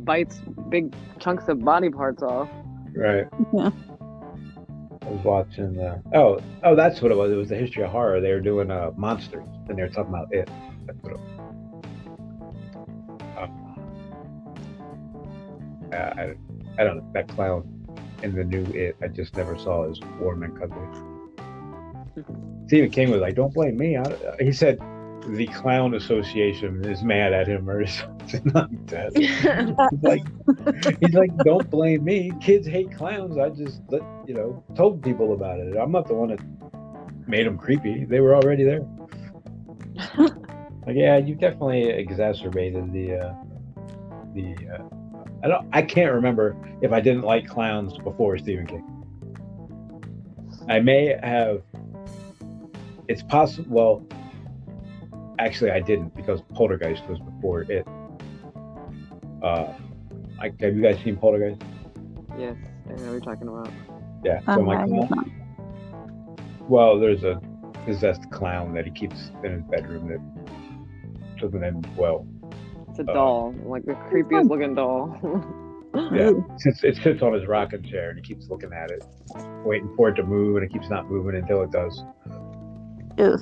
Bites big chunks of body parts off. Right. Yeah. I was watching. That's what it was. It was the History of Horror. They were doing monsters, and they were talking about it. That's what it was. I don't know. That clown in the new It, I just never saw as warm and cuddly. Stephen King was like, "Don't blame me." He said the Clown Association is mad at him or something like that. he's like, "Don't blame me. Kids hate clowns. I just told people about it. I'm not the one that made them creepy. They were already there." Like, yeah, you definitely exacerbated I can't remember if I didn't like clowns before Stephen King. I may have. It's possible. Well, actually, I didn't because Poltergeist was before it. Have you guys seen Poltergeist? Yes, I know what you're talking about. Yeah. So well, there's a possessed clown that he keeps in his bedroom that doesn't end well. It's a doll, like the creepiest looking doll. Yeah, it sits on his rocking chair and he keeps looking at it, waiting for it to move, and it keeps not moving until it does. Ew.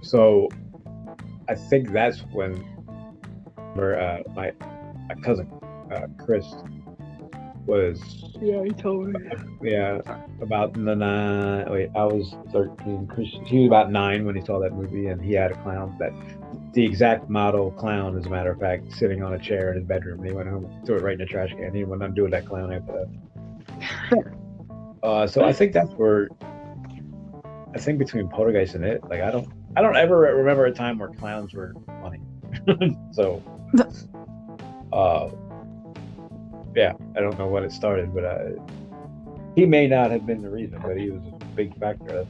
So I think that's when my cousin Chris was. Yeah, he told me. Yeah, about I was 13. He was about 9 when he saw that movie, and he had a clown the exact model clown, as a matter of fact, sitting on a chair in his bedroom. He went home, threw it right in the trash can. He went on doing that clown after that. So I think that's where. I think between Poltergeist and it, like I don't ever remember a time where clowns were funny. So, yeah, I don't know when it started, but he may not have been the reason, but he was a big factor.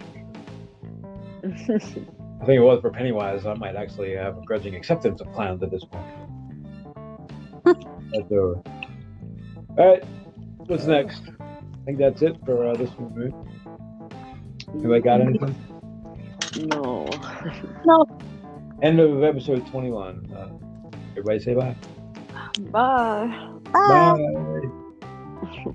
That's for sure. I think it was for Pennywise. I might actually have a grudging acceptance of clowns at this point. That's over. All right, what's next? I think that's it for this movie. Anybody got anything? No. End of episode 21. Everybody say bye. Bye. Bye. Bye.